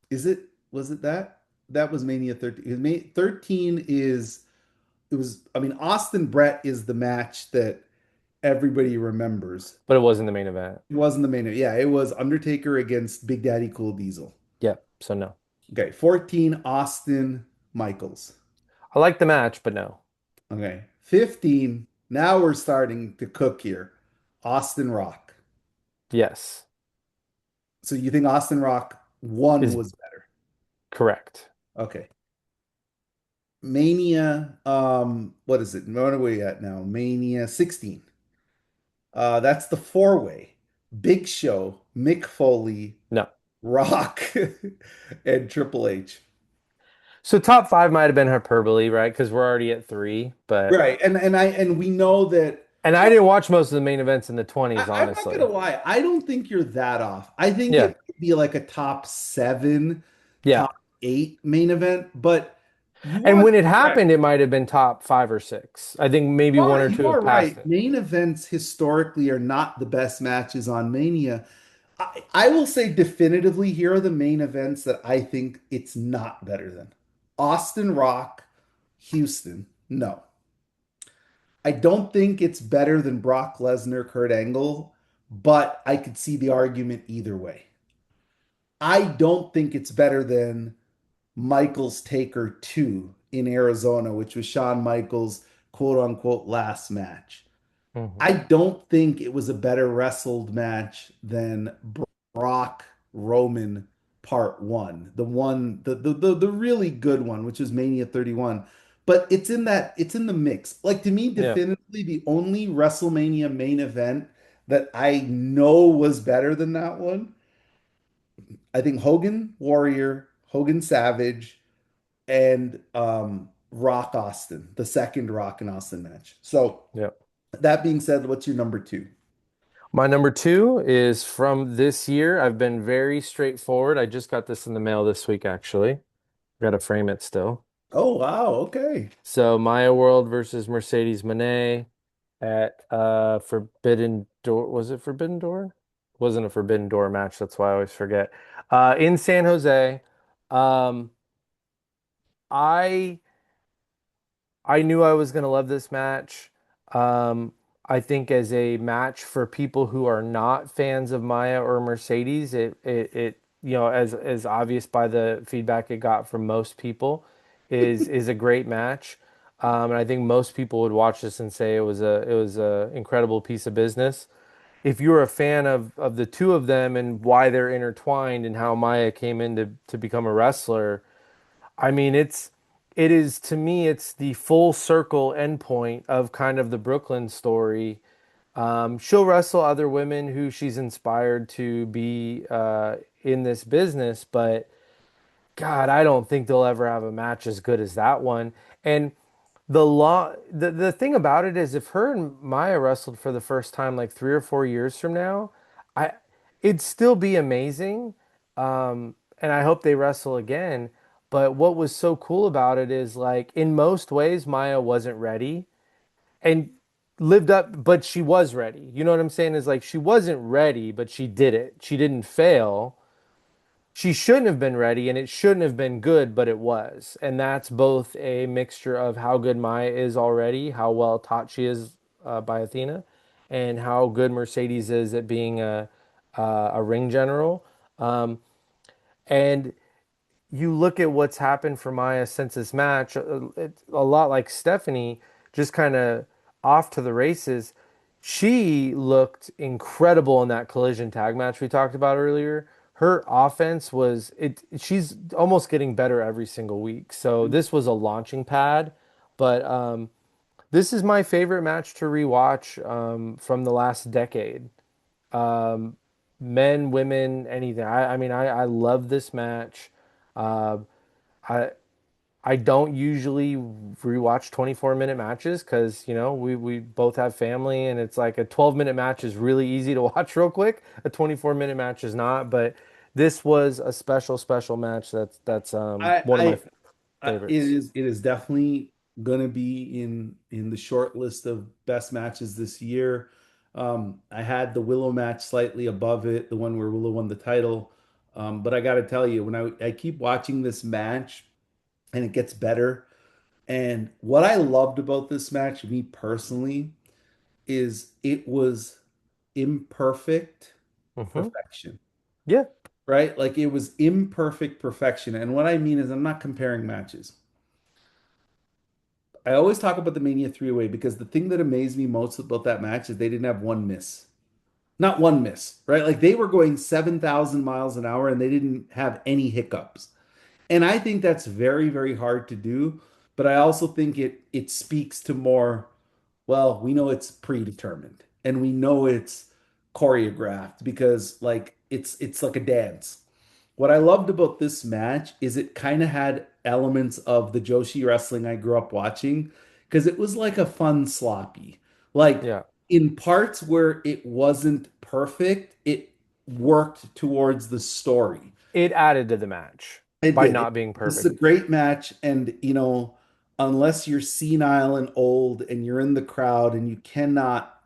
Is it? Was it that? That was Mania 13. 13 is it was I mean Austin Brett is the match that everybody remembers. But it wasn't the main event. It wasn't the main event. Yeah, it was Undertaker against Big Daddy Cool Diesel. Yeah. So no. Okay, 14 Austin Michaels. I like the match, but no. Okay. 15, now we're starting to cook here. Austin Rock. Yes. So you think Austin Rock 1 Is was better? correct. Okay. Mania, what is it? What are we at now? Mania 16. That's the four-way. Big Show, Mick Foley, No. Rock, and Triple H. So top five might have been hyperbole, right? Because we're already at three, but Right. And we know that and I didn't watch most of the main events in the I, 20s, I'm not gonna honestly. lie, I don't think you're that off. I think Yeah. it could be like a top seven, Yeah. top eight main event, but you And are when it correct. happened, it might have been top five or six. I think maybe one or two You have are passed right. it. Main events historically are not the best matches on Mania. I will say definitively here are the main events that I think it's not better than. Austin Rock, Houston. No. I don't think it's better than Brock Lesnar, Kurt Angle, but I could see the argument either way. I don't think it's better than Michaels Taker 2 in Arizona, which was Shawn Michaels' quote unquote last match. I Hmm. don't think it was a better wrestled match than Brock Roman Part One, the really good one, which is Mania 31. But it's in the mix. Like to me, Yeah. definitively the only WrestleMania main event that I know was better than that one. I think Hogan Warrior, Hogan Savage, and Rock Austin, the second Rock and Austin match. So Yep. that being said, what's your number two? My number two is from this year. I've been very straightforward. I just got this in the mail this week, actually. Got to frame it still. Oh wow, okay. So Maya World versus Mercedes Moné at Forbidden Door. Was it Forbidden Door? Wasn't a Forbidden Door match. That's why I always forget. In San Jose. Um, I I knew I was gonna love this match. Um, I think as a match for people who are not fans of Maya or Mercedes, it as obvious by the feedback it got from most people, is a great match. And I think most people would watch this and say it was a incredible piece of business. If you're a fan of the two of them and why they're intertwined and how Maya came in to become a wrestler, I mean, it is to me, it's the full circle endpoint of kind of the Brooklyn story. She'll wrestle other women who she's inspired to be in this business, but God, I don't think they'll ever have a match as good as that one. And the thing about it is if her and Maya wrestled for the first time like 3 or 4 years from now, I it'd still be amazing. And I hope they wrestle again. But what was so cool about it is like in most ways Maya wasn't ready and lived up, but she was ready. You know what I'm saying? Is like she wasn't ready, but she did it. She didn't fail. She shouldn't have been ready and it shouldn't have been good, but it was. And that's both a mixture of how good Maya is already, how well taught she is by Athena, and how good Mercedes is at being a ring general. And you look at what's happened for Maya since this match, it's a lot like Stephanie, just kind of off to the races. She looked incredible in that collision tag match we talked about earlier. Her offense was it she's almost getting better every single week. So this was a launching pad, but this is my favorite match to rewatch from the last decade. Um, Men, women, anything. I mean, I love this match. Uh, I I don't usually rewatch 24-minute matches because, we both have family and it's like a 12-minute match is really easy to watch real quick. A 24-minute match is not, but this was a special, special match that's I, one of my I, it favorites. is definitely gonna be in the short list of best matches this year. I had the Willow match slightly above it, the one where Willow won the title. But I got to tell you, when I keep watching this match and it gets better, and what I loved about this match, me personally, is it was imperfect Hmm. perfection, Yeah. right? Like it was imperfect perfection. And what I mean is, I'm not comparing matches. I always talk about the Mania three-way because the thing that amazed me most about that match is they didn't have one miss. Not one miss, right? Like they were going 7,000 miles an hour and they didn't have any hiccups. And I think that's very, very hard to do. But I also think it speaks to more, well, we know it's predetermined and we know it's choreographed because like it's like a dance. What I loved about this match is it kind of had elements of the Joshi wrestling I grew up watching because it was like a fun sloppy. Like Yeah. in parts where it wasn't perfect, it worked towards the story. It added to the match It by did. not being This is a perfect. great match, and unless you're senile and old and you're in the crowd and you cannot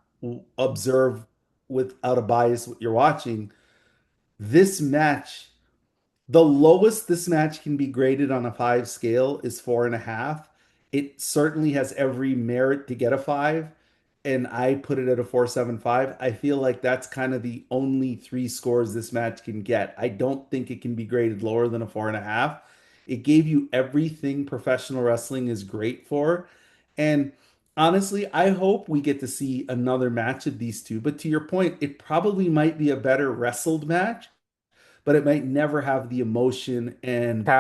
observe without a bias what you're watching, this match, the lowest this match can be graded on a five scale is 4.5. It certainly has every merit to get a five, and I put it at a 4.75. I feel like that's kind of the only three scores this match can get. I don't think it can be graded lower than a 4.5. It gave you everything professional wrestling is great for. And honestly, I hope we get to see another match of these two. But to your point, it probably might be a better wrestled match, but it might never have the emotion and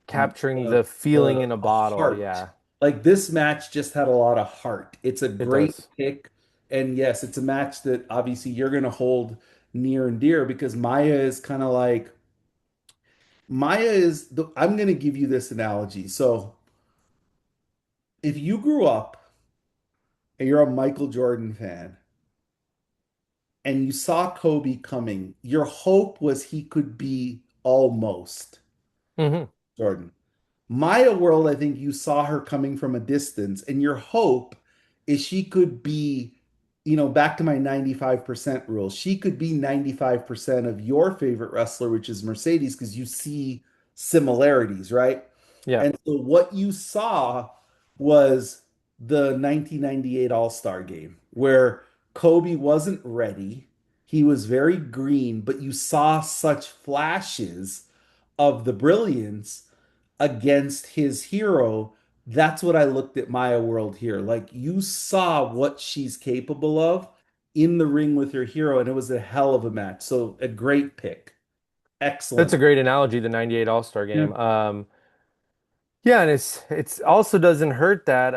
Capturing the the feeling the in a bottle. heart. Yeah, Like this match just had a lot of heart. It's a it great does. pick, and yes, it's a match that obviously you're going to hold near and dear because Maya is kind of like I'm going to give you this analogy. So if you grew up and you're a Michael Jordan fan and you saw Kobe coming, your hope was he could be almost Hmm. Jordan. Maya World, I think you saw her coming from a distance, and your hope is she could be, back to my 95% rule, she could be 95% of your favorite wrestler, which is Mercedes, because you see similarities, right? Yeah. And so what you saw was the 1998 All-Star game where Kobe wasn't ready. He was very green, but you saw such flashes of the brilliance against his hero. That's what I looked at Maya World here. Like you saw what she's capable of in the ring with her hero, and it was a hell of a match. So a great pick. That's a Excellent. great analogy, the 98 All-Star Yeah. game. Yeah, and it's also doesn't hurt that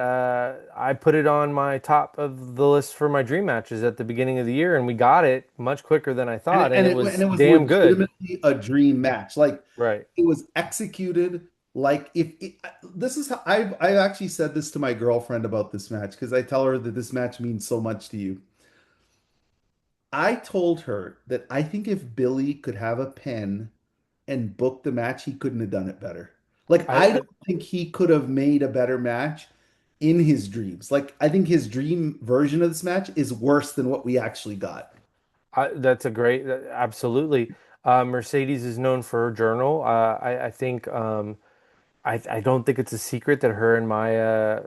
I put it on my top of the list for my dream matches at the beginning of the year, and we got it much quicker than I And thought, and it and was it was damn good. legitimately a dream match. Like Right. it was executed like if it, this is how I've actually said this to my girlfriend about this match because I tell her that this match means so much to you. I told her that I think if Billy could have a pen and book the match, he couldn't have done it better. Like, I, I I don't think he could have made a better match in his dreams. Like, I think his dream version of this match is worse than what we actually got. that's a great, absolutely. Mercedes is known for her journal. I think I don't think it's a secret that her and Maya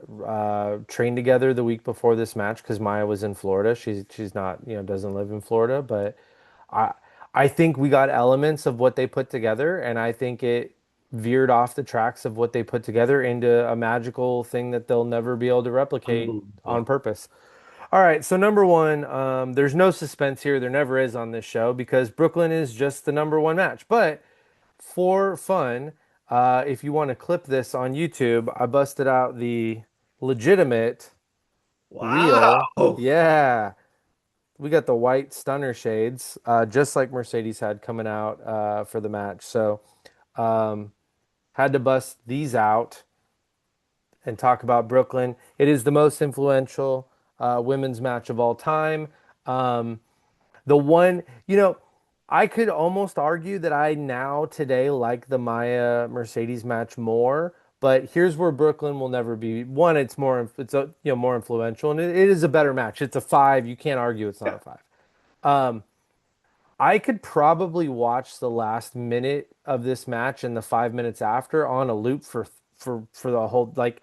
trained together the week before this match because Maya was in Florida. She's not, doesn't live in Florida, but I I think we got elements of what they put together, and I think it veered off the tracks of what they put together into a magical thing that they'll never be able to replicate on Unbelievable. purpose. All right, so number one, there's no suspense here. There never is on this show because Brooklyn is just the number one match. But for fun, if you want to clip this on YouTube, I busted out the legitimate, real, Wow. yeah, we got the white stunner shades, just like Mercedes had coming out for the match. So had to bust these out and talk about Brooklyn. It is the most influential women's match of all time. Um, the one, I could almost argue that I now today like the Maya Mercedes match more. But here's where Brooklyn will never be. One, it's a, more influential, and it is a better match. It's a five. You can't argue it's not Yeah. a five. I could probably watch the last minute of this match and the 5 minutes after on a loop for the whole, like,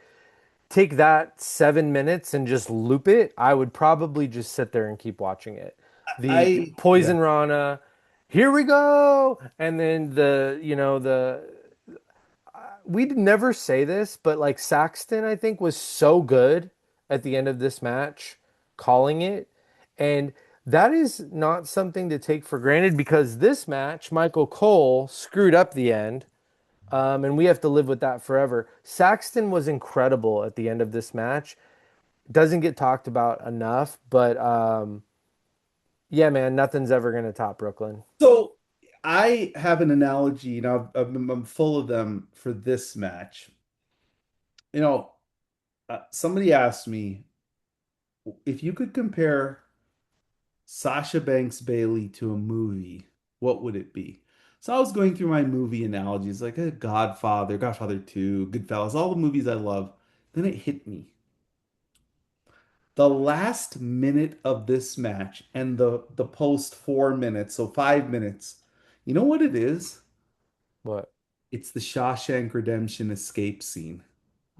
take that 7 minutes and just loop it. I would probably just sit there and keep watching it. The Yeah. Poison Rana, here we go, and then the we'd never say this, but like Saxton, I think was so good at the end of this match, calling it, and that is not something to take for granted because this match, Michael Cole screwed up the end. And we have to live with that forever. Saxton was incredible at the end of this match. Doesn't get talked about enough, but yeah, man, nothing's ever gonna top Brooklyn. So I have an analogy, and I'm full of them for this match. You know, somebody asked me if you could compare Sasha Banks Bayley to a movie, what would it be? So I was going through my movie analogies like Godfather, Godfather 2, Goodfellas, all the movies I love. Then it hit me. The last minute of this match and the post 4 minutes, so 5 minutes. You know what it is? What? It's the Shawshank Redemption escape scene.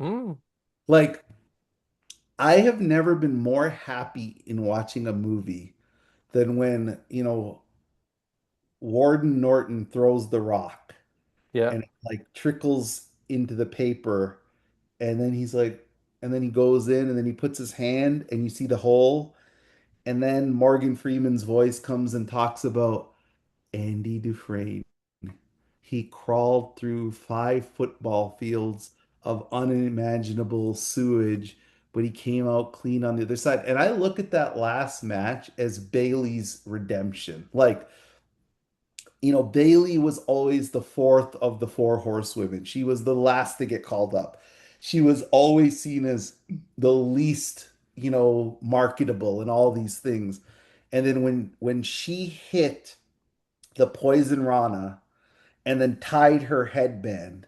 Mm, Like I have never been more happy in watching a movie than when, Warden Norton throws the rock yeah. and it like trickles into the paper and then he's like and then he goes in and then he puts his hand and you see the hole and then Morgan Freeman's voice comes and talks about Andy Dufresne. He crawled through 5 football fields of unimaginable sewage, but he came out clean on the other side. And I look at that last match as Bayley's redemption. Like Bayley was always the fourth of the four horsewomen. She was the last to get called up. She was always seen as the least, marketable and all these things. And then when she hit the poison Rana and then tied her headband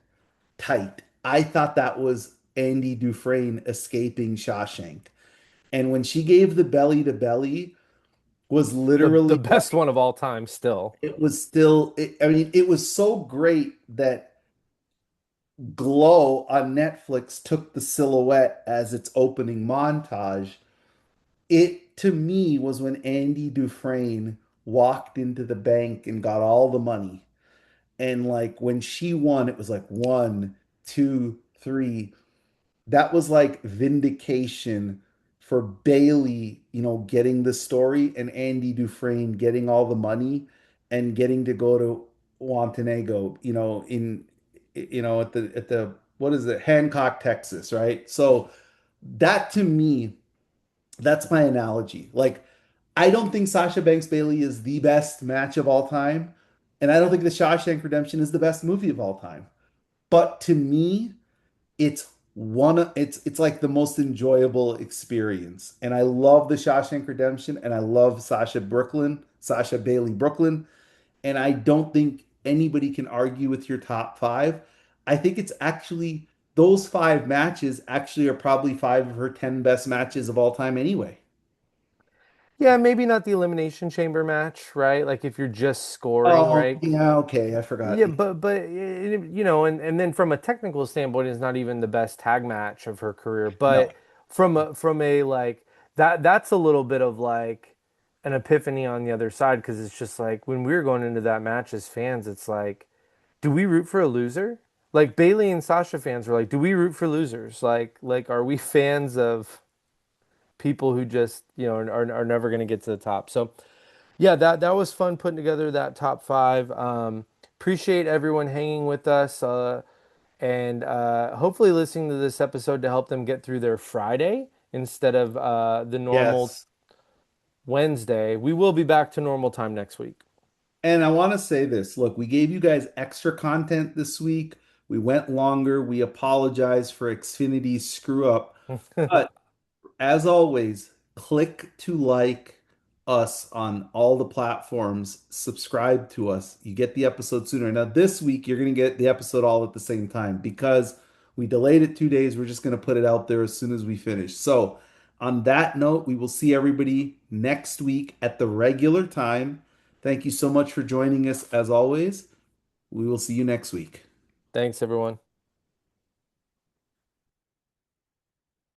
tight, I thought that was Andy Dufresne escaping Shawshank. And when she gave the belly to belly was The literally best one of all time still. it was still I mean it was so great that Glow on Netflix took the silhouette as its opening montage. It to me was when Andy Dufresne walked into the bank and got all the money. And like when she won, it was like one, two, three. That was like vindication for Bayley, getting the story and Andy Dufresne getting all the money and getting to go to Montenegro, at the what is it, Hancock, Texas, right? So that to me, that's my analogy. Like, I don't think Sasha Banks Bayley is the best match of all time, and I don't think The Shawshank Redemption is the best movie of all time. But to me, it's like the most enjoyable experience. And I love The Shawshank Redemption and I love Sasha Bailey Brooklyn, and I don't think anybody can argue with your top five. I think it's actually those five matches actually are probably five of her 10 best matches of all time anyway. Yeah, maybe not the Elimination Chamber match, right? Like if you're just scoring, Oh, right? yeah, okay, I forgot. Yeah, and then from a technical standpoint, it's not even the best tag match of her career. No. But from a like that's a little bit of like an epiphany on the other side because it's just like when we were going into that match as fans, it's like, do we root for a loser? Like Bailey and Sasha fans were like, do we root for losers? Like are we fans of people who just are never going to get to the top? So yeah, that was fun putting together that top five. Appreciate everyone hanging with us and hopefully listening to this episode to help them get through their Friday instead of the normal Yes. Wednesday. We will be back to normal time next week. And I want to say this. Look, we gave you guys extra content this week. We went longer. We apologize for Xfinity's screw up. But as always, click to like us on all the platforms. Subscribe to us. You get the episode sooner. Now, this week, you're going to get the episode all at the same time because we delayed it 2 days. We're just going to put it out there as soon as we finish. So, on that note, we will see everybody next week at the regular time. Thank you so much for joining us as always. We will see you next week. Thanks, everyone.